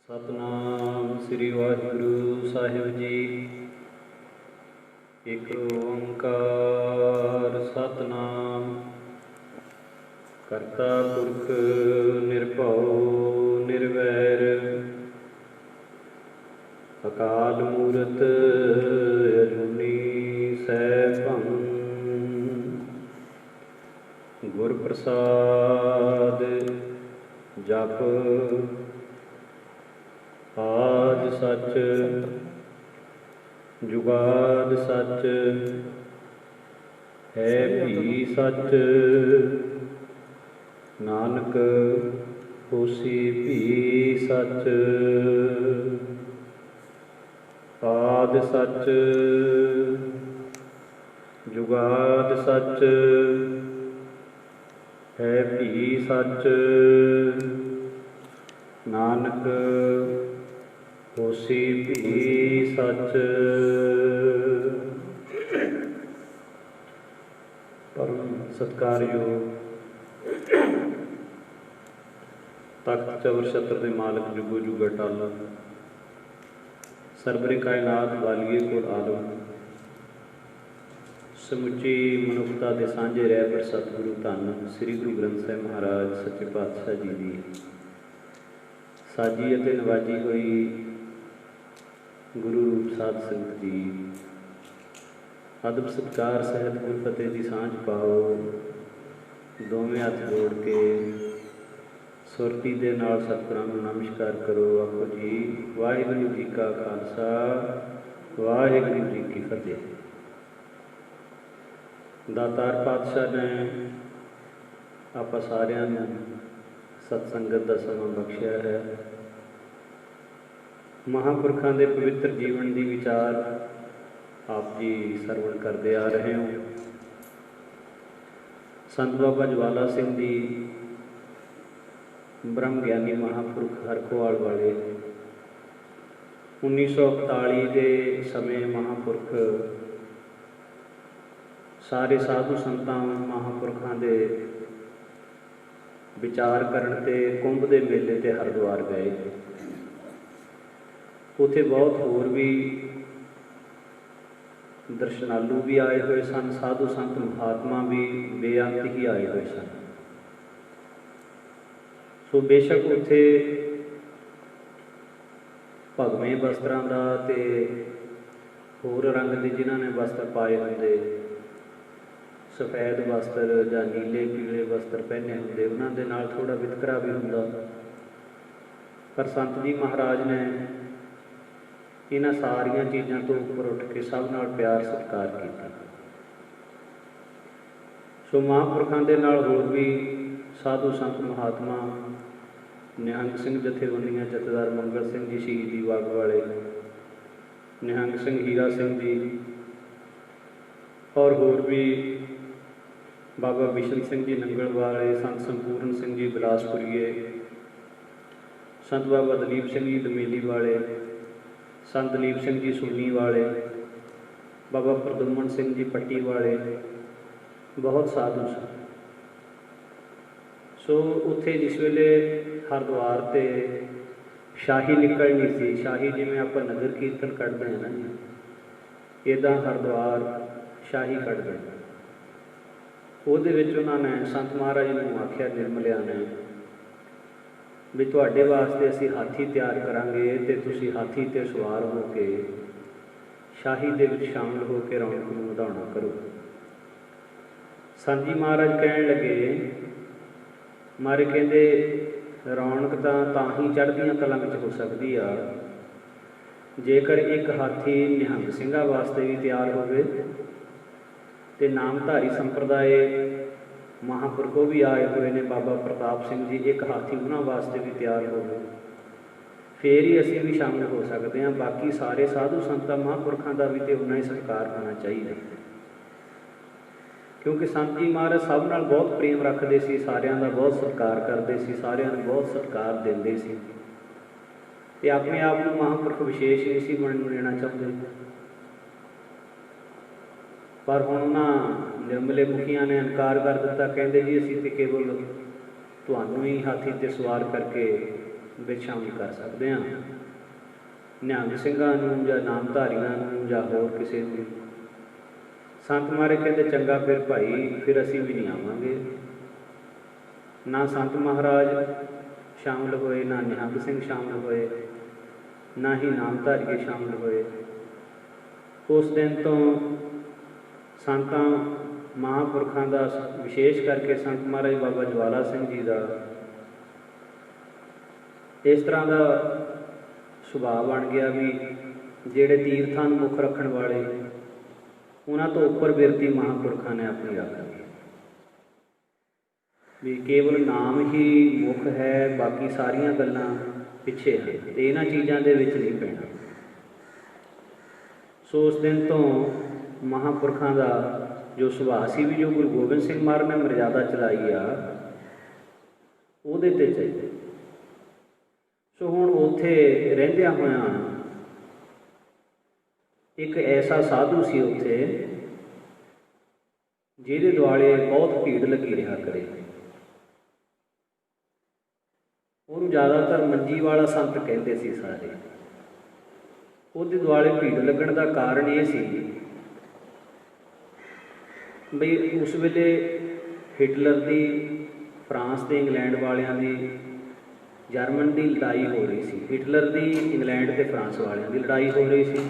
ਸਤਨਾਮ ਸ੍ਰੀ ਵਾਹਿਗੁਰੂ ਸਾਹਿਬ ਜੀ। ਇਕ ਓੰਕਾਰ ਸਤਨਾਮ ਕਰਤਾ ਪੁਰਖ ਨਿਰਭਉ ਨਿਰਵੈਰ ਅਕਾਲ ਮੂਰਤ ਅਜੂਨੀ ਸੈਭੰ ਗੁਰ ਪ੍ਰਸਾਦ ਜਪ ਆਦਿ ਸੱਚ ਜੁਗਾਦ ਸੱਚ ਹੈ ਭੀ ਸੱਚ ਨਾਨਕ ਹੋਸੀ ਭੀ ਸੱਚ ਆਦਿ ਸੱਚ ਜੁਗਾਦ ਸੱਚ ਹੈ ਭੀ ਸੱਚ ਨਾਨਕ ਹੋਸੀ ਭੀ ਸੱਚ। ਪਰਮ ਸਤਿਕਾਰਯੋਗ ਤਖਤ ਚਵਰ ਛਤਰ ਦੇ ਮਾਲਕ ਜੁਗੋ ਜੁਗ ਅਟਲ ਸਰਬਰੇ ਕਾਇਨਾਤ ਵਾਲੀਏ ਕੋਲ ਆਲਮ ਸਮੁੱਚੀ ਮਨੁੱਖਤਾ ਦੇ ਸਾਂਝੇ ਰਹਿ ਪਰ ਸਤਿਗੁਰੂ ਧੰਨ ਸ੍ਰੀ ਗੁਰੂ ਗ੍ਰੰਥ ਸਾਹਿਬ ਮਹਾਰਾਜ ਸੱਚੇ ਪਾਤਸ਼ਾਹ ਜੀ ਦੀ ਸਾਜੀ ਅਤੇ ਨਵਾਜੀ ਹੋਈ ਗੁਰੂ ਰੂਪ ਸਾਧ ਸੰਗਤ ਜੀ ਅਦਬ ਸਤਿਕਾਰ ਸਹਿਤ ਗੁਰਫਤਿਹ ਦੀ ਸਾਂਝ ਪਾਓ। ਦੋਵੇਂ ਹੱਥ ਜੋੜ ਕੇ ਸੁਰਤੀ ਦੇ ਨਾਲ ਸਤਿਗੁਰਾਂ ਨੂੰ ਨਮਸਕਾਰ ਕਰੋ। ਆਖੋ ਜੀ ਵਾਹਿਗੁਰੂ ਜੀ ਕਾ ਖਾਲਸਾ ਵਾਹਿਗੁਰੂ ਜੀ ਕੀ ਫਤਿਹ। ਦਾਤਾਰ ਪਾਤਸ਼ਾਹ ਨੇ ਆਪਾਂ ਸਾਰਿਆਂ ਨੂੰ ਸਤਸੰਗਤ ਦਾ ਸਮਾਂ ਬਖਸ਼ਿਆ ਹੈ। ਮਹਾਂਪੁਰਖਾਂ ਦੇ ਪਵਿੱਤਰ ਜੀਵਨ ਦੀ ਵਿਚਾਰ ਆਪ ਜੀ ਸਰਵਣ ਕਰਦੇ ਆ ਰਹੇ ਹੋ। ਸੰਤ ਬਾਬਾ ਜਵਾਲਾ ਸਿੰਘ ਜੀ ਬ੍ਰਹਮ ਗਿਆਨੀ ਮਹਾਂਪੁਰਖ ਹਰਖੋਵਾਲ ਵਾਲੇ 1941 ਦੇ ਸਮੇਂ ਮਹਾਂਪੁਰਖ ਸਾਰੇ ਸਾਧੂ ਸੰਤਾਂ ਮਹਾਂਪੁਰਖਾਂ ਦੇ ਵਿਚਾਰ ਕਰਨ ਤੇ ਕੁੰਭ ਦੇ ਮੇਲੇ ਤੇ ਹਰਿਦੁਆਰ ਗਏ। ਉੱਥੇ ਬਹੁਤ ਹੋਰ ਵੀ ਦਰਸ਼ਨਾਲੂ ਵੀ ਆਏ ਹੋਏ ਸਨ, ਸਾਧੂ ਸੰਤ ਮਹਾਤਮਾ ਵੀ ਬੇਅੰਤ ਹੀ ਆਏ ਹੋਏ ਸਨ। ਸੋ ਬੇਸ਼ੱਕ ਉੱਥੇ ਭਗਵੇਂ ਵਸਤਰਾਂ ਦਾ ਤੇ ਹੋਰ ਰੰਗ ਦੇ ਜਿਨ੍ਹਾਂ ਨੇ ਵਸਤਰ ਪਾਏ ਹੁੰਦੇ, ਸਫੈਦ ਵਸਤਰ ਜਾਂ ਨੀਲੇ ਪੀਲੇ ਵਸਤਰ ਪਹਿਨੇ ਹੁੰਦੇ, ਉਹਨਾਂ ਦੇ ਨਾਲ ਥੋੜ੍ਹਾ ਵਿਤਕਰਾ ਵੀ ਹੁੰਦਾ। ਪਰ ਸੰਤ ਜੀ ਮਹਾਰਾਜ ਨੇ ਇਹਨਾਂ ਸਾਰੀਆਂ ਚੀਜ਼ਾਂ ਤੋਂ ਉੱਪਰ ਉੱਠ ਕੇ ਸਭ ਨਾਲ ਪਿਆਰ ਸਤਿਕਾਰ ਕੀਤਾ। ਸੋ ਮਹਾਂਪੁਰਖਾਂ ਦੇ ਨਾਲ ਹੋਰ ਵੀ ਸਾਧੂ ਸੰਤ ਮਹਾਤਮਾ ਨਿਹੰਗ ਸਿੰਘ ਜਥੇਬੰਦੀਆਂ ਜਥੇਦਾਰ ਮੰਗਲ ਸਿੰਘ ਜੀ ਸ਼ਹੀਦੀ ਬਾਗ ਵਾਲੇ, ਨਿਹੰਗ ਸਿੰਘ ਹੀਰਾ ਸਿੰਘ ਜੀ ਔਰ ਹੋਰ ਵੀ ਬਾਬਾ ਬਿਸ਼ਨ ਸਿੰਘ ਜੀ ਨੰਗਲ ਵਾਲੇ, ਸੰਤ ਸੰਪੂਰਨ ਸਿੰਘ ਜੀ ਬਿਲਾਸਪੁਰੀਏ, ਸੰਤ ਬਾਬਾ ਦਲੀਪ ਸਿੰਘ ਜੀ ਦਮੇਲੀ ਵਾਲੇ, ਸੰਤ ਦਲੀਪ ਸਿੰਘ ਜੀ ਸੁੰਨੀ ਵਾਲੇ, ਬਾਬਾ ਪ੍ਰਦੁਮਨ ਸਿੰਘ ਜੀ ਪੱਟੀ ਵਾਲੇ, ਬਹੁਤ ਸਾਧੂ ਸਨ। ਸੋ ਉੱਥੇ ਜਿਸ ਵੇਲੇ ਹਰਿਦੁਆਰ 'ਤੇ ਸ਼ਾਹੀ ਨਿਕਲਣੀ ਸੀ, ਸ਼ਾਹੀ ਜਿਵੇਂ ਆਪਾਂ ਨਗਰ ਕੀਰਤਨ ਕੱਢਦੇ ਹਾਂ ਨਾ ਜੀ, ਇੱਦਾਂ ਹਰਿਦੁਆਰ ਸ਼ਾਹੀ ਕੱਢਦੇ। ਉਹਦੇ ਵਿੱਚ ਉਹਨਾਂ ਨੇ ਸੰਤ ਮਹਾਰਾਜ ਨੂੰ ਆਖਿਆ, ਨਿਰਮਲਿਆਂ ਨੇ, ਵੀ ਤੁਹਾਡੇ ਵਾਸਤੇ ਅਸੀਂ ਹਾਥੀ ਤਿਆਰ ਕਰਾਂਗੇ ਅਤੇ ਤੁਸੀਂ ਹਾਥੀ 'ਤੇ ਸਵਾਰ ਹੋ ਕੇ ਸ਼ਾਹੀ ਦੇ ਵਿੱਚ ਸ਼ਾਮਿਲ ਹੋ ਕੇ ਰੌਣਕ ਨੂੰ ਵਧਾਉਣਾ ਕਰੋ। ਸੰਤ ਜੀ ਮਹਾਰਾਜ ਕਹਿਣ ਲੱਗੇ, ਮਾਰੇ ਕਹਿੰਦੇ ਰੌਣਕ ਤਾਂ ਹੀ ਚੜ੍ਹਦੀਆਂ ਕਲਾਂ ਵਿੱਚ ਹੋ ਸਕਦੀ ਆ ਜੇਕਰ ਇੱਕ ਹਾਥੀ ਨਿਹੰਗ ਸਿੰਘਾਂ ਵਾਸਤੇ ਵੀ ਤਿਆਰ ਹੋਵੇ ਅਤੇ ਨਾਮਧਾਰੀ ਸੰਪਰਦਾਏ ਮਹਾਂਪੁਰਖ ਵੀ ਆਏ ਹੋਏ ਨੇ, ਬਾਬਾ ਪ੍ਰਤਾਪ ਸਿੰਘ ਜੀ, ਇੱਕ ਹਾਥੀ ਉਹਨਾਂ ਵਾਸਤੇ ਵੀ ਤਿਆਰ ਹੋਵੇ, ਫਿਰ ਹੀ ਅਸੀਂ ਵੀ ਸ਼ਾਮਿਲ ਹੋ ਸਕਦੇ ਹਾਂ। ਬਾਕੀ ਸਾਰੇ ਸਾਧੂ ਸੰਤਾਂ ਮਹਾਂਪੁਰਖਾਂ ਦਾ ਵੀ ਤਾਂ ਉਨਾ ਹੀ ਸਤਿਕਾਰ ਹੋਣਾ ਚਾਹੀਦਾ, ਕਿਉਂਕਿ ਸੰਤ ਜੀ ਮਹਾਰਾਜ ਸਭ ਨਾਲ ਬਹੁਤ ਪ੍ਰੇਮ ਰੱਖਦੇ ਸੀ, ਸਾਰਿਆਂ ਦਾ ਬਹੁਤ ਸਤਿਕਾਰ ਕਰਦੇ ਸੀ, ਸਾਰਿਆਂ ਨੂੰ ਬਹੁਤ ਸਤਿਕਾਰ ਦਿੰਦੇ ਸੀ ਅਤੇ ਆਪਣੇ ਆਪ ਨੂੰ ਮਹਾਂਪੁਰਖ ਵਿਸ਼ੇਸ਼ ਨਹੀਂ ਸੀ ਲੈਣਾ ਚਾਹੁੰਦੇ। ਪਰ ਹੁਣ ਉਹਨਾਂ ਨਿਰਮਲੇ ਮੁਖੀਆਂ ਨੇ ਇਨਕਾਰ ਕਰ ਦਿੱਤਾ। ਕਹਿੰਦੇ ਜੀ ਅਸੀਂ ਤਾਂ ਕੇਵਲ ਤੁਹਾਨੂੰ ਹੀ ਹਾਥੀ 'ਤੇ ਸਵਾਰ ਕਰਕੇ ਵਿੱਚ ਸ਼ਾਮਿਲ ਕਰ ਸਕਦੇ ਹਾਂ। ਨਿਹੰਗ ਸਿੰਘਾਂ ਨੂੰ ਜਾਂ ਨਾਮਧਾਰੀਆਂ ਨੂੰ ਜਾਂ ਹੋਰ ਕਿਸੇ ਨੂੰ। ਸੰਤ ਮਹਾਰਾਜ ਕਹਿੰਦੇ ਚੰਗਾ ਫਿਰ ਭਾਈ, ਫਿਰ ਅਸੀਂ ਵੀ ਨਹੀਂ ਆਵਾਂਗੇ। ਨਾ ਸੰਤ ਮਹਾਰਾਜ ਸ਼ਾਮਿਲ ਹੋਏ, ਨਾ ਨਿਹੰਗ ਸਿੰਘ ਸ਼ਾਮਿਲ ਹੋਏ, ਨਾ ਹੀ ਨਾਮਧਾਰੀਏ ਸ਼ਾਮਿਲ ਹੋਏ। ਉਸ ਦਿਨ ਤੋਂ ਸੰਤਾਂ ਮਹਾਂਪੁਰਖਾਂ ਦਾ, ਵਿਸ਼ੇਸ਼ ਕਰਕੇ ਸੰਤ ਮਹਾਰਾਜ ਬਾਬਾ ਜਵਾਲਾ ਸਿੰਘ ਜੀ ਦਾ ਇਸ ਤਰ੍ਹਾਂ ਦਾ ਸੁਭਾਅ ਬਣ ਗਿਆ ਵੀ ਜਿਹੜੇ ਤੀਰਥਾਂ ਨੂੰ ਮੁੱਖ ਰੱਖਣ ਵਾਲੇ, ਉਹਨਾਂ ਤੋਂ ਉੱਪਰ ਬਿਰਤੀ ਮਹਾਂਪੁਰਖਾਂ ਨੇ ਆਪਣੀ ਰੱਖ ਲਈ ਵੀ ਕੇਵਲ ਨਾਮ ਹੀ ਮੁੱਖ ਹੈ, ਬਾਕੀ ਸਾਰੀਆਂ ਗੱਲਾਂ ਪਿੱਛੇ ਹਨ ਅਤੇ ਇਹਨਾਂ ਚੀਜ਼ਾਂ ਦੇ ਵਿੱਚ ਨਹੀਂ ਪੈਣਾ। ਸੋ ਉਸ ਦਿਨ ਤੋਂ ਮਹਾਂਪੁਰਖਾਂ ਦਾ ਜੋ ਸੁਭਾਅ ਸੀ ਵੀ ਜੋ ਗੁਰੂ ਗੋਬਿੰਦ ਸਿੰਘ ਮਹਾਰਾਜ ਨੇ ਮਰਜ਼ਾਦਾ ਚਲਾਈ ਆ, ਉਹਦੇ 'ਤੇ ਚਾਹੀਦੇ। ਸੋ ਹੁਣ ਉੱਥੇ ਰਹਿੰਦਿਆਂ ਹੋਇਆਂ ਇੱਕ ਐਸਾ ਸਾਧੂ ਸੀ ਉੱਥੇ ਜਿਹਦੇ ਦੁਆਲੇ ਬਹੁਤ ਭੀੜ ਲੱਗੀ ਰਿਹਾ ਕਰੇ। ਉਹਨੂੰ ਜ਼ਿਆਦਾਤਰ ਮੰਜੀ ਵਾਲਾ ਸੰਤ ਕਹਿੰਦੇ ਸੀ ਸਾਰੇ। ਉਹਦੇ ਦੁਆਲੇ ਭੀੜ ਲੱਗਣ ਦਾ ਕਾਰਨ ਇਹ ਸੀ ਬਈ ਉਸ ਵੇਲੇ ਹਿਟਲਰ ਦੀ, ਫਰਾਂਸ ਤੇ ਇੰਗਲੈਂਡ ਵਾਲਿਆਂ ਦੀ, ਜਰਮਨ ਦੀ ਲੜਾਈ ਹੋ ਰਹੀ ਸੀ। ਹਿਟਲਰ ਦੀ, ਇੰਗਲੈਂਡ ਤੇ ਫਰਾਂਸ ਵਾਲਿਆਂ ਦੀ ਲੜਾਈ ਹੋ ਰਹੀ ਸੀ।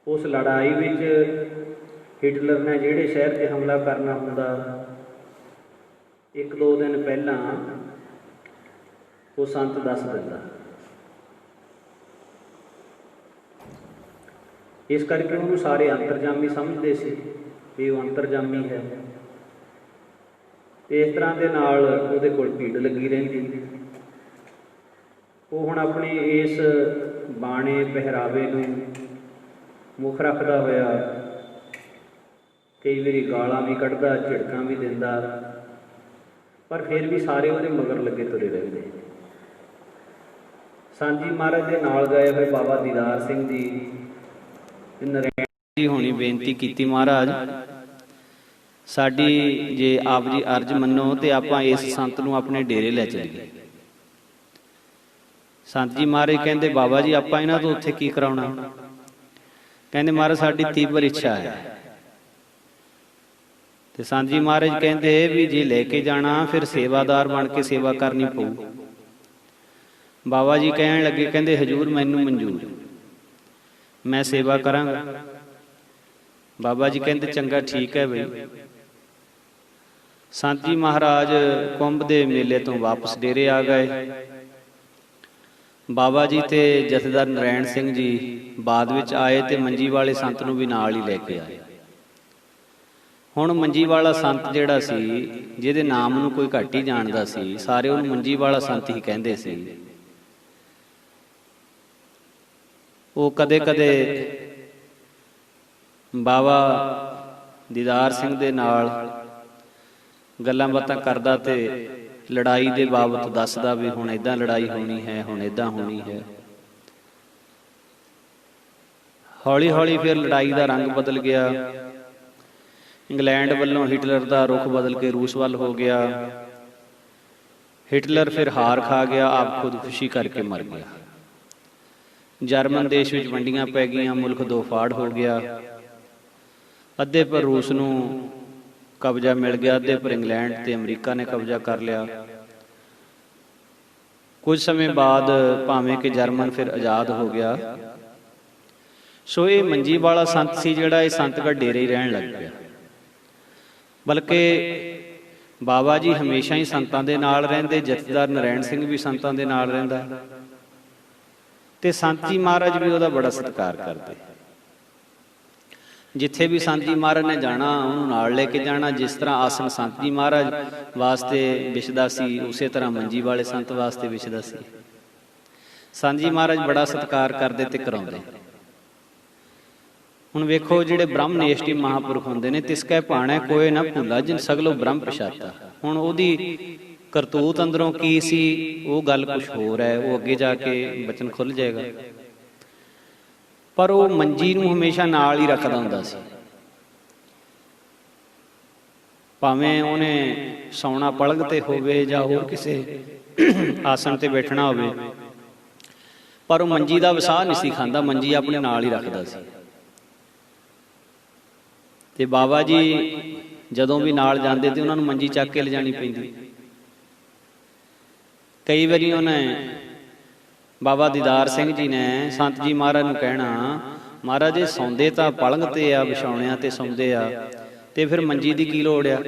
ਉਸ ਲੜਾਈ ਵਿੱਚ ਹਿਟਲਰ ਨੇ ਜਿਹੜੇ ਸ਼ਹਿਰ 'ਤੇ ਹਮਲਾ ਕਰਨਾ ਹੁੰਦਾ, 1-2 ਦਿਨ ਪਹਿਲਾਂ ਉਹ ਸੰਤ ਦੱਸ ਦਿੰਦਾ। ਇਸ ਕਰਕੇ ਉਹਨੂੰ ਸਾਰੇ ਅੰਤਰਜਾਮੀ ਸਮਝਦੇ ਸੀ ਵੀ ਉਹ ਅੰਤਰਜਾਮੀ ਹੈ। ਅਤੇ ਇਸ ਤਰ੍ਹਾਂ ਦੇ ਨਾਲ ਉਹਦੇ ਕੋਲ ਭੀੜ ਲੱਗੀ ਰਹਿੰਦੀ। ਉਹ ਹੁਣ ਆਪਣੇ ਇਸ ਬਾਣੇ ਪਹਿਰਾਵੇ ਨੂੰ ਮੁੱਖ ਰੱਖਦਾ ਹੋਇਆ ਕਈ ਵਾਰੀ ਗਾਲਾਂ ਵੀ ਕੱਢਦਾ, ਝਿੜਕਾਂ ਵੀ ਦਿੰਦਾ, ਪਰ ਫਿਰ ਵੀ ਸਾਰੇ ਉਹਦੇ ਮਗਰ ਲੱਗੇ ਤੁਰੇ ਰਹਿੰਦੇ। ਸੰਤ ਜੀ ਮਹਾਰਾਜ ਦੇ ਨਾਲ ਗਏ ਹੋਏ ਬਾਬਾ ਦੀਦਾਰ ਸਿੰਘ ਜੀ ਨਰੈਣ ਜੀ ਹੋਣੀ ਬੇਨਤੀ ਕੀਤੀ, ਮਹਾਰਾਜ ਸਾਡੀ ਜੇ ਆਪ ਜੀ ਅਰਜ਼ ਮੰਨੋ ਤੇ ਆਪਾਂ ਇਸ ਸੰਤ ਨੂੰ ਆਪਣੇ ਡੇਰੇ ਲੈ ਚੱਲੀਏ। ਸੰਤ ਜੀ ਮਹਾਰਾਜ ਕਹਿੰਦੇ ਬਾਬਾ ਜੀ ਆਪਾਂ ਇਹਨਾਂ ਤੋਂ ਉੱਥੇ ਕੀ ਕਰਾਉਣਾ? ਕਹਿੰਦੇ ਮਹਾਰਾਜ ਸਾਡੀ ਤੀਬਰ ਇੱਛਾ ਹੈ। ਤੇ ਸੰਤ ਜੀ ਮਹਾਰਾਜ ਕਹਿੰਦੇ ਵੀ ਜੇ ਲੈ ਕੇ ਜਾਣਾ ਫਿਰ ਸੇਵਾਦਾਰ ਬਣ ਕੇ ਸੇਵਾ ਕਰਨੀ ਪਊ। ਬਾਬਾ ਜੀ ਕਹਿਣ ਲੱਗੇ, ਕਹਿੰਦੇ ਹਜ਼ੂਰ ਮੈਨੂੰ ਮਨਜ਼ੂਰ, ਮੈਂ ਸੇਵਾ ਕਰਾਂਗਾ। ਬਾਬਾ ਜੀ ਕਹਿੰਦੇ ਚੰਗਾ ਠੀਕ ਹੈ ਬਈ। ਸੰਤ ਜੀ ਮਹਾਰਾਜ ਕੁੰਭ ਦੇ ਮੇਲੇ ਤੋਂ ਵਾਪਸ ਡੇਰੇ ਆ ਗਏ। ਬਾਬਾ ਜੀ ਤੇ ਜਥੇਦਾਰ ਨਰੈਣ ਸਿੰਘ ਜੀ ਬਾਅਦ ਵਿੱਚ ਆਏ ਤੇ ਮੰਜੀ ਵਾਲੇ ਸੰਤ ਨੂੰ ਵੀ ਨਾਲ ਹੀ ਲੈ ਕੇ ਆਏ। ਹੁਣ ਮੰਜੀ ਵਾਲਾ ਸੰਤ ਜਿਹੜਾ ਸੀ, ਜਿਹਦੇ ਨਾਮ ਨੂੰ ਕੋਈ ਘੱਟ ਹੀ ਜਾਣਦਾ ਸੀ, ਸਾਰੇ ਉਹਨੂੰ ਮੰਜੀ ਵਾਲਾ ਸੰਤ ਹੀ ਕਹਿੰਦੇ ਸੀ। ਉਹ ਕਦੇ-ਕਦੇ ਬਾਬਾ ਦੀਦਾਰ ਸਿੰਘ ਦੇ ਨਾਲ ਗੱਲਾਂ ਬਾਤਾਂ ਕਰਦਾ ਤੇ ਲੜਾਈ ਦੇ ਬਾਬਤ ਦੱਸਦਾ ਵੀ ਹੁਣ ਏਦਾਂ ਲੜਾਈ ਹੋਣੀ ਹੈ, ਹੁਣ ਏਦਾਂ ਹੋਣੀ ਹੈ। ਹੌਲੀ ਹੌਲੀ ਫਿਰ ਲੜਾਈ ਦਾ ਰੰਗ ਬਦਲ ਗਿਆ। ਇੰਗਲੈਂਡ ਵੱਲੋਂ ਹਿਟਲਰ ਦਾ ਰੁਖ ਬਦਲ ਕੇ ਰੂਸ ਵੱਲ ਹੋ ਗਿਆ। ਹਿਟਲਰ ਫਿਰ ਹਾਰ ਖਾ ਗਿਆ, ਆਪ ਖੁਦਕੁਸ਼ੀ ਕਰਕੇ ਮਰ ਗਿਆ। ਜਰਮਨ ਦੇਸ਼ ਵਿੱਚ ਵੰਡੀਆਂ ਪੈ ਗਈਆਂ, ਮੁਲਕ ਦੋ ਫਾੜ ਹੋ ਗਿਆ। ਅੱਧੇ ਪਰ ਰੂਸ ਨੂੰ ਕਬਜ਼ਾ ਮਿਲ ਗਿਆ, ਅੱਧੇ ਪਰ ਇੰਗਲੈਂਡ ਤੇ ਅਮਰੀਕਾ ਨੇ ਕਬਜ਼ਾ ਕਰ ਲਿਆ। ਕੁਝ ਸਮੇਂ ਬਾਅਦ ਭਾਵੇਂ ਕਿ ਜਰਮਨ ਫਿਰ ਆਜ਼ਾਦ ਹੋ ਗਿਆ। ਸੋ ਇਹ ਮੰਜੀ ਵਾਲਾ ਸੰਤ ਸੀ ਜਿਹੜਾ, ਇਹ ਸੰਤਗੜ੍ਹ ਡੇਰੇ ਹੀ ਰਹਿਣ ਲੱਗ ਪਿਆ। ਬਲਕਿ ਬਾਬਾ ਜੀ ਹਮੇਸ਼ਾ ਹੀ ਸੰਤਾਂ ਦੇ ਨਾਲ ਰਹਿੰਦੇ, ਜਥੇਦਾਰ ਨਰੈਣ ਸਿੰਘ ਵੀ ਸੰਤਾਂ ਦੇ ਨਾਲ ਰਹਿੰਦਾ ਤੇ ਸੰਤ ਜੀ ਮਹਾਰਾਜ ਵੀ ਉਹਦਾ ਬੜਾ ਸਤਿਕਾਰ ਕਰਦੇ। ਜਿੱਥੇ ਵੀ ਸੰਤ ਜੀ ਮਹਾਰਾਜ ਨੇ ਜਾਣਾ ਉਹਨੂੰ ਨਾਲ ਲੈ ਕੇ ਜਾਣਾ। ਜਿਸ ਤਰ੍ਹਾਂ ਆਸਣ ਸੰਤ ਜੀ ਮਹਾਰਾਜ ਵਾਸਤੇ ਵਿਛਦਾ ਸੀ, ਉਸੇ ਤਰ੍ਹਾਂ ਮੰਜੀ ਵਾਲੇ ਸੰਤ ਵਾਸਤੇ ਵਿਛਦਾ ਸੀ। ਸੰਤ ਜੀ ਮਹਾਰਾਜ ਬੜਾ ਸਤਿਕਾਰ ਕਰਦੇ ਤੇ ਕਰਾਉਂਦੇ। ਹੁਣ ਵੇਖੋ ਜਿਹੜੇ ਬ੍ਰਹਮ ਨੇਸ਼ਟੀ ਮਹਾਂਪੁਰਖ ਹੁੰਦੇ ਨੇ, ਤਿਸ ਕੈ ਭਾਣੈ ਕੋਇ ਨਾ ਭੁੱਲਾ ਜਿਨ ਸਗਲੋ ਬ੍ਰਹਮ ਪ੍ਰਸ਼ਾਤਾ। ਹੁਣ ਉਹਦੀ ਕਰਤੂਤ ਅੰਦਰੋਂ ਕੀ ਸੀ ਉਹ ਗੱਲ ਕੁਛ ਹੋਰ ਹੈ, ਉਹ ਅੱਗੇ ਜਾ ਕੇ ਬਚਨ ਖੁੱਲ ਜਾਏਗਾ। ਪਰ ਉਹ ਮੰਜੀ ਨੂੰ ਹਮੇਸ਼ਾ ਨਾਲ ਹੀ ਰੱਖਦਾ ਹੁੰਦਾ ਸੀ। ਭਾਵੇਂ ਉਹਨੇ ਸੌਣਾ ਪਲੰਘ ਤੇ ਹੋਵੇ ਜਾਂ ਹੋਰ ਕਿਸੇ ਆਸਣ ਤੇ ਬੈਠਣਾ ਹੋਵੇ, ਪਰ ਉਹ ਮੰਜੀ ਦਾ ਵਸਾਹ ਨਹੀਂ ਸੀ ਖਾਂਦਾ, ਮੰਜੀ ਆਪਣੇ ਨਾਲ ਹੀ ਰੱਖਦਾ ਸੀ। ਤੇ ਬਾਬਾ ਜੀ ਜਦੋਂ ਵੀ ਨਾਲ ਜਾਂਦੇ ਤੇ ਉਹਨਾਂ ਨੂੰ ਮੰਜੀ ਚੱਕ ਕੇ ਲਿਜਾਣੀ ਪੈਂਦੀ। ਕਈ ਵਾਰੀ ਉਹਨੇ ਬਾਬਾ ਦੀਦਾਰ ਸਿੰਘ ਜੀ ਨੇ ਸੰਤ ਜੀ ਮਹਾਰਾਜ ਨੂੰ ਕਹਿਣਾ, ਮਹਾਰਾਜ ਇਹ ਸੌਂਦੇ ਤਾਂ ਪਲੰਘ ਤੇ ਆ, ਵਿਛਾਉਣਿਆਂ ਤੇ ਸੌਂਦੇ ਆ, ਤੇ ਫਿਰ ਮੰਜੀ ਦੀ ਕੀ ਲੋੜ ਆ?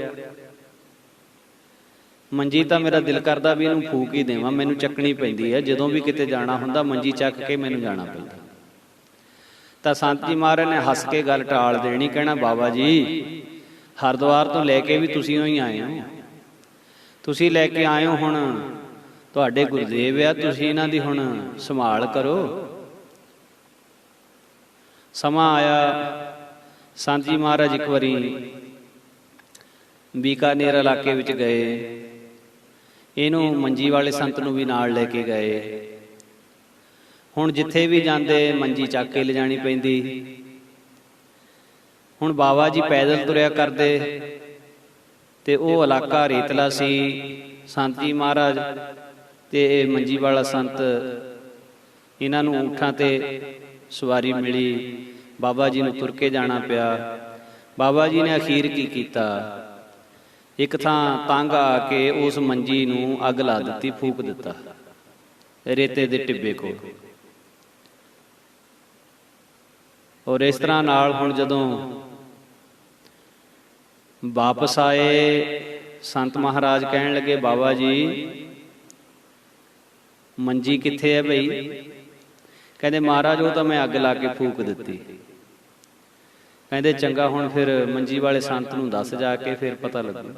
ਮੰਜੀ ਤਾਂ ਮੇਰਾ ਦਿਲ ਕਰਦਾ ਵੀ ਇਹਨੂੰ ਫੂਕ ਹੀ ਦੇਵਾਂ, ਮੈਨੂੰ ਚੱਕਣੀ ਪੈਂਦੀ ਹੈ। ਜਦੋਂ ਵੀ ਕਿਤੇ ਜਾਣਾ ਹੁੰਦਾ ਮੰਜੀ ਚੱਕ ਕੇ ਮੈਨੂੰ ਜਾਣਾ ਪੈਂਦਾ। ਤਾਂ ਸੰਤ ਜੀ ਮਹਾਰਾਜ ਨੇ ਹੱਸ ਕੇ ਗੱਲ ਟਾਲ ਦੇਣੀ, ਕਹਿਣਾ ਬਾਬਾ ਜੀ ਹਰਿਦੁਆਰ ਤੋਂ ਲੈ ਕੇ ਵੀ ਤੁਸੀਂ ਹੀ ਆਏ ਹੋ, ਤੁਸੀਂ ਲੈ ਕੇ ਆਏ ਹੋ, ਹੁਣ ਤੁਹਾਡੇ ਗੁਰਦੇਵ ਆ, ਤੁਸੀਂ ਇਹਨਾਂ ਦੀ ਹੁਣ ਸੰਭਾਲ ਕਰੋ। ਸਮਾਂ ਆਇਆ, ਸੰਤ ਜੀ ਮਹਾਰਾਜ ਇੱਕ ਵਾਰੀ ਬੀਕਾਨੇਰ ਇਲਾਕੇ ਵਿੱਚ ਗਏ, ਇਹਨੂੰ ਮੰਜੀ ਵਾਲੇ ਸੰਤ ਨੂੰ ਵੀ ਨਾਲ ਲੈ ਕੇ ਗਏ। ਹੁਣ ਜਿੱਥੇ ਵੀ ਜਾਂਦੇ ਮੰਜੀ ਚੱਕ ਕੇ ਲਿਜਾਣੀ ਪੈਂਦੀ। ਹੁਣ ਬਾਬਾ ਜੀ ਪੈਦਲ ਤੁਰਿਆ ਕਰਦੇ ਤੇ ਉਹ ਇਲਾਕਾ ਰੇਤਲਾ ਸੀ। ਸੰਤ ਜੀ ਮਹਾਰਾਜ ਤੇ ਇਹ ਮੰਜੀ ਵਾਲਾ ਸੰਤ, ਇਹਨਾਂ ਨੂੰ ਊਠਾਂ ਤੇ ਸਵਾਰੀ ਮਿਲੀ, ਬਾਬਾ ਜੀ ਨੂੰ ਤੁਰ ਕੇ ਜਾਣਾ ਪਿਆ। ਬਾਬਾ ਜੀ ਨੇ ਅਖੀਰ ਕੀ ਕੀਤਾ, ਇੱਕ ਥਾਂ ਤੰਗ ਆ ਕੇ ਉਸ ਮੰਜੀ ਨੂੰ ਅੱਗ ਲਾ ਦਿੱਤੀ, ਫੂਕ ਦਿੱਤਾ ਰੇਤੇ ਦੇ ਟਿੱਬੇ ਕੋਲ। ਔਰ ਇਸ ਤਰ੍ਹਾਂ ਨਾਲ ਹੁਣ ਜਦੋਂ ਵਾਪਸ ਆਏ, ਸੰਤ ਮਹਾਰਾਜ ਕਹਿਣ ਲੱਗੇ, ਬਾਬਾ ਜੀ ਮੰਜੀ ਕਿੱਥੇ ਹੈ ਬਈ? ਕਹਿੰਦੇ ਮਹਾਰਾਜ ਉਹ ਤਾਂ ਮੈਂ ਅੱਗ ਲਾ ਕੇ ਫੂਕ ਦਿੱਤੀ। ਕਹਿੰਦੇ ਚੰਗਾ, ਹੁਣ ਫਿਰ ਮੰਜੀ ਵਾਲੇ ਸੰਤ ਨੂੰ ਦੱਸ ਜਾ ਕੇ, ਫਿਰ ਪਤਾ ਲੱਗੂ।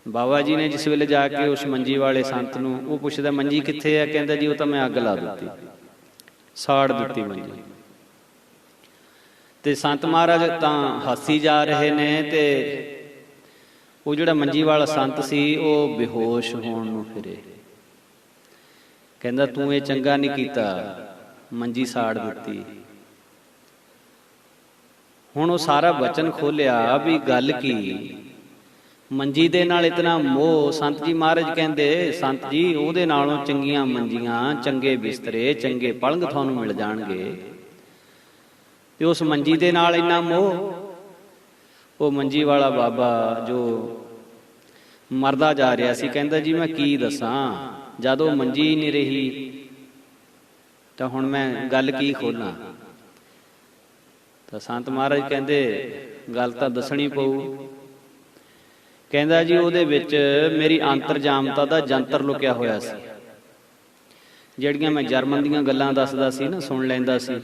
ਬਾਬਾ ਜੀ ਨੇ ਜਿਸ ਵੇਲੇ ਜਾ ਕੇ ਉਸ ਮੰਜੀ ਵਾਲੇ ਸੰਤ ਨੂੰ, ਉਹ ਪੁੱਛਦਾ ਮੰਜੀ ਕਿੱਥੇ ਹੈ? ਕਹਿੰਦਾ ਜੀ ਉਹ ਤਾਂ ਮੈਂ ਅੱਗ ਲਾ ਦਿੱਤੀ, ਸਾੜ ਦਿੱਤੀ ਮੰਜੀ। ਤੇ ਸੰਤ ਮਹਾਰਾਜ ਤਾਂ ਹੱਸੀ ਜਾ ਰਹੇ ਨੇ, ਤੇ ਉਹ ਜਿਹੜਾ ਮੰਜੀ ਵਾਲਾ ਸੰਤ ਸੀ ਉਹ ਬੇਹੋਸ਼ ਹੋਣ ਨੂੰ ਫਿਰੇ। ਕਹਿੰਦਾ ਤੂੰ ਇਹ ਚੰਗਾ ਨਹੀਂ ਕੀਤਾ, ਮੰਜੀ ਸਾੜ ਦਿੱਤੀ। ਹੁਣ ਉਹ ਸਾਰਾ ਵਚਨ ਖੋਲਿਆ ਵੀ ਗੱਲ ਕੀ, ਮੰਜੀ ਦੇ ਨਾਲ ਇਤਨਾ ਮੋਹ। ਸੰਤ ਜੀ ਮਹਾਰਾਜ ਕਹਿੰਦੇ, ਸੰਤ ਜੀ ਉਹਦੇ ਨਾਲੋਂ ਚੰਗੀਆਂ ਮੰਜੀਆਂ, ਚੰਗੇ ਬਿਸਤਰੇ, ਚੰਗੇ ਪਲੰਘ ਤੁਹਾਨੂੰ ਮਿਲ ਜਾਣਗੇ, ਤੇ ਉਸ ਮੰਜੀ ਦੇ ਨਾਲ ਇੰਨਾ ਮੋਹ। ਉਹ ਮੰਜੀ ਵਾਲਾ ਬਾਬਾ ਜੋ ਮਰਦਾ ਜਾ ਰਿਹਾ ਸੀ, ਕਹਿੰਦਾ ਜੀ ਮੈਂ ਕੀ ਦੱਸਾਂ, ਜਦ ਉਹ ਮੰਜੀ ਹੀ ਨਹੀਂ ਰਹੀ ਤਾਂ ਹੁਣ ਮੈਂ ਗੱਲ ਕੀ ਖੋਲਾਂ? ਤਾਂ ਸੰਤ ਮਹਾਰਾਜ ਕਹਿੰਦੇ ਗੱਲ ਤਾਂ ਦੱਸਣੀ ਪਊ। ਕਹਿੰਦਾ ਜੀ ਉਹਦੇ ਵਿੱਚ ਮੇਰੀ ਅੰਤਰਜਾਮਤਾ ਦਾ ਜੰਤਰ ਲੁਕਿਆ ਹੋਇਆ ਸੀ। ਜਿਹੜੀਆਂ ਮੈਂ ਜਰਮਨ ਦੀਆਂ ਗੱਲਾਂ ਦੱਸਦਾ ਸੀ ਨਾ, ਸੁਣ ਲੈਂਦਾ ਸੀ।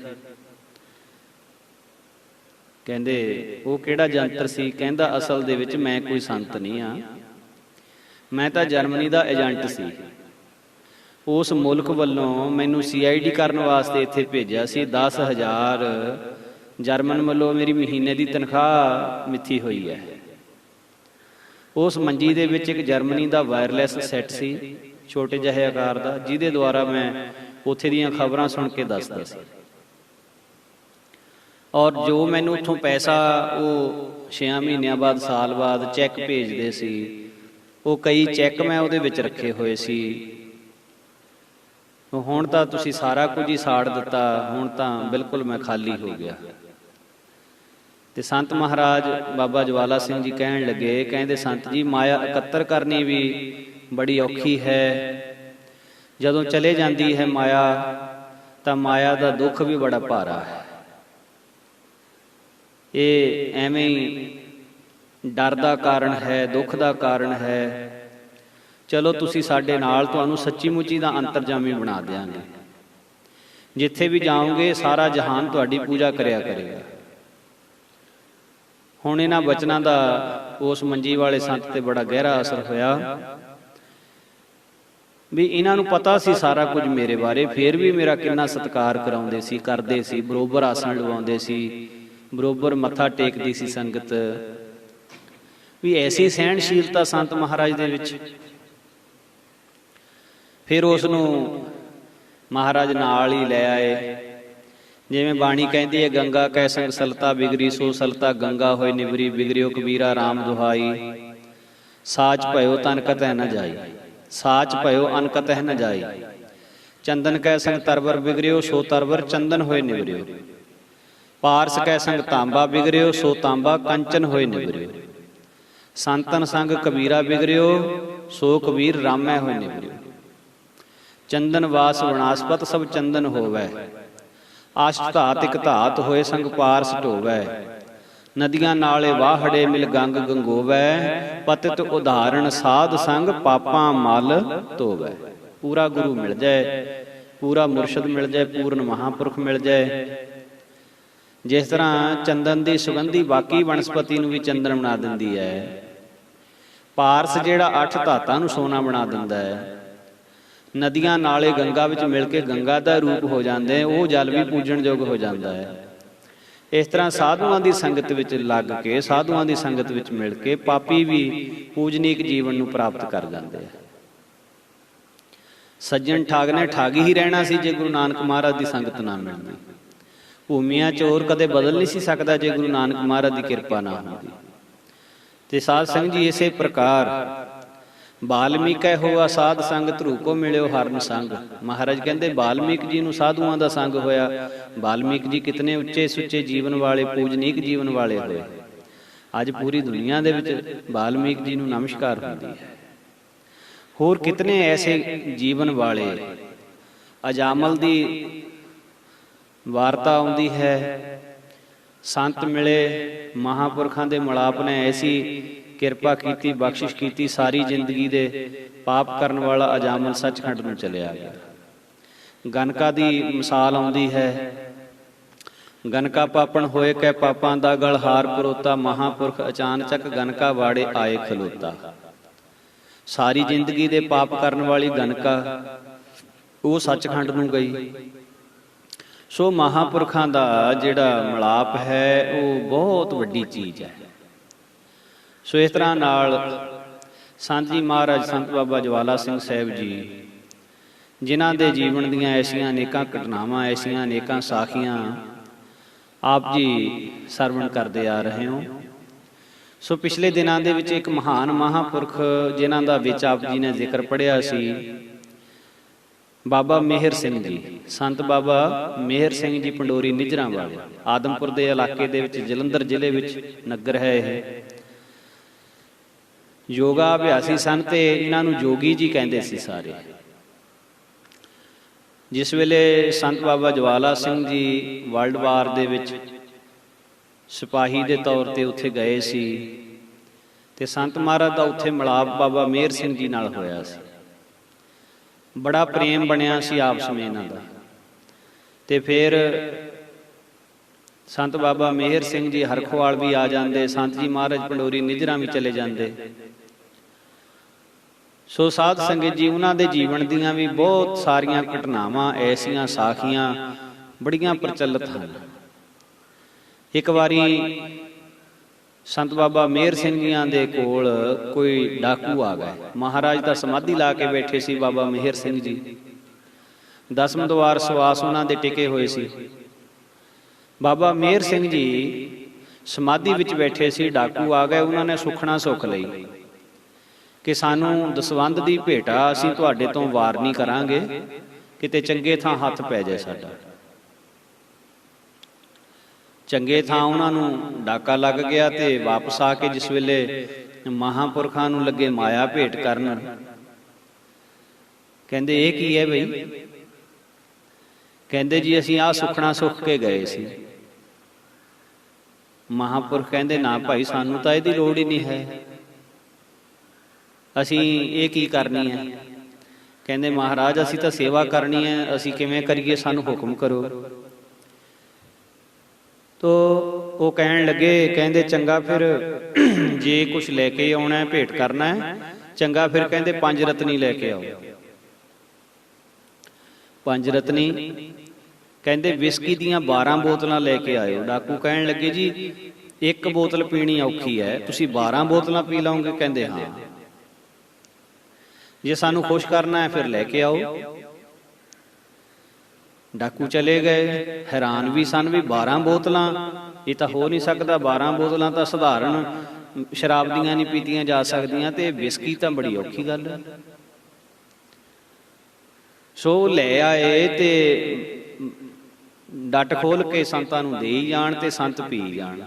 ਕਹਿੰਦੇ ਉਹ ਕਿਹੜਾ ਜੰਤਰ ਸੀ? ਕਹਿੰਦਾ ਅਸਲ ਦੇ ਵਿੱਚ ਮੈਂ ਕੋਈ ਸੰਤ ਨਹੀਂ ਆ, ਮੈਂ ਤਾਂ ਜਰਮਨੀ ਦਾ ਏਜੰਟ ਸੀ। ਉਸ ਮੁਲਕ ਵੱਲੋਂ ਮੈਨੂੰ CID ਕਰਨ ਵਾਸਤੇ ਇੱਥੇ ਭੇਜਿਆ ਸੀ। 10,000 ਜਰਮਨ ਵੱਲੋਂ ਮੇਰੀ ਮਹੀਨੇ ਦੀ ਤਨਖਾਹ ਮਿੱਥੀ ਹੋਈ ਹੈ। ਉਸ ਮੰਜੀ ਦੇ ਵਿੱਚ ਇੱਕ ਜਰਮਨੀ ਦਾ ਵਾਇਰਲੈਸ ਸੈੱਟ ਸੀ, ਛੋਟੇ ਜਿਹੇ ਆਕਾਰ ਦਾ, ਜਿਹਦੇ ਦੁਆਰਾ ਮੈਂ ਉੱਥੇ ਦੀਆਂ ਖਬਰਾਂ ਸੁਣ ਕੇ ਦੱਸਦਾ ਸੀ। ਔਰ ਜੋ ਮੈਨੂੰ ਉੱਥੋਂ ਪੈਸਾ ਉਹ 6 ਮਹੀਨਿਆਂ ਬਾਅਦ, ਸਾਲ ਬਾਅਦ ਚੈੱਕ ਭੇਜਦੇ ਸੀ, ਉਹ ਕਈ ਚੈੱਕ ਮੈਂ ਉਹਦੇ ਵਿੱਚ ਰੱਖੇ ਹੋਏ ਸੀ। ਹੁਣ ਤਾਂ ਤੁਸੀਂ ਸਾਰਾ ਕੁਝ ਹੀ ਸਾੜ ਦਿੱਤਾ, ਹੁਣ ਤਾਂ ਬਿਲਕੁਲ ਮੈਂ ਖਾਲੀ ਹੋ ਗਿਆ। ਤੇ ਸੰਤ ਮਹਾਰਾਜ ਬਾਬਾ ਜਵਾਲਾ ਸਿੰਘ ਜੀ ਕਹਿਣ ਲੱਗੇ, ਕਹਿੰਦੇ ਸੰਤ ਜੀ ਮਾਇਆ ਇਕੱਤਰ ਕਰਨੀ ਵੀ ਬੜੀ ਔਖੀ ਹੈ। ਜਦੋਂ ਚਲੇ ਜਾਂਦੀ ਹੈ ਮਾਇਆ, ਤਾਂ ਮਾਇਆ ਦਾ ਦੁੱਖ ਵੀ ਬੜਾ ਭਾਰਾ ਹੈ। ਇਹ ਐਵੇਂ ਹੀ ਡਰ ਦਾ ਕਾਰਨ ਹੈ, ਦੁੱਖ ਦਾ ਕਾਰਨ ਹੈ। ਚਲੋ ਤੁਸੀਂ ਸਾਡੇ ਨਾਲ, ਤੁਹਾਨੂੰ ਸੱਚੀ ਮੁੱਚੀ ਦਾ ਅੰਤਰਜਾਮੀ ਬਣਾ ਦਿਆਂਗੇ। ਜਿੱਥੇ ਵੀ ਜਾਓਗੇ ਸਾਰਾ ਜਹਾਨ ਤੁਹਾਡੀ ਪੂਜਾ ਕਰਿਆ ਕਰੇਗਾ। ਹੁਣ ਇਹਨਾਂ ਬਚਨਾਂ ਦਾ ਉਸ ਮੰਜੀ ਵਾਲੇ ਸੰਤ ਤੇ ਬੜਾ ਗਹਿਰਾ ਅਸਰ ਹੋਇਆ ਵੀ ਇਹਨਾਂ ਨੂੰ ਪਤਾ ਸੀ ਸਾਰਾ ਕੁਝ ਮੇਰੇ ਬਾਰੇ, ਫਿਰ ਵੀ ਮੇਰਾ ਕਿੰਨਾ ਸਤਿਕਾਰ ਕਰਾਉਂਦੇ ਸੀ, ਕਰਦੇ ਸੀ, ਬਰੋਬਰ ਆਸਣ ਲਵਾਉਂਦੇ ਸੀ, ਬਰੋਬਰ ਮੱਥਾ ਟੇਕਦੀ ਸੀ ਸੰਗਤ। ਵੀ ਐਸੀ ਸਹਿਣਸ਼ੀਲਤਾ ਸੰਤ ਮਹਾਰਾਜ ਦੇ ਵਿੱਚ। ਫਿਰ ਉਸ ਨੂੰ ਮਹਾਰਾਜ ਨਾਲ ਹੀ ਲੈ ਆਏ। ਜਿਵੇਂ ਬਾਣੀ ਕਹਿੰਦੀ ਹੈ, ਗੰਗਾ ਕੈ ਸੰਗ ਸਲਤਾ ਬਿਗਰੀ, ਸੋ ਸਲਤਾ ਗੰਗਾ ਹੋਏ ਨਿਵਰੀ, ਬਿਗਰਿਓ ਕਬੀਰਾ ਰਾਮ ਦੁਹਾਈ। ਸਾਚ ਭਇਓ ਤਨ ਕਤਹਿ ਨ ਜਾਈ, ਸਾਚ ਭਇਓ ਅਨ ਕਤਹਿ ਨ ਜਾਈ। ਚੰਦਨ ਕੈ ਸੰਗ ਤਰਵਰ ਬਿਗਰਿਓ, ਸੋ ਤਰਵਰ ਚੰਦਨ ਹੋਏ ਨਿਵਰਿਓ। ਪਾਰਸ ਕੈ ਸੰਗ ਤਾਂਬਾ ਬਿਗਰਿਓ, ਸੋ ਤਾਂਬਾ ਕੰਚਨ ਹੋਏ ਨਿਵਰਿਓ। ਸੰਤਨ ਸੰਗ ਕਬੀਰਾ ਬਿਗਰਿਓ, ਸੋ ਕਬੀਰ ਰਾਮੈ ਹੋਏ ਨਿਵਰਿਓ। ਚੰਦਨ ਵਾਸ ਵਣਾਸਪਤ ਸਭ ਚੰਦਨ ਹੋਵੈ, ਆਸ਼ਟ ਧਾਤ ਇਕ ਧਾਤ ਹੋਏ ਸੰਗ ਪਾਰਸ ਢੋਵੈ। ਨਦੀਆਂ ਨਾਲੇ ਵਾਹੜੇ ਮਿਲ ਗੰਗ ਗੰਗੋਵੈ, ਪਤਿਤ ਉਦਾਹਰਣ ਸਾਧ ਸੰਗ ਪਾਪਾਂ ਮਲ ਧੋਵੈ। ਪੂਰਾ ਗੁਰੂ ਮਿਲ ਜਾਏ, ਪੂਰਾ ਮੁਰਸ਼ਿਦ ਮਿਲ ਜਾਏ, ਪੂਰਨ ਮਹਾਂਪੁਰਖ ਮਿਲ ਜਾਏ। ਜਿਸ ਤਰ੍ਹਾਂ ਚੰਦਨ ਦੀ ਸੁਗੰਧੀ ਬਾਕੀ ਵਨਸਪਤੀ ਨੂੰ ਵੀ ਚੰਦਨ ਬਣਾ ਦਿੰਦੀ ਹੈ, ਪਾਰਸ ਜਿਹੜਾ 8 ਧਾਤਾਂ ਨੂੰ ਸੋਨਾ ਬਣਾ ਦਿੰਦਾ ਹੈ, ਨਦੀਆਂ ਨਾਲੇ ਗੰਗਾ ਵਿੱਚ ਮਿਲ ਕੇ ਗੰਗਾ ਦਾ ਰੂਪ ਹੋ ਜਾਂਦੇ, ਉਹ ਜਲ ਵੀ ਪੂਜਣਯੋਗ ਹੋ ਜਾਂਦਾ ਹੈ। ਇਸ ਤਰ੍ਹਾਂ ਸਾਧੂਆਂ ਦੀ ਸੰਗਤ ਵਿੱਚ ਲੱਗ ਕੇ, ਸਾਧੂਆਂ ਦੀ ਸੰਗਤ ਵਿੱਚ ਮਿਲ ਕੇ ਪਾਪੀ ਵੀ ਪੂਜਨੀਕ ਜੀਵਨ ਨੂੰ ਪ੍ਰਾਪਤ ਕਰ ਜਾਂਦੇ ਆ। ਸੱਜਣ ਠਾਗ ਨੇ ਠਾਗ ਹੀ ਰਹਿਣਾ ਸੀ ਜੇ ਗੁਰੂ ਨਾਨਕ ਮਹਾਰਾਜ ਦੀ ਸੰਗਤ ਨਾ ਮਿਲਦੀ। ਭੂਮੀਆਂ ਚੋਰ ਕਦੇ ਬਦਲ ਨਹੀਂ ਸੀ ਸਕਦਾ ਜੇ ਗੁਰੂ ਨਾਨਕ ਮਹਾਰਾਜ ਦੀ ਕਿਰਪਾ ਨਾ ਹੁੰਦੀ। ਤੇ ਸਾਧ ਸੰਗਤ ਜੀ ਇਸੇ ਪ੍ਰਕਾਰ ਬਾਲਮੀਕੈ ਹੋਆ ਸਾਧ ਸੰਗ, ਧਰੂ ਕੋ ਮਿਲਿਓ ਹਰਨ ਸੰਗ। ਮਹਾਰਾਜ ਕਹਿੰਦੇ ਬਾਲਮੀਕ ਜੀ ਨੂੰ ਸਾਧੂਆਂ ਦਾ ਸੰਗ ਹੋਇਆ। ਬਾਲਮੀਕ ਜੀ ਕਿਤਨੇ ਉੱਚੇ ਸੁੱਚੇ ਜੀਵਨ ਵਾਲੇ, ਪੂਜਨੀਕ ਜੀਵਨ ਵਾਲੇ ਹੋਏ। ਅੱਜ ਪੂਰੀ ਦੁਨੀਆ ਦੇ ਵਿੱਚ ਬਾਲਮੀਕ ਜੀ ਨੂੰ ਨਮਸਕਾਰ ਹੁੰਦੀ ਹੈ। ਹੋਰ ਕਿਤਨੇ ਐਸੇ ਜੀਵਨ ਵਾਲੇ, ਅਜਾਮਲ ਦੀ ਵਾਰਤਾ ਆਉਂਦੀ ਹੈ, ਸੰਤ ਮਿਲੇ, ਮਹਾਂਪੁਰਖਾਂ ਦੇ ਮਿਲਾਪ ਨੇ ਐਸੀ ਕਿਰਪਾ ਕੀਤੀ, ਬਖਸ਼ਿਸ਼ ਕੀਤੀ, ਸਾਰੀ ਜ਼ਿੰਦਗੀ ਦੇ ਪਾਪ ਕਰਨ ਵਾਲਾ ਅਜਾਮਲ ਸੱਚਖੰਡ ਨੂੰ ਚਲਿਆ ਗਿਆ। ਗਨਕਾ ਦੀ ਮਿਸਾਲ ਆਉਂਦੀ ਹੈ, ਗਨਕਾ ਪਾਪਣ ਹੋਏ ਕੈ ਪਾਪਾਂ ਦਾ ਗਲ ਹਾਰ ਪਰੋਤਾ, ਮਹਾਂਪੁਰਖ ਅਚਾਨਚਕ ਗਨਕਾ ਵਾੜੇ ਆਏ ਖਲੋਤਾ। ਸਾਰੀ ਜ਼ਿੰਦਗੀ ਦੇ ਪਾਪ ਕਰਨ ਵਾਲੀ ਗਨਕਾ ਉਹ ਸੱਚਖੰਡ ਨੂੰ ਗਈ। ਸੋ ਮਹਾਂਪੁਰਖਾਂ ਦਾ ਜਿਹੜਾ ਮਿਲਾਪ ਹੈ ਉਹ ਬਹੁਤ ਵੱਡੀ ਚੀਜ਼ ਹੈ। ਸੋ ਇਸ ਤਰ੍ਹਾਂ ਨਾਲ ਸੰਤ ਜੀ ਮਹਾਰਾਜ ਸੰਤ ਬਾਬਾ ਜਵਾਲਾ ਸਿੰਘ ਸਾਹਿਬ ਜੀ, ਜਿਨ੍ਹਾਂ ਦੇ ਜੀਵਨ ਦੀਆਂ ਐਸੀਆਂ ਅਨੇਕਾਂ ਘਟਨਾਵਾਂ, ਐਸੀਆਂ ਅਨੇਕਾਂ ਸਾਖੀਆਂ ਆਪ ਜੀ ਸਰਵਣ ਕਰਦੇ ਆ ਰਹੇ ਹੋ। ਸੋ ਪਿਛਲੇ ਦਿਨਾਂ ਦੇ ਵਿੱਚ ਇੱਕ ਮਹਾਨ ਮਹਾਂਪੁਰਖ ਜਿਨ੍ਹਾਂ ਦਾ ਵਿੱਚ ਆਪ ਜੀ ਨੇ ਜ਼ਿਕਰ ਪੜ੍ਹਿਆ ਸੀ, ਬਾਬਾ ਮੇਹਰ ਸਿੰਘ ਜੀ, ਸੰਤ ਬਾਬਾ ਮੇਹਰ ਸਿੰਘ ਜੀ ਪੰਡੋਰੀ ਨਿਜਰਾਂ ਵਾਲੇ, ਆਦਮਪੁਰ ਦੇ ਇਲਾਕੇ ਦੇ ਵਿੱਚ, ਜਲੰਧਰ ਜ਼ਿਲ੍ਹੇ ਵਿੱਚ ਨਗਰ ਹੈ ਇਹ। ਯੋਗਾ ਅਭਿਆਸੀ ਸਨ ਤੇ ਇਹਨਾਂ ਨੂੰ ਜੋਗੀ ਜੀ ਕਹਿੰਦੇ ਸੀ ਸਾਰੇ। ਜਿਸ ਵੇਲੇ ਸੰਤ ਬਾਬਾ ਜਵਾਲਾ ਸਿੰਘ ਜੀ ਵਰਲਡ ਵਾਰ ਦੇ ਵਿੱਚ ਸਿਪਾਹੀ ਦੇ ਤੌਰ ਤੇ ਉੱਥੇ ਗਏ ਸੀ ਤੇ ਸੰਤ ਮਹਾਰਾਜ ਦਾ ਉੱਥੇ ਮਿਲਾਪ ਬਾਬਾ ਮੇਹਰ ਸਿੰਘ ਜੀ ਨਾਲ ਹੋਇਆ ਸੀ। ਬੜਾ ਪ੍ਰੇਮ ਬਣਿਆ ਸੀ ਆਪਸ ਵਿੱਚ ਇਹਨਾਂ ਦਾ। ਤੇ ਫਿਰ ਸੰਤ ਬਾਬਾ ਮੇਹਰ ਸਿੰਘ ਜੀ ਹਰਖਵਾਲ ਵੀ ਆ ਜਾਂਦੇ, ਸੰਤ ਜੀ ਮਹਾਰਾਜ ਪੰਡੋਰੀ ਨਿਜਰਾਂ ਵੀ ਚਲੇ ਜਾਂਦੇ। ਸੋ ਸਾਧ ਸੰਗਤ ਜੀ, ਉਹਨਾਂ ਦੇ ਜੀਵਨ ਦੀਆਂ ਵੀ ਬਹੁਤ ਸਾਰੀਆਂ ਘਟਨਾਵਾਂ, ਐਸੀਆਂ ਸਾਖੀਆਂ ਬੜੀਆਂ ਪ੍ਰਚਲਿਤ ਹਨ। ਇੱਕ ਵਾਰੀ ਸੰਤ ਬਾਬਾ ਮੇਹਰ ਸਿੰਘ ਜੀਆਂ ਦੇ ਕੋਲ ਕੋਈ ਡਾਕੂ ਆ ਗਏ। ਮਹਾਰਾਜ ਦਾ ਸਮਾਧੀ ਲਾ ਕੇ ਬੈਠੇ ਸੀ ਬਾਬਾ ਮੇਹਰ ਸਿੰਘ ਜੀ, 10ਵੇਂ ਦੁਆਰ ਸਵਾਸ ਉਹਨਾਂ ਦੇ ਟਿਕੇ ਹੋਏ ਸੀ। ਬਾਬਾ ਮੇਹਰ ਸਿੰਘ ਜੀ ਸਮਾਧੀ ਵਿੱਚ ਬੈਠੇ ਸੀ, ਡਾਕੂ ਆ ਗਏ। ਉਹਨਾਂ ਨੇ ਸੁਖਣਾ ਸੁੱਖ ਲਈ ਕਿ ਸਾਨੂੰ ਦਸਵੰਧ ਦੀ ਭੇਟਾ ਅਸੀਂ ਤੁਹਾਡੇ ਤੋਂ ਵਾਰ ਨਹੀਂ ਕਰਾਂਗੇ, ਕਿਤੇ ਚੰਗੇ ਥਾਂ ਹੱਥ ਪੈ ਜਾਏ ਸਾਡਾ। ਚੰਗੇ ਥਾਂ ਉਹਨਾਂ ਨੂੰ ਡਾਕਾ ਲੱਗ ਗਿਆ ਤੇ ਵਾਪਸ ਆ ਕੇ ਜਿਸ ਵੇਲੇ ਮਹਾਂਪੁਰਖਾਂ ਨੂੰ ਲੱਗੇ ਮਾਇਆ ਭੇਟ ਕਰਨ, ਕਹਿੰਦੇ ਇਹ ਕੀ ਹੈ ਬਈ? ਕਹਿੰਦੇ ਜੀ ਅਸੀਂ ਆਹ ਸੁਖਣਾ ਸੁੱਖ ਕੇ ਗਏ ਸੀ। ਮਹਾਂਪੁਰਖ ਕਹਿੰਦੇ ਨਾ ਭਾਈ, ਸਾਨੂੰ ਤਾਂ ਇਹਦੀ ਲੋੜ ਹੀ ਨਹੀਂ ਹੈ, ਅਸੀਂ ਇਹ ਕੀ ਕਰਨੀ ਹੈ? ਕਹਿੰਦੇ ਮਹਾਰਾਜ ਅਸੀਂ ਤਾਂ ਸੇਵਾ ਕਰਨੀ ਹੈ, ਅਸੀਂ ਕਿਵੇਂ ਕਰੀਏ, ਸਾਨੂੰ ਹੁਕਮ ਕਰੋ। ਤੋ ਉਹ ਕਹਿਣ ਲੱਗੇ, ਕਹਿੰਦੇ ਚੰਗਾ ਫਿਰ ਜੇ ਕੁਛ ਲੈ ਕੇ ਆਉਣਾ, ਭੇਟ ਕਰਨਾ ਹੈ, ਚੰਗਾ ਫਿਰ ਕਹਿੰਦੇ 5 ਰਤਨੀ ਲੈ ਕੇ ਆਓ। 5 ਰਤਨੀ ਕਹਿੰਦੇ ਵਿਸਕੀ ਦੀਆਂ 12 ਬੋਤਲਾਂ ਲੈ ਕੇ ਆਇਓ। ਡਾਕੂ ਕਹਿਣ ਲੱਗੇ ਜੀ ਇੱਕ ਬੋਤਲ ਪੀਣੀ ਔਖੀ ਹੈ, ਤੁਸੀਂ 12 ਬੋਤਲਾਂ ਪੀ ਲਓਗੇ? ਕਹਿੰਦੇ ਹਾਂ। ਜੇ ਸਾਨੂੰ ਖੁਸ਼ ਕਰਨਾ ਹੈ ਫਿਰ ਲੈ ਕੇ ਆਓ। ਡਾਕੂ ਚਲੇ ਗਏ, ਹੈਰਾਨ ਵੀ ਸਨ ਵੀ 12 ਬੋਤਲਾਂ, ਇਹ ਤਾਂ ਹੋ ਨਹੀਂ ਸਕਦਾ, 12 ਬੋਤਲਾਂ ਤਾਂ ਸਧਾਰਨ ਸ਼ਰਾਬ ਦੀਆਂ ਨਹੀਂ ਪੀਤੀਆਂ ਜਾ ਸਕਦੀਆਂ, ਤੇ ਵਿਸਕੀ ਤਾਂ ਬੜੀ ਔਖੀ ਗੱਲ ਹੈ। ਸੋ ਲੈ ਆਏ ਤੇ ਡੱਟ ਖੋਲ ਕੇ ਸੰਤਾਂ ਨੂੰ ਦੇਈ ਜਾਣ ਤੇ ਸੰਤ ਪੀ ਜਾਣ।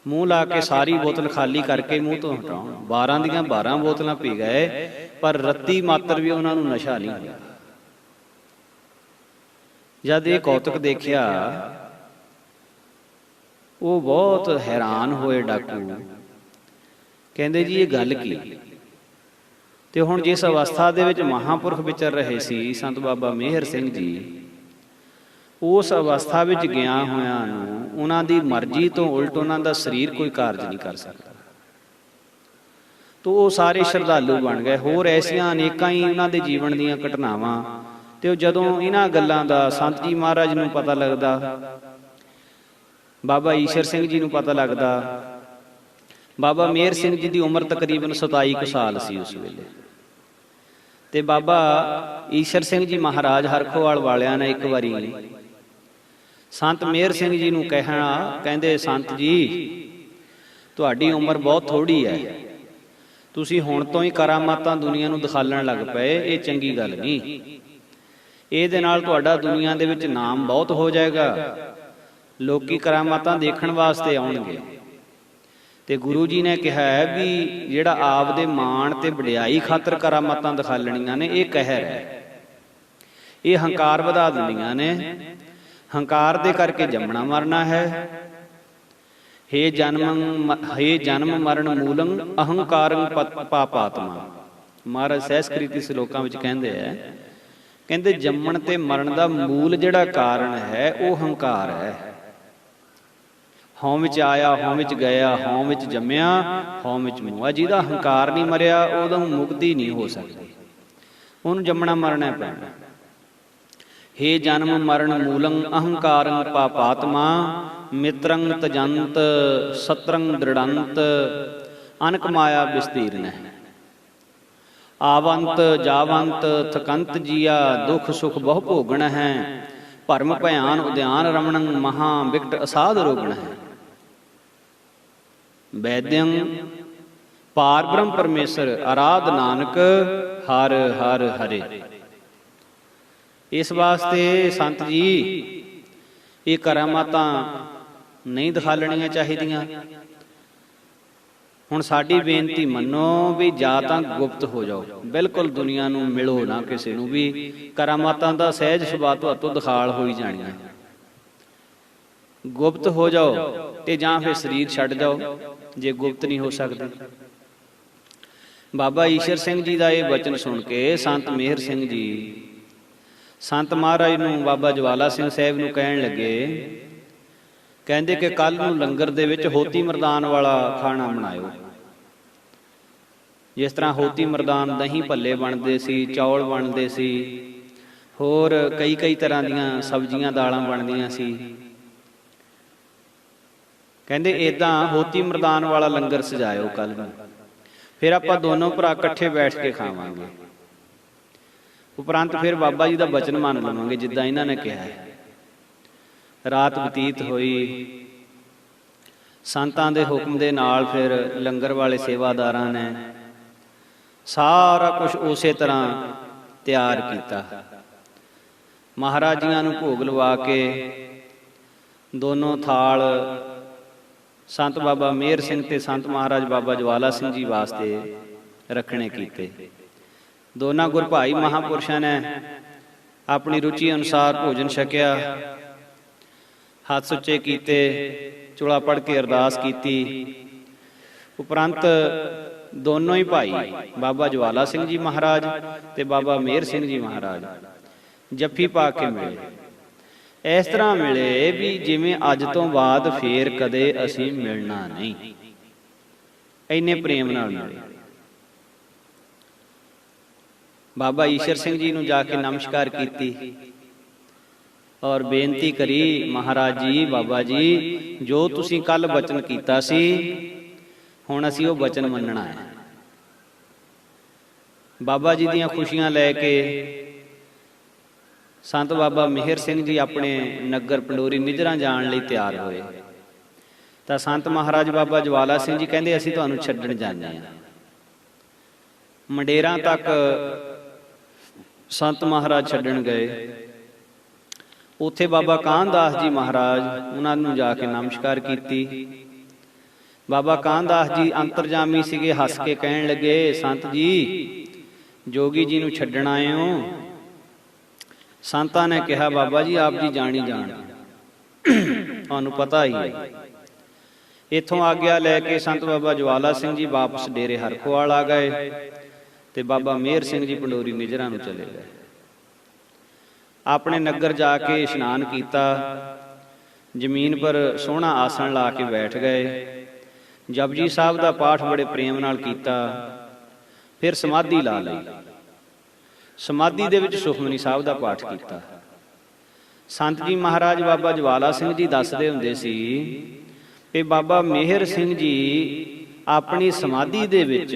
ਮੂੰਹ ਲਾ ਕੇ ਸਾਰੀ ਬੋਤਲ ਖਾਲੀ ਕਰਕੇ ਮੂੰਹ ਤੋਂ ਹਟਾਉਣ। 12 ਦੀਆਂ 12 ਬੋਤਲਾਂ ਪੀ ਗਏ, ਪਰ ਰੱਤੀ ਮਾਤਰ ਵੀ ਉਹਨਾਂ ਨੂੰ ਨਸ਼ਾ ਨਹੀਂ ਹੋਇਆ। ਜਦ ਇਹ ਕੌਤਕ ਦੇਖਿਆ, ਉਹ ਬਹੁਤ ਹੈਰਾਨ ਹੋਏ ਡਾਕੂ। ਕਹਿੰਦੇ ਜੀ ਇਹ ਗੱਲ ਕੀ? ਤੇ ਹੁਣ ਜਿਸ ਅਵਸਥਾ ਦੇ ਵਿੱਚ ਮਹਾਂਪੁਰਖ ਵਿਚਰ ਰਹੇ ਸੀ ਸੰਤ ਬਾਬਾ ਮੇਹਰ ਸਿੰਘ ਜੀ, ਉਸ ਅਵਸਥਾ ਵਿੱਚ ਗਿਆ ਹੋਇਆਂ ਨੂੰ ਉਹਨਾਂ ਦੀ ਮਰਜ਼ੀ ਤੋਂ ਉਲਟ ਉਹਨਾਂ ਦਾ ਸਰੀਰ ਕੋਈ ਕਾਰਜ ਨਹੀਂ ਕਰ ਸਕਦਾ। ਤੋ ਉਹ ਸਾਰੇ ਸ਼ਰਧਾਲੂ ਬਣ ਗਏ। ਹੋਰ ਐਸੀਆਂ ਅਨੇਕਾਂ ਹੀ ਉਹਨਾਂ ਦੇ ਜੀਵਨ ਦੀਆਂ ਘਟਨਾਵਾਂ। ਤੇ ਉਹ ਜਦੋਂ ਇਹਨਾਂ ਗੱਲਾਂ ਦਾ ਸੰਤ ਜੀ ਮਹਾਰਾਜ ਨੂੰ ਪਤਾ ਲੱਗਦਾ, ਬਾਬਾ ਈਸ਼ਰ ਸਿੰਘ ਜੀ ਨੂੰ ਪਤਾ ਲੱਗਦਾ। ਬਾਬਾ ਮੇਹਰ ਸਿੰਘ ਜੀ ਦੀ ਉਮਰ ਤਕਰੀਬਨ 27 ਕੁ ਸਾਲ ਸੀ ਉਸ ਵੇਲੇ। ਤੇ ਬਾਬਾ ਈਸ਼ਰ ਸਿੰਘ ਜੀ ਮਹਾਰਾਜ ਹਰਖੋਵਾਲ ਵਾਲਿਆਂ ਨੇ ਇੱਕ ਵਾਰੀ ਸੰਤ ਮੇਹਰ ਸਿੰਘ ਜੀ ਨੂੰ ਕਹਿੰਦੇ ਸੰਤ ਜੀ, ਤੁਹਾਡੀ ਉਮਰ ਬਹੁਤ ਥੋੜੀ ਹੈ, ਤੁਸੀਂ ਹੁਣ ਤੋਂ ਹੀ ਕਰਾਮਾਤਾਂ ਦੁਨੀਆ ਨੂੰ ਦਿਖਾਲਣ ਲੱਗ ਪਏ, ਇਹ ਚੰਗੀ ਗੱਲ ਨਹੀਂ। ਇਹਦੇ ਨਾਲ ਤੁਹਾਡਾ ਦੁਨੀਆ ਦੇ ਵਿੱਚ ਨਾਮ ਬਹੁਤ ਹੋ ਜਾਏਗਾ, ਲੋਕੀ ਕਰਾਮਾਤਾਂ ਦੇਖਣ ਵਾਸਤੇ ਆਉਣਗੇ। ਤੇ ਗੁਰੂ ਜੀ ਨੇ ਕਿਹਾ ਵੀ ਜਿਹੜਾ ਆਪ ਦੇ ਮਾਣ ਤੇ ਵਡਿਆਈ ਖਾਤਰ ਕਰਾਮਾਤਾਂ ਦਿਖਾਲਣੀਆਂ ਨੇ, ਇਹ ਕਹਿਰ ਹੈ, ਇਹ ਹੰਕਾਰ ਵਧਾ ਦਿੰਦੀਆਂ ਨੇ। ਹੰਕਾਰ ਦੇ ਕਰਕੇ ਜੰਮਣਾ ਮਰਨਾ ਹੈ। ਹੇ ਜਨਮ ਮਰਨ ਮੂਲੰ ਅਹੰਕਾਰੰ ਪਾਪਾਤਮਾ। ਮਹਾਰਾਜ ਸਹਿਸਕ੍ਰਿਤੀ ਸ਼ਲੋਕਾਂ ਵਿੱਚ ਕਹਿੰਦੇ ਆ, ਕਹਿੰਦੇ ਜੰਮਣ ਤੇ ਮਰਨ ਦਾ ਮੂਲ ਜਿਹੜਾ ਕਾਰਨ ਹੈ ਉਹ ਹੰਕਾਰ ਹੈ। ਹਉ ਵਿੱਚ ਆਇਆ, ਹਉ ਵਿੱਚ ਗਿਆ, ਹਉ ਵਿੱਚ ਜੰਮਿਆ, ਹਉ ਵਿੱਚ ਮੂਆ। ਜਿਹਦਾ ਹੰਕਾਰ ਨਹੀਂ ਮਰਿਆ ਉਹਦਾ ਮੁਕਤੀ ਨਹੀਂ ਹੋ ਸਕਦੀ, ਉਹਨੂੰ ਜੰਮਣਾ ਮਰਨਾ ਪੈਣਾ। ਹੇ ਜਨਮ ਮਰਨ ਮੂਲੰ ਅਹੰਕਾਰੰ ਪਾਪਾਤਮਾ ਮਿਤਰੰ ਤਜੰਤ ਸਤਰੰ ਦ੍ਰਿੜੰਤ ਅਨਕ ਮਾਇਆ ਵਿਸਤੀਰਨ। ਆਵੰਤ ਜਾਵੰਤ ਥਕੰਤ ਜੀਆ ਦੁਖ ਸੁਖ ਬਹੁ ਭੋਗਣ ਹੈ। ਭਰਮ ਭਿਆਨ ਉਦਿਆਨ ਰਮਣੰ ਮਹਾ ਵਿਕਟ ਅਸਾਧ ਰੋਗਣ ਹੈ। ਵੈਦਿਅੰ ਪਾਰ ਬ੍ਰਹਮ ਪਰਮੇਸ਼ਰ ਆਰਾਧ ਨਾਨਕ ਹਰ ਹਰ ਹਰੇ। ਇਸ ਵਾਸਤੇ ਸੰਤ ਜੀ ਇਹ ਕਰਾਮਾਤਾਂ ਨਹੀਂ ਦਿਖਾਲਣੀਆਂ ਚਾਹੀਦੀਆਂ। ਹੁਣ ਸਾਡੀ ਬੇਨਤੀ ਮੰਨੋ ਵੀ ਜਾਂ ਤਾਂ ਗੁਪਤ ਹੋ ਜਾਓ, ਬਿਲਕੁਲ ਦੁਨੀਆ ਨੂੰ ਮਿਲੋ ਨਾ ਕਿਸੇ ਨੂੰ ਵੀ। ਕਰਾਮਾਤਾਂ ਦਾ ਸਹਿਜ ਸੁਭਾਅ ਤੁਹਾਤੋਂ ਦਿਖਾਲ ਹੋਈ ਜਾਣੀਆਂ। ਗੁਪਤ ਹੋ ਜਾਓ ਤੇ ਜਾਂ ਫਿਰ ਸਰੀਰ ਛੱਡ ਜਾਓ ਜੇ ਗੁਪਤ ਨਹੀਂ ਹੋ ਸਕਦੇ। ਬਾਬਾ ਈਸ਼ਰ ਸਿੰਘ ਜੀ ਦਾ ਇਹ ਬਚਨ ਸੁਣ ਕੇ ਸੰਤ ਮੇਹਰ ਸਿੰਘ ਜੀ ਸੰਤ ਮਹਾਰਾਜ ਨੂੰ, ਬਾਬਾ ਜਵਾਲਾ ਸਿੰਘ ਸਾਹਿਬ ਨੂੰ ਕਹਿਣ ਲੱਗੇ, ਕਹਿੰਦੇ ਕਿ ਕੱਲ ਨੂੰ ਲੰਗਰ ਦੇ ਵਿੱਚ ਹੋਤੀ ਮਰਦਾਨ ਵਾਲਾ ਖਾਣਾ ਬਣਾਇਓ। ਜਿਸ ਤਰ੍ਹਾਂ ਹੋਤੀ ਮਰਦਾਨ ਦਹੀਂ ਭੱਲੇ ਬਣਦੇ ਸੀ, ਚੌਲ ਬਣਦੇ ਸੀ, ਹੋਰ ਕਈ ਤਰ੍ਹਾਂ ਦੀਆਂ ਸਬਜ਼ੀਆਂ ਦਾਲਾਂ ਬਣਦੀਆਂ ਸੀ। ਕਹਿੰਦੇ ਏਦਾਂ ਹੋਤੀ ਮਰਦਾਨ ਵਾਲਾ ਲੰਗਰ ਸਜਾਇਓ ਕੱਲ ਨੂੰ, ਫਿਰ ਆਪਾਂ ਦੋਨੋਂ ਭਰਾ ਇਕੱਠੇ ਬੈਠ ਕੇ ਖਾਵਾਂਗੇ। ਉਪਰੰਤ ਫਿਰ ਬਾਬਾ ਜੀ ਦਾ ਬਚਨ ਮੰਨ ਲਵਾਂਗੇ ਜਿੱਦਾਂ ਇਹਨਾਂ ਨੇ ਕਿਹਾ ਹੈ। ਰਾਤ ਬਤੀਤ ਹੋਈ, ਸੰਤਾਂ ਦੇ ਹੁਕਮ ਦੇ ਨਾਲ ਫਿਰ ਲੰਗਰ ਵਾਲੇ ਸੇਵਾਦਾਰਾਂ ਨੇ ਸਾਰਾ ਕੁਝ ਉਸੇ ਤਰ੍ਹਾਂ ਤਿਆਰ ਕੀਤਾ। ਮਹਾਰਾਜ ਜੀਆਂ ਨੂੰ ਭੋਗ ਲਵਾ ਕੇ ਦੋਨੋਂ ਥਾਲ ਸੰਤ ਬਾਬਾ ਮੇਹਰ ਸਿੰਘ ਤੇ ਸੰਤ ਮਹਾਰਾਜ ਬਾਬਾ ਜਵਾਲਾ ਸਿੰਘ ਜੀ ਵਾਸਤੇ ਰੱਖਣੇ ਕੀਤੇ। ਦੋਨਾਂ ਗੁਰ ਭਾਈ ਮਹਾਂਪੁਰਸ਼ਾਂ ਨੇ ਆਪਣੀ ਰੁਚੀ ਅਨੁਸਾਰ ਭੋਜਨ ਛਕਿਆ, ਹੱਥ ਸੁੱਚੇ ਕੀਤੇ, ਚੋਲਾ ਪੜ੍ਹ ਕੇ ਅਰਦਾਸ ਕੀਤੀ। ਉਪਰੰਤ ਦੋਨੋਂ ਹੀ ਭਾਈ ਬਾਬਾ ਜਵਾਲਾ ਸਿੰਘ ਜੀ ਮਹਾਰਾਜ ਤੇ ਬਾਬਾ ਮੇਹਰ ਸਿੰਘ ਜੀ ਮਹਾਰਾਜ ਜੱਫੀ ਪਾ ਕੇ ਮਿਲੇ। ਇਸ ਤਰ੍ਹਾਂ ਮਿਲੇ ਵੀ ਜਿਵੇਂ ਅੱਜ ਤੋਂ ਬਾਅਦ ਫੇਰ ਕਦੇ ਅਸੀਂ ਮਿਲਣਾ ਨਹੀਂ, ਇੰਨੇ ਪ੍ਰੇਮ ਨਾਲ ਮਿਲੇ। ਬਾਬਾ ਈਸ਼ਰ ਸਿੰਘ ਜੀ ਨੂੰ ਜਾ ਕੇ ਨਮਸਕਾਰ ਕੀਤੀ ਔਰ ਬੇਨਤੀ ਕਰੀ, ਮਹਾਰਾਜ ਜੀ, ਬਾਬਾ ਜੀ, ਜੋ ਤੁਸੀਂ ਕੱਲ ਬਚਨ ਕੀਤਾ ਸੀ ਹੁਣ ਅਸੀਂ ਉਹ ਬਚਨ ਮੰਨਣਾ ਹੈ। ਬਾਬਾ ਜੀ ਦੀਆਂ ਖੁਸ਼ੀਆਂ ਲੈ ਕੇ ਸੰਤ ਬਾਬਾ ਮਿਹਰ ਸਿੰਘ ਜੀ ਆਪਣੇ ਨਗਰ ਪੰਡੋਰੀ ਨਿਜਰਾਂ ਜਾਣ ਲਈ ਤਿਆਰ ਹੋਏ ਤਾਂ ਸੰਤ ਮਹਾਰਾਜ ਬਾਬਾ ਜਵਾਲਾ ਸਿੰਘ ਜੀ ਕਹਿੰਦੇ ਅਸੀਂ ਤੁਹਾਨੂੰ ਛੱਡਣ ਜਾਂਦੇ ਹਾਂ। ਮੰਡੇਰਾਂ ਤੱਕ ਸੰਤ ਮਹਾਰਾਜ ਛੱਡਣ ਗਏ। ਉੱਥੇ ਬਾਬਾ ਕਾਹਨਦਾਸ ਜੀ ਮਹਾਰਾਜ ਉਹਨਾਂ ਨੂੰ ਜਾ ਕੇ ਨਮਸਕਾਰ ਕੀਤੀ। ਬਾਬਾ ਕਾਹਨਦਾਸ ਜੀ ਅੰਤਰਜਾਮੀ ਸੀਗੇ, ਹੱਸ ਕੇ ਕਹਿਣ ਲੱਗੇ, ਸੰਤ ਜੀ ਜੋਗੀ ਜੀ ਨੂੰ ਛੱਡਣ ਆਏ ਹੋ? ਸੰਤਾਂ ਨੇ ਕਿਹਾ, ਬਾਬਾ ਜੀ ਆਪ ਜੀ ਜਾਣੀ ਜਾਣ, ਤੁਹਾਨੂੰ ਪਤਾ ਹੀ ਹੈ। ਇੱਥੋਂ ਆਗਿਆ ਲੈ ਕੇ ਸੰਤ ਬਾਬਾ ਜਵਾਲਾ ਸਿੰਘ ਜੀ ਵਾਪਸ ਡੇਰੇ ਹਰਖੋਵਾਲ ਆ ਗਏ ਤੇ ਬਾਬਾ ਮਿਹਰ ਸਿੰਘ ਜੀ ਪੰਡੋਰੀ ਨਿਜਰਾਂ ਨੂੰ ਚਲੇ ਗਏ। ਆਪਣੇ ਨਗਰ ਜਾ ਕੇ ਇਸ਼ਨਾਨ ਕੀਤਾ, ਜ਼ਮੀਨ ਪਰ ਸੋਹਣਾ ਆਸਣ ਲਾ ਕੇ ਬੈਠ ਗਏ। ਜਪਜੀ ਸਾਹਿਬ ਦਾ ਪਾਠ ਬੜੇ ਪ੍ਰੇਮ ਨਾਲ ਕੀਤਾ। ਫਿਰ ਸਮਾਧੀ ਲਾ ਲਈ। ਸਮਾਧੀ ਦੇ ਵਿੱਚ ਸੁਖਮਨੀ ਸਾਹਿਬ ਦਾ ਪਾਠ ਕੀਤਾ। ਸੰਤ ਜੀ ਮਹਾਰਾਜ ਬਾਬਾ ਜਵਾਲਾ ਸਿੰਘ ਜੀ ਦੱਸਦੇ ਹੁੰਦੇ ਸੀ ਕਿ ਬਾਬਾ ਮਿਹਰ ਸਿੰਘ ਜੀ ਆਪਣੀ ਸਮਾਧੀ ਦੇ ਵਿੱਚ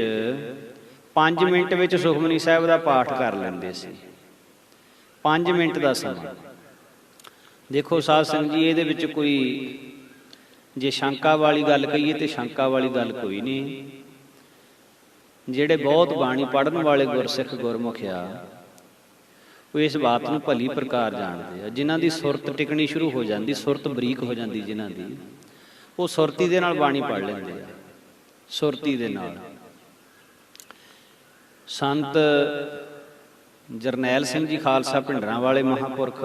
5 ਮਿੰਟ ਵਿੱਚ ਸੁਖਮਨੀ ਸਾਹਿਬ ਦਾ ਪਾਠ ਕਰ ਲੈਂਦੇ ਸੀ। 5 ਮਿੰਟ ਦਾ ਸਮਾਂ। ਦੇਖੋ ਸਾਧ ਸੰਗਤ ਜੀ, ਇਹਦੇ ਵਿੱਚ ਕੋਈ ਜੇ ਸ਼ੰਕਾ ਵਾਲੀ ਗੱਲ ਕਹੀਏ ਤੇ ਸ਼ੰਕਾ ਵਾਲੀ ਗੱਲ ਕੋਈ ਨਹੀਂ। ਜਿਹੜੇ ਬਹੁਤ ਬਾਣੀ ਪੜ੍ਹਨ ਵਾਲੇ ਗੁਰਸਿੱਖ ਗੁਰਮੁਖ ਆ, ਉਹ ਇਸ ਬਾਤ ਨੂੰ ਭਲੀ ਪ੍ਰਕਾਰ ਜਾਣਦੇ ਆ। ਜਿਨ੍ਹਾਂ ਦੀ ਸੁਰਤ ਟਿਕਣੀ ਸ਼ੁਰੂ ਹੋ ਜਾਂਦੀ, ਸੁਰਤ ਬਰੀਕ ਹੋ ਜਾਂਦੀ ਜਿਨ੍ਹਾਂ ਦੀ, ਉਹ ਸੁਰਤੀ ਦੇ ਨਾਲ ਬਾਣੀ ਪੜ੍ਹ ਲੈਂਦੇ ਆ, ਸੁਰਤੀ ਦੇ ਨਾਲ। ਸੰਤ ਜਰਨੈਲ ਸਿੰਘ ਜੀ ਖਾਲਸਾ ਭਿੰਡਰਾਂ ਵਾਲੇ ਮਹਾਂਪੁਰਖ,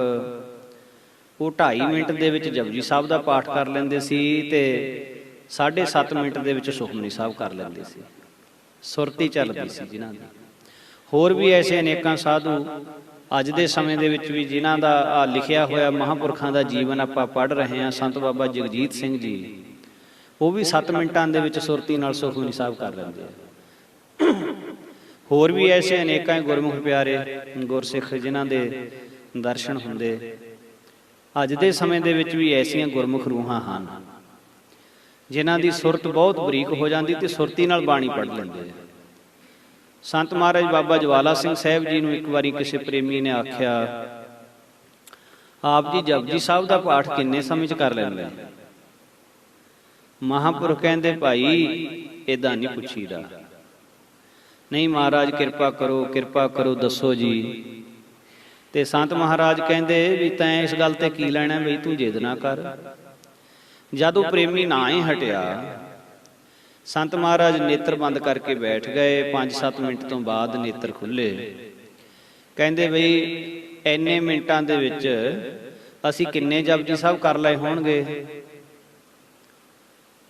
ਉਹ 2.5 ਮਿੰਟ ਦੇ ਵਿੱਚ ਜਪਜੀ ਸਾਹਿਬ ਦਾ ਪਾਠ ਕਰ ਲੈਂਦੇ ਸੀ ਤੇ 7.5 ਮਿੰਟ ਦੇ ਵਿੱਚ ਸੁਖਮਨੀ ਸਾਹਿਬ ਕਰ ਲੈਂਦੇ ਸੀ। ਸੁਰਤੀ ਚੱਲਦੀ ਸੀ ਜਿਨ੍ਹਾਂ ਦੀ। ਹੋਰ ਵੀ ਐਸੇ ਅਨੇਕਾਂ ਸਾਧੂ ਅੱਜ ਦੇ ਸਮੇਂ ਦੇ ਵਿੱਚ ਵੀ ਜਿਨ੍ਹਾਂ ਦਾ ਲਿਖਿਆ ਹੋਇਆ ਮਹਾਂਪੁਰਖਾਂ ਦਾ ਜੀਵਨ ਆਪਾਂ ਪੜ੍ਹ ਰਹੇ ਹਾਂ। ਸੰਤ ਬਾਬਾ ਜਗਜੀਤ ਸਿੰਘ ਜੀ, ਉਹ ਵੀ 7 ਮਿੰਟਾਂ ਦੇ ਵਿੱਚ ਸੁਰਤੀ ਨਾਲ ਸੁਖਮਨੀ ਸਾਹਿਬ ਕਰ ਲੈਂਦੇ ਆ। ਹੋਰ ਵੀ ਐਸੇ ਅਨੇਕਾਂ ਗੁਰਮੁਖ ਪਿਆਰੇ ਗੁਰਸਿੱਖ ਜਿਨ੍ਹਾਂ ਦੇ ਦਰਸ਼ਨ ਹੁੰਦੇ। ਅੱਜ ਦੇ ਸਮੇਂ ਦੇ ਵਿੱਚ ਵੀ ਐਸੀਆਂ ਗੁਰਮੁਖ ਰੂਹਾਂ ਹਨ ਜਿਨ੍ਹਾਂ ਦੀ ਸੁਰਤ ਬਹੁਤ ਬਰੀਕ ਹੋ ਜਾਂਦੀ ਤੇ ਸੁਰਤੀ ਨਾਲ ਬਾਣੀ ਪੜ੍ਹ ਲੈਂਦੇ ਆ। ਸੰਤ ਮਹਾਰਾਜ ਬਾਬਾ ਜਵਾਲਾ ਸਿੰਘ ਸਾਹਿਬ ਜੀ ਨੂੰ ਇੱਕ ਵਾਰੀ ਕਿਸੇ ਪ੍ਰੇਮੀ ਨੇ ਆਖਿਆ, ਆਪ ਜੀ ਜਪਜੀ ਸਾਹਿਬ ਦਾ ਪਾਠ ਕਿੰਨੇ ਸਮੇਂ 'ਚ ਕਰ ਲੈਂਦੇ? ਮਹਾਂਪੁਰਖ ਕਹਿੰਦੇ, ਭਾਈ ਏਦਾਂ ਨਹੀਂ ਪੁੱਛੀਦਾ। ਨਹੀਂ ਮਹਾਰਾਜ ਕਿਰਪਾ ਕਰੋ, ਕਿਰਪਾ ਕਰੋ, ਦੱਸੋ ਜੀ। ਤੇ ਸੰਤ ਮਹਾਰਾਜ ਕਹਿੰਦੇ ਵੀ ਤੈਂ ਇਸ ਗੱਲ ਤੇ ਕੀ ਲੈਣਾ ਬਈ, ਤੂੰ ਜਿੱਦ ਨਾ ਕਰ। ਜਦੋਂ ਪ੍ਰੇਮੀ ਨਾ ਹੀ ਹਟਿਆ, ਸੰਤ ਮਹਾਰਾਜ ਨੇਤਰ ਬੰਦ ਕਰਕੇ ਬੈਠ ਗਏ। 5-7 ਮਿੰਟ ਤੋਂ ਬਾਅਦ ਨੇਤਰ ਖੁੱਲੇ। ਕਹਿੰਦੇ ਬਈ ਇੰਨੇ ਮਿੰਟਾਂ ਦੇ ਵਿੱਚ ਅਸੀਂ ਕਿੰਨੇ ਜਪਜੀ ਸਾਹਿਬ ਕਰ ਲਏ ਹੋਣਗੇ?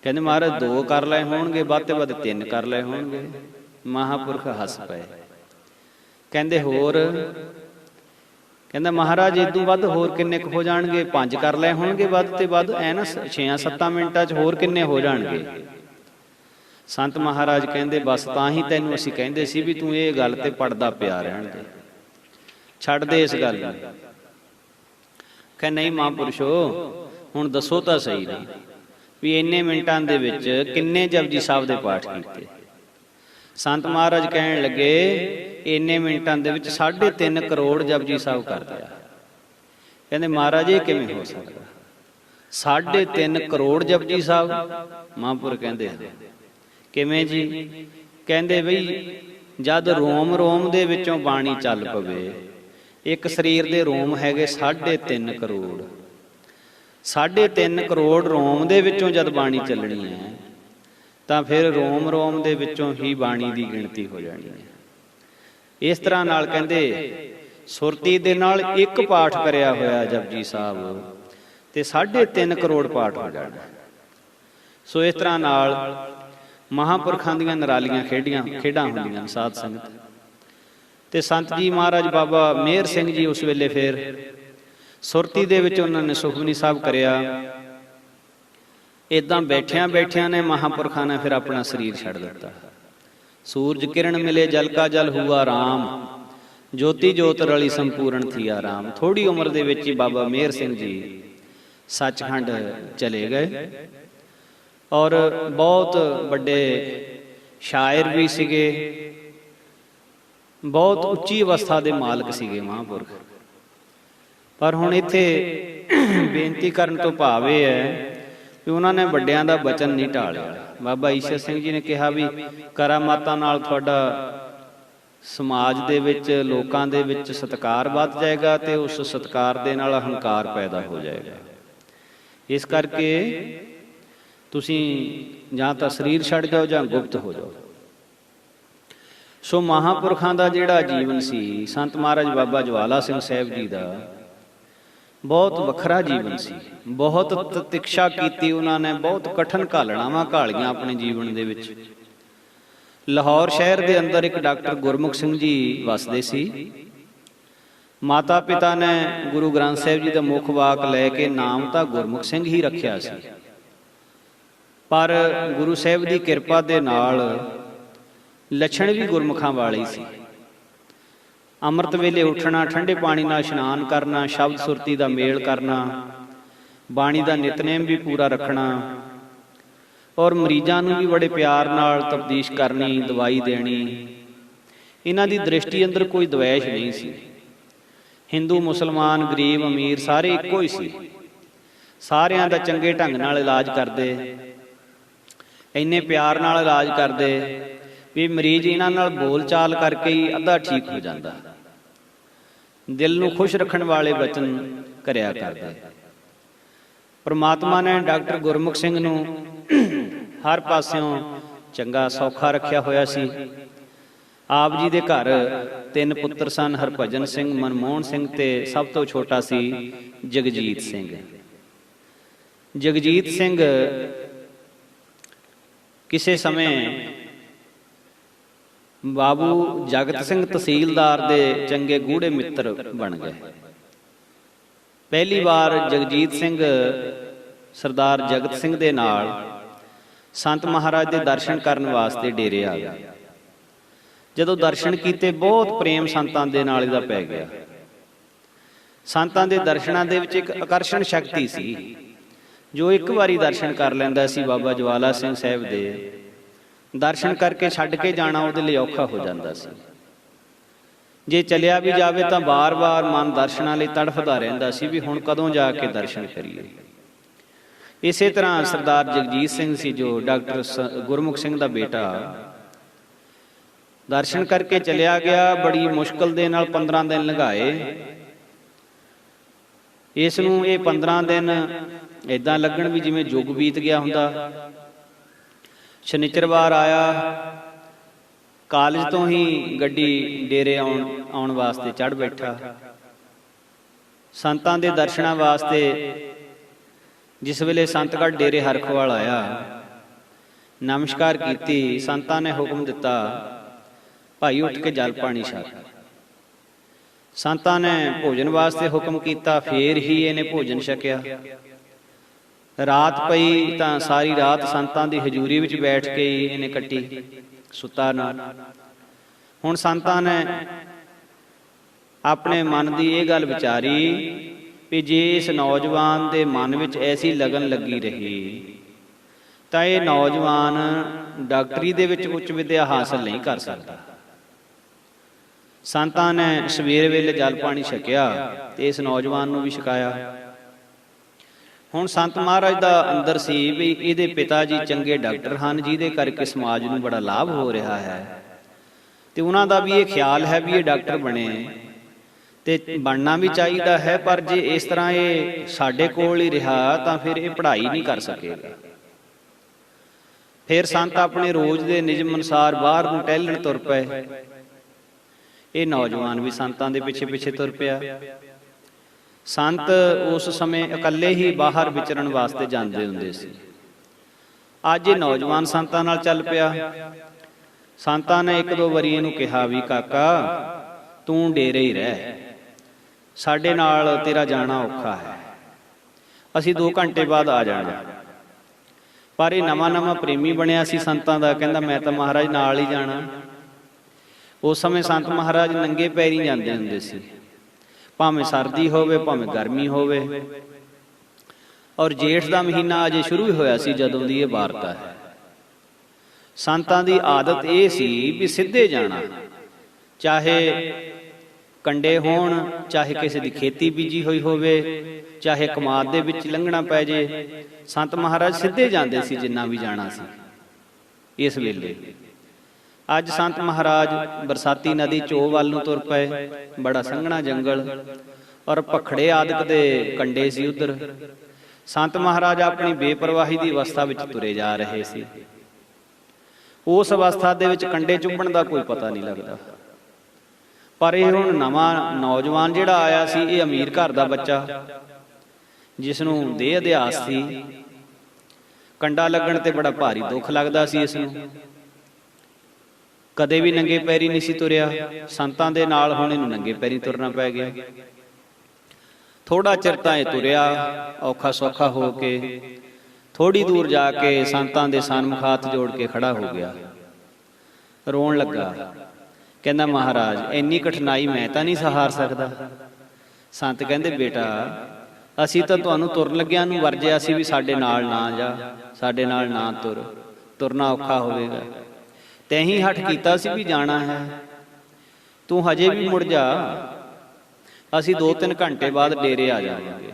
ਕਹਿੰਦੇ ਮਹਾਰਾਜ 2 ਕਰ ਲਏ ਹੋਣਗੇ, ਵੱਧ ਤੇ ਵੱਧ 3 ਕਰ ਲਏ ਹੋਣਗੇ। ਮਹਾਂਪੁਰਖ ਹੱਸ ਪਏ। ਕਹਿੰਦੇ ਹੋਰ? ਕਹਿੰਦਾ ਮਹਾਰਾਜ ਇਦੋਂ ਵੱਧ ਹੋਰ ਕਿੰਨੇ ਕੁ ਹੋ ਜਾਣਗੇ? 5 ਕਰ ਲਏ ਹੋਣਗੇ ਵੱਧ ਤੇ ਵੱਧ। ਐ ਨਾ 6-7 ਮਿੰਟਾਂ 'ਚ ਹੋਰ ਕਿੰਨੇ ਹੋ ਜਾਣਗੇ? ਸੰਤ ਮਹਾਰਾਜ ਕਹਿੰਦੇ ਬਸ ਤਾਂ ਹੀ ਤੈਨੂੰ ਅਸੀਂ ਕਹਿੰਦੇ ਸੀ ਵੀ ਤੂੰ ਇਹ ਗੱਲ ਤੇ ਪੜਦਾ ਪਿਆ ਰਹਿਣ ਦੇ, ਛੱਡ ਦੇ ਇਸ ਗੱਲ ਨੂੰ। ਕਹੇ ਨਹੀਂ ਮਹਾਂਪੁਰਸ਼ੋ, ਹੁਣ ਦੱਸੋ ਤਾਂ ਸਹੀ ਨਾ ਵੀ ਇੰਨੇ ਮਿੰਟਾਂ ਦੇ ਵਿੱਚ ਕਿੰਨੇ ਜਪਜੀ ਸਾਹਿਬ ਦੇ ਪਾਠ ਕੀਤੇ? ਸੰਤ ਮਹਾਰਾਜ ਕਹਿਣ ਲੱਗੇ ਇੰਨੇ ਮਿੰਟਾਂ ਦੇ ਵਿੱਚ 3.5 ਕਰੋੜ ਜਪਜੀ ਸਾਹਿਬ ਕਰ ਦਿਆ। ਕਹਿੰਦੇ ਮਹਾਰਾਜ ਇਹ ਕਿਵੇਂ ਹੋ ਸਕਦਾ? 3.5 ਕਰੋੜ ਜਪਜੀ ਸਾਹਿਬ? ਮਹਾਂਪੁਰ ਕਹਿੰਦੇ ਕਿਵੇਂ ਜੀ? ਕਹਿੰਦੇ ਬਈ ਜਦ ਰੋਮ ਰੋਮ ਦੇ ਵਿੱਚੋਂ ਬਾਣੀ ਚੱਲ ਪਵੇ, ਇੱਕ ਸਰੀਰ ਦੇ ਰੋਮ ਹੈਗੇ 3.5 ਕਰੋੜ। 3.5 ਕਰੋੜ ਰੋਮ ਦੇ ਵਿੱਚੋਂ ਜਦ ਬਾਣੀ ਚੱਲਣੀ ਹੈ ਤਾਂ ਫਿਰ ਰੋਮ ਰੋਮ ਦੇ ਵਿੱਚੋਂ ਹੀ ਬਾਣੀ ਦੀ ਗਿਣਤੀ ਹੋ ਜਾਣੀ ਹੈ। ਇਸ ਤਰ੍ਹਾਂ ਨਾਲ ਕਹਿੰਦੇ ਸੁਰਤੀ ਦੇ ਨਾਲ ਇੱਕ ਪਾਠ ਕਰਿਆ ਹੋਇਆ ਜਪਜੀ ਸਾਹਿਬ ਤੇ 3.5 ਕਰੋੜ ਪਾਠ ਹੋ ਜਾਣਾ। ਸੋ ਇਸ ਤਰ੍ਹਾਂ ਨਾਲ ਮਹਾਂਪੁਰਖਾਂ ਦੀਆਂ ਨਿਰਾਲੀਆਂ ਖੇਡਾਂ ਹੁੰਦੀਆਂ ਸਾਧ ਸੰਗਤ। ਤੇ ਸੰਤ ਜੀ ਮਹਾਰਾਜ ਬਾਬਾ ਮਿਹਰ ਸਿੰਘ ਜੀ ਉਸ ਵੇਲੇ ਫਿਰ ਸੁਰਤੀ ਦੇ ਵਿੱਚ ਉਹਨਾਂ ਨੇ ਸੁਖਮਨੀ ਸਾਹਿਬ ਕਰਿਆ। ਏਦਾਂ ਬੈਠਿਆਂ ਨੇ ਮਹਾਂਪੁਰਖਾਂ ਨੇ ਫਿਰ ਆਪਣਾ ਸਰੀਰ ਛੱਡ ਦਿੱਤਾ। ਸੂਰਜ ਕਿਰਨ ਮਿਲੇ ਜਲ ਕਾ ਜਲ ਹੁਆ ਰਾਮ, ਜੋਤੀ ਜੋਤ ਰਲੀ ਸੰਪੂਰਨ ਥੀਆ ਰਾਮ। ਥੋੜੀ ਉਮਰ ਦੇ ਵਿੱਚ ਹੀ ਬਾਬਾ ਮਿਹਰ ਸਿੰਘ ਜੀ ਸੱਚਖੰਡ ਚਲੇ ਗਏ ਔਰ ਬਹੁਤ ਵੱਡੇ ਸ਼ਾਇਰ ਵੀ ਸੀਗੇ, ਬਹੁਤ ਉੱਚੀ ਅਵਸਥਾ ਦੇ ਮਾਲਕ ਸੀਗੇ ਮਹਾਂਪੁਰਖ। ਪਰ ਹੁਣ ਇੱਥੇ ਬੇਨਤੀ ਕਰਨ ਤੋਂ ਭਾਵ ਇਹ ਹੈ ਵੀ ਉਹਨਾਂ ਨੇ ਵੱਡਿਆਂ ਦਾ ਬਚਨ ਨਹੀਂ ਟਾਲਿਆ। ਬਾਬਾ ਈਸ਼ਰ ਸਿੰਘ ਜੀ ਨੇ ਕਿਹਾ ਵੀ ਕਰਾਮਾਤਾਂ ਨਾਲ ਤੁਹਾਡਾ ਸਮਾਜ ਦੇ ਵਿੱਚ, ਲੋਕਾਂ ਦੇ ਵਿੱਚ ਸਤਿਕਾਰ ਵੱਧ ਜਾਏਗਾ ਤੇ ਉਸ ਸਤਿਕਾਰ ਦੇ ਨਾਲ ਹੰਕਾਰ ਪੈਦਾ ਹੋ ਜਾਏਗਾ। ਇਸ ਕਰਕੇ ਤੁਸੀਂ ਜਾਂ ਤਾਂ ਸਰੀਰ ਛੱਡ ਜਾਓ ਜਾਂ ਗੁਪਤ ਹੋ ਜਾਓ। ਸੋ ਮਹਾਂਪੁਰਖਾਂ ਦਾ ਜਿਹੜਾ ਜੀਵਨ ਸੀ, ਸੰਤ ਮਹਾਰਾਜ ਬਾਬਾ ਜਵਾਲਾ ਸਿੰਘ ਸਾਹਿਬ ਜੀ ਦਾ ਬਹੁਤ ਵੱਖਰਾ ਜੀਵਨ ਸੀ। ਬਹੁਤ ਤਤਿਕਸ਼ਾ ਕੀਤੀ ਉਹਨਾਂ ਨੇ, ਬਹੁਤ ਕਠਿਨ ਘਾਲਣਾਵਾਂ ਘਾਲੀਆਂ ਆਪਣੇ ਜੀਵਨ ਦੇ ਵਿੱਚ। ਲਾਹੌਰ ਸ਼ਹਿਰ ਦੇ ਅੰਦਰ ਇੱਕ ਡਾਕਟਰ ਗੁਰਮੁਖ ਸਿੰਘ ਜੀ ਵਸਦੇ ਸੀ। ਮਾਤਾ ਪਿਤਾ ਨੇ ਗੁਰੂ ਗ੍ਰੰਥ ਸਾਹਿਬ ਜੀ ਦਾ ਮੁੱਖ ਵਾਕ ਲੈ ਕੇ ਨਾਮ ਤਾਂ ਗੁਰਮੁਖ ਸਿੰਘ ਹੀ ਰੱਖਿਆ ਸੀ, ਪਰ ਗੁਰੂ ਸਾਹਿਬ ਦੀ ਕਿਰਪਾ ਦੇ ਨਾਲ ਲੱਛਣ ਵੀ ਗੁਰਮੁਖਾਂ ਵਾਲੇ ਸੀ। ਅੰਮ੍ਰਿਤ ਵੇਲੇ ਉੱਠਣਾ, ਠੰਡੇ ਪਾਣੀ ਨਾਲ ਇਸ਼ਨਾਨ ਕਰਨਾ, ਸ਼ਬਦ ਸੁਰਤੀ ਦਾ ਮੇਲ ਕਰਨਾ, ਬਾਣੀ ਦਾ ਨਿਤਨੇਮ ਵੀ ਪੂਰਾ ਰੱਖਣਾ, ਔਰ ਮਰੀਜ਼ਾਂ ਨੂੰ ਵੀ ਬੜੇ ਪਿਆਰ ਨਾਲ ਤਪਦੀਸ਼ ਕਰਨੀ, ਦਵਾਈ ਦੇਣੀ। ਇਹਨਾਂ ਦੀ ਦ੍ਰਿਸ਼ਟੀ ਅੰਦਰ ਕੋਈ ਦਵੈਸ਼ ਨਹੀਂ ਸੀ। ਹਿੰਦੂ, ਮੁਸਲਮਾਨ, ਗਰੀਬ, ਅਮੀਰ ਸਾਰੇ ਇੱਕੋ ਹੀ ਸੀ। ਸਾਰਿਆਂ ਦਾ ਚੰਗੇ ਢੰਗ ਨਾਲ ਇਲਾਜ ਕਰਦੇ, ਇੰਨੇ ਪਿਆਰ ਨਾਲ ਇਲਾਜ ਕਰਦੇ ਵੀ ਮਰੀਜ਼ ਇਹਨਾਂ ਨਾਲ ਬੋਲ ਚਾਲ ਕਰਕੇ ਹੀ ਅੱਧਾ ਠੀਕ ਹੋ ਜਾਂਦਾ। ਦਿਲ ਨੂੰ ਖੁਸ਼ ਰੱਖਣ ਵਾਲੇ ਬਚਨ ਕਰਿਆ ਕਰਦੇ। ਪਰਮਾਤਮਾ ਨੇ ਡਾਕਟਰ ਗੁਰਮੁਖ ਸਿੰਘ ਨੂੰ ਹਰ ਪਾਸਿਓਂ ਚੰਗਾ ਸੌਖਾ ਰੱਖਿਆ ਹੋਇਆ ਸੀ। ਆਪ ਜੀ ਦੇ ਘਰ 3 ਪੁੱਤਰ ਸਨ, ਹਰਭਜਨ ਸਿੰਘ, ਮਨਮੋਹਨ ਸਿੰਘ ਤੇ ਸਭ ਤੋਂ ਛੋਟਾ ਸੀ ਜਗਜੀਤ ਸਿੰਘ। ਜਗਜੀਤ ਸਿੰਘ ਕਿਸੇ ਸਮੇਂ ਬਾਬੂ ਜਗਤ ਸਿੰਘ ਤਹਿਸੀਲਦਾਰ ਦੇ ਚੰਗੇ ਗੂੜੇ ਮਿੱਤਰ ਬਣ ਗਏ। ਪਹਿਲੀ ਵਾਰ ਜਗਜੀਤ ਸਿੰਘ ਸਰਦਾਰ ਜਗਤ ਸਿੰਘ ਦੇ ਨਾਲ ਸੰਤ ਮਹਾਰਾਜ ਦੇ ਦਰਸ਼ਨ ਕਰਨ ਵਾਸਤੇ ਡੇਰੇ ਆ ਗਿਆ। ਜਦੋਂ ਦਰਸ਼ਨ ਕੀਤੇ ਬਹੁਤ ਪ੍ਰੇਮ ਸੰਤਾਂ ਦੇ ਨਾਲ ਇਹਦਾ ਪੈ ਗਿਆ। ਸੰਤਾਂ ਦੇ ਦਰਸ਼ਨਾਂ ਦੇ ਵਿੱਚ ਇੱਕ ਆਕਰਸ਼ਣ ਸ਼ਕਤੀ ਸੀ। ਜੋ ਇੱਕ ਵਾਰੀ ਦਰਸ਼ਨ ਕਰ ਲੈਂਦਾ ਸੀ ਬਾਬਾ ਜਵਾਲਾ ਸਿੰਘ ਸਾਹਿਬ ਦੇ, ਦਰਸ਼ਨ ਕਰਕੇ ਛੱਡ ਕੇ ਜਾਣਾ ਉਹਦੇ ਲਈ ਔਖਾ ਹੋ ਜਾਂਦਾ ਸੀ। ਜੇ ਚਲਿਆ ਵੀ ਜਾਵੇ ਤਾਂ ਬਾਰ-ਬਾਰ ਮਨ ਦਰਸ਼ਨਾਂ ਲਈ ਤੜਫਦਾ ਰਹਿੰਦਾ ਸੀ ਵੀ ਹੁਣ ਕਦੋਂ ਜਾ ਕੇ ਦਰਸ਼ਨ ਕਰੀਏ। ਇਸੇ ਤਰ੍ਹਾਂ ਸਰਦਾਰ ਜਗਜੀਤ ਸਿੰਘ ਸੀ ਜੋ ਡਾਕਟਰ ਗੁਰਮੁਖ ਸਿੰਘ ਦਾ ਬੇਟਾ, ਦਰਸ਼ਨ ਕਰਕੇ ਚਲਿਆ ਗਿਆ। ਬੜੀ ਮੁਸ਼ਕਲ ਦੇ ਨਾਲ 15 ਦਿਨ ਲੰਘਾਏ। ਇਸ ਨੂੰ ਇਹ 15 ਦਿਨ ਏਦਾਂ ਲੱਗਣ ਵੀ ਜਿਵੇਂ ਯੁੱਗ ਬੀਤ ਗਿਆ ਹੁੰਦਾ। ਸ਼ਨੀਚਰਵਾਰ ਆਇਆ, ਕਾਲਜ ਤੋਂ ਹੀ ਗੱਡੀ ਡੇਰੇ ਆਉਣ ਵਾਸਤੇ ਚੜ੍ਹ ਬੈਠਾ। ਸੰਤਾਂ ਦੇ ਦਰਸ਼ਨਾਂ ਵਾਸਤੇ ਜਿਸ ਵੇਲੇ ਸੰਤਗੜ੍ਹ ਡੇਰੇ ਹਰਖਵਾਲ ਆਇਆ, ਨਮਸਕਾਰ ਕੀਤੀ। ਸੰਤਾਂ ਨੇ ਹੁਕਮ ਦਿੱਤਾ, ਭਾਈ ਉੱਠ ਕੇ ਜਲ ਪਾਣੀ ਛਕ। ਸੰਤਾਂ ਨੇ ਭੋਜਨ ਵਾਸਤੇ ਹੁਕਮ ਕੀਤਾ, ਫੇਰ ਹੀ ਇਹਨੇ ਭੋਜਨ ਛਕਿਆ। ਰਾਤ ਪਈ ਤਾਂ ਸਾਰੀ ਰਾਤ ਸੰਤਾਂ ਦੀ ਹਜ਼ੂਰੀ ਵਿੱਚ ਬੈਠ ਕੇ ਹੀ ਇਹਨੇ ਕੱਟੀ, ਸੁੱਤਾ ਨਾ। ਹੁਣ ਸੰਤਾਂ ਨੇ ਆਪਣੇ ਮਨ ਦੀ ਇਹ ਗੱਲ ਵਿਚਾਰੀ ਵੀ ਜੇ ਇਸ ਨੌਜਵਾਨ ਦੇ ਮਨ ਵਿੱਚ ਐਸੀ ਲਗਨ ਲੱਗੀ ਰਹੀ ਤਾਂ ਇਹ ਨੌਜਵਾਨ ਡਾਕਟਰੀ ਦੇ ਵਿੱਚ ਉੱਚ ਵਿੱਦਿਆ ਹਾਸਲ ਨਹੀਂ ਕਰ ਸਕਦਾ। ਸੰਤਾਂ ਨੇ ਸਵੇਰ ਵੇਲੇ ਜਲ ਪਾਣੀ ਛਕਿਆ ਤੇ ਇਸ ਨੌਜਵਾਨ ਨੂੰ ਵੀ ਛਕਾਇਆ। ਹੁਣ ਸੰਤ ਮਹਾਰਾਜ ਦਾ ਅੰਦਰ ਸੀ ਵੀ ਇਹਦੇ ਪਿਤਾ ਜੀ ਚੰਗੇ ਡਾਕਟਰ ਹਨ, ਜਿਹਦੇ ਕਰਕੇ ਸਮਾਜ ਨੂੰ ਬੜਾ ਲਾਭ ਹੋ ਰਿਹਾ ਹੈ, ਤੇ ਉਹਨਾਂ ਦਾ ਵੀ ਇਹ ਖਿਆਲ ਹੈ ਵੀ ਇਹ ਡਾਕਟਰ ਬਣੇ ਤੇ ਬਣਨਾ ਵੀ ਚਾਹੀਦਾ ਹੈ। ਪਰ ਜੇ ਇਸ ਤਰ੍ਹਾਂ ਇਹ ਸਾਡੇ ਕੋਲ ਹੀ ਰਿਹਾ ਤਾਂ ਫਿਰ ਇਹ ਪੜ੍ਹਾਈ ਨਹੀਂ ਕਰ ਸਕੇਗਾ। ਫਿਰ ਸੰਤ ਆਪਣੇ ਰੋਜ਼ ਦੇ ਨਿਯਮ ਅਨੁਸਾਰ ਬਾਹਰ ਨੂੰ ਟਹਿਲਣ ਤੁਰ ਪਏ। ਇਹ ਨੌਜਵਾਨ ਵੀ ਸੰਤਾਂ ਦੇ ਪਿੱਛੇ ਪਿੱਛੇ ਤੁਰ ਪਿਆ। ਸੰਤ ਉਸ ਸਮੇਂ ਇਕੱਲੇ ਹੀ ਬਾਹਰ ਵਿਚਰਨ ਵਾਸਤੇ ਜਾਂਦੇ ਹੁੰਦੇ ਸੀ। ਅੱਜ ਇਹ ਨੌਜਵਾਨ ਸੰਤਾਂ ਨਾਲ ਚੱਲ ਪਿਆ। ਸੰਤਾਂ ਨੇ 1-2 ਵਾਰੀ ਇਹਨੂੰ ਕਿਹਾ ਵੀ ਕਾਕਾ ਤੂੰ ਡੇਰੇ ਹੀ ਰਹਿ, ਸਾਡੇ ਨਾਲ ਤੇਰਾ ਜਾਣਾ ਔਖਾ ਹੈ, ਅਸੀਂ 2 ਘੰਟੇ ਬਾਅਦ ਆ ਜਾਣਾ। ਪਰ ਇਹ ਨਵਾਂ ਪ੍ਰੇਮੀ ਬਣਿਆ ਸੀ ਸੰਤਾਂ ਦਾ, ਕਹਿੰਦਾ ਮੈਂ ਤਾਂ ਮਹਾਰਾਜ ਨਾਲ ਹੀ ਜਾਣਾ। ਉਸ ਸਮੇਂ ਸੰਤ ਮਹਾਰਾਜ ਨੰਗੇ ਪੈਰੀ ਜਾਂਦੇ ਹੁੰਦੇ ਸੀ, ਭਾਵੇਂ ਸਰਦੀ ਹੋਵੇ ਭਾਵੇਂ ਗਰਮੀ ਹੋਵੇ। ਔਰ ਜੇਠ ਦਾ ਮਹੀਨਾ ਅਜੇ ਸ਼ੁਰੂ ਹੀ ਹੋਇਆ ਸੀ ਜਦੋਂ ਦੀ ਇਹ ਵਾਰਤਾ ਹੈ। ਸੰਤਾਂ ਦੀ ਆਦਤ ਇਹ ਸੀ ਵੀ ਸਿੱਧੇ ਜਾਣਾ, ਚਾਹੇ ਕੰਡੇ ਹੋਣ, ਚਾਹੇ ਕਿਸੇ ਦੀ ਖੇਤੀ ਬੀਜੀ ਹੋਈ ਹੋਵੇ, ਚਾਹੇ ਕਮਾਦ ਦੇ ਵਿੱਚ ਲੰਘਣਾ ਪੈ ਜੇ, ਸੰਤ ਮਹਾਰਾਜ ਸਿੱਧੇ ਜਾਂਦੇ ਸੀ ਜਿੰਨਾ ਵੀ ਜਾਣਾ ਸੀ ਇਸ ਵੇਲੇ। ਅੱਜ ਸੰਤ ਮਹਾਰਾਜ ਬਰਸਾਤੀ ਨਦੀ ਚੋ ਵੱਲ ਨੂੰ ਤੁਰ ਪਏ, ਬੜਾ ਸੰਘਣਾ ਜੰਗਲ ਔਰ ਭਖੜੇ ਆਦਿਕ ਦੇ ਕੰਡੇ ਸੀ ਉਧਰ। ਸੰਤ ਮਹਾਰਾਜ ਆਪਣੀ ਬੇਪਰਵਾਹੀ ਦੀ ਅਵਸਥਾ ਵਿੱਚ ਤੁਰੇ ਜਾ ਰਹੇ ਸੀ। ਉਸ ਅਵਸਥਾ ਦੇ ਵਿੱਚ ਕੰਡੇ ਚੁੱਭਣ ਦਾ ਕੋਈ ਪਤਾ ਨਹੀਂ ਲੱਗਦਾ। ਪਰ ਇਹ ਹੁਣ ਨਵਾਂ ਨੌਜਵਾਨ ਜਿਹੜਾ ਆਇਆ ਸੀ, ਇਹ ਅਮੀਰ ਘਰ ਦਾ ਬੱਚਾ, ਜਿਸ ਨੂੰ ਦੇਹ ਅਧਿਆਸ ਸੀ। ਕੰਡਾ ਲੱਗਣ ਤੇ ਬੜਾ ਭਾਰੀ ਦੁੱਖ ਲੱਗਦਾ ਸੀ ਇਸ ਨੂੰ। ਕਦੇ ਵੀ ਨੰਗੇ ਪੈਰੀ ਨਹੀਂ ਸੀ ਤੁਰਿਆ, ਸੰਤਾਂ ਦੇ ਨਾਲ ਹੁਣ ਇਹਨੂੰ ਨੰਗੇ ਪੈਰੀ ਤੁਰਨਾ ਪੈ ਗਿਆ। ਥੋੜਾ ਚਿਰ ਤਾਂ ਇਹ ਤੁਰਿਆ ਔਖਾ ਸੌਖਾ ਹੋ ਕੇ, ਥੋੜੀ ਦੂਰ ਜਾ ਕੇ ਸੰਤਾਂ ਦੇ ਸਨਮੁਖ ਹੱਥ ਜੋੜ ਕੇ ਖੜਾ ਹੋ ਗਿਆ, ਰੋਣ ਲੱਗਾ। ਕਹਿੰਦਾ ਮਹਾਰਾਜ ਇੰਨੀ ਕਠਿਨਾਈ ਮੈਂ ਤਾਂ ਨਹੀਂ ਸਹਾਰ ਸਕਦਾ। ਸੰਤ ਕਹਿੰਦੇ ਬੇਟਾ ਅਸੀਂ ਤਾਂ ਤੁਹਾਨੂੰ ਤੁਰਨ ਲੱਗਿਆਂ ਨੂੰ ਵਰਜਿਆ ਸੀ ਵੀ ਸਾਡੇ ਨਾਲ ਨਾ ਜਾ, ਸਾਡੇ ਨਾਲ ਨਾ ਤੁਰ, ਤੁਰਨਾ ਔਖਾ ਹੋਵੇਗਾ। ਤੈਂ ਹੀ ਹੱਠ ਕੀਤਾ ਸੀ ਵੀ ਜਾਣਾ ਹੈ, ਤੂੰ ਹਜੇ ਵੀ ਮੁੜ ਜਾ, ਅਸੀਂ 2-3 ਘੰਟੇ ਬਾਅਦ ਡੇਰੇ ਆ ਜਾਵਾਂਗੇ।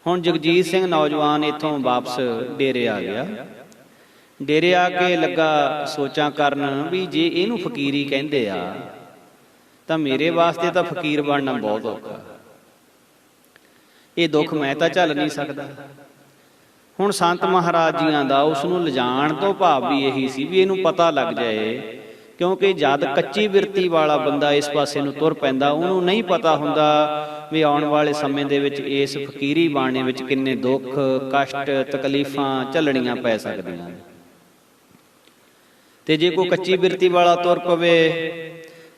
ਹੁਣ ਜਗਜੀਤ ਸਿੰਘ ਨੌਜਵਾਨ ਇੱਥੋਂ ਵਾਪਸ ਡੇਰੇ ਆ ਗਿਆ। ਡੇਰੇ ਆ ਕੇ ਲੱਗਾ ਸੋਚਾਂ ਕਰਨ ਵੀ ਜੇ ਇਹਨੂੰ ਫਕੀਰੀ ਕਹਿੰਦੇ ਆ ਤਾਂ ਮੇਰੇ ਵਾਸਤੇ ਤਾਂ ਫਕੀਰ ਬਣਨਾ ਬਹੁਤ ਔਖਾ, ਇਹ ਦੁੱਖ ਮੈਂ ਤਾਂ ਝੱਲ ਨਹੀਂ ਸਕਦਾ। ਹੁਣ ਸੰਤ ਮਹਾਰਾਜ ਜੀਆਂ ਦਾ ਉਸ ਨੂੰ ਲਿਜਾਣ ਤੋਂ ਭਾਵ ਵੀ ਇਹੀ ਸੀ ਵੀ ਇਹਨੂੰ ਪਤਾ ਲੱਗ ਜਾਏ, ਕਿਉਂਕਿ ਜਦ ਕੱਚੀ ਬਿਰਤੀ ਵਾਲਾ ਬੰਦਾ ਇਸ ਪਾਸੇ ਨੂੰ ਤੁਰ ਪੈਂਦਾ, ਉਹਨੂੰ ਨਹੀਂ ਪਤਾ ਹੁੰਦਾ ਵੀ ਆਉਣ ਵਾਲੇ ਸਮੇਂ ਦੇ ਵਿੱਚ ਇਸ ਫਕੀਰੀ ਬਾਣੇ ਵਿੱਚ ਕਿੰਨੇ ਦੁੱਖ, ਕਸ਼ਟ, ਤਕਲੀਫਾਂ ਝੱਲਣੀਆਂ ਪੈ ਸਕਦੀਆਂ ਨੇ। ਤੇ ਜੇ ਕੋਈ ਕੱਚੀ ਬਿਰਤੀ ਵਾਲਾ ਤੁਰ ਪਵੇ,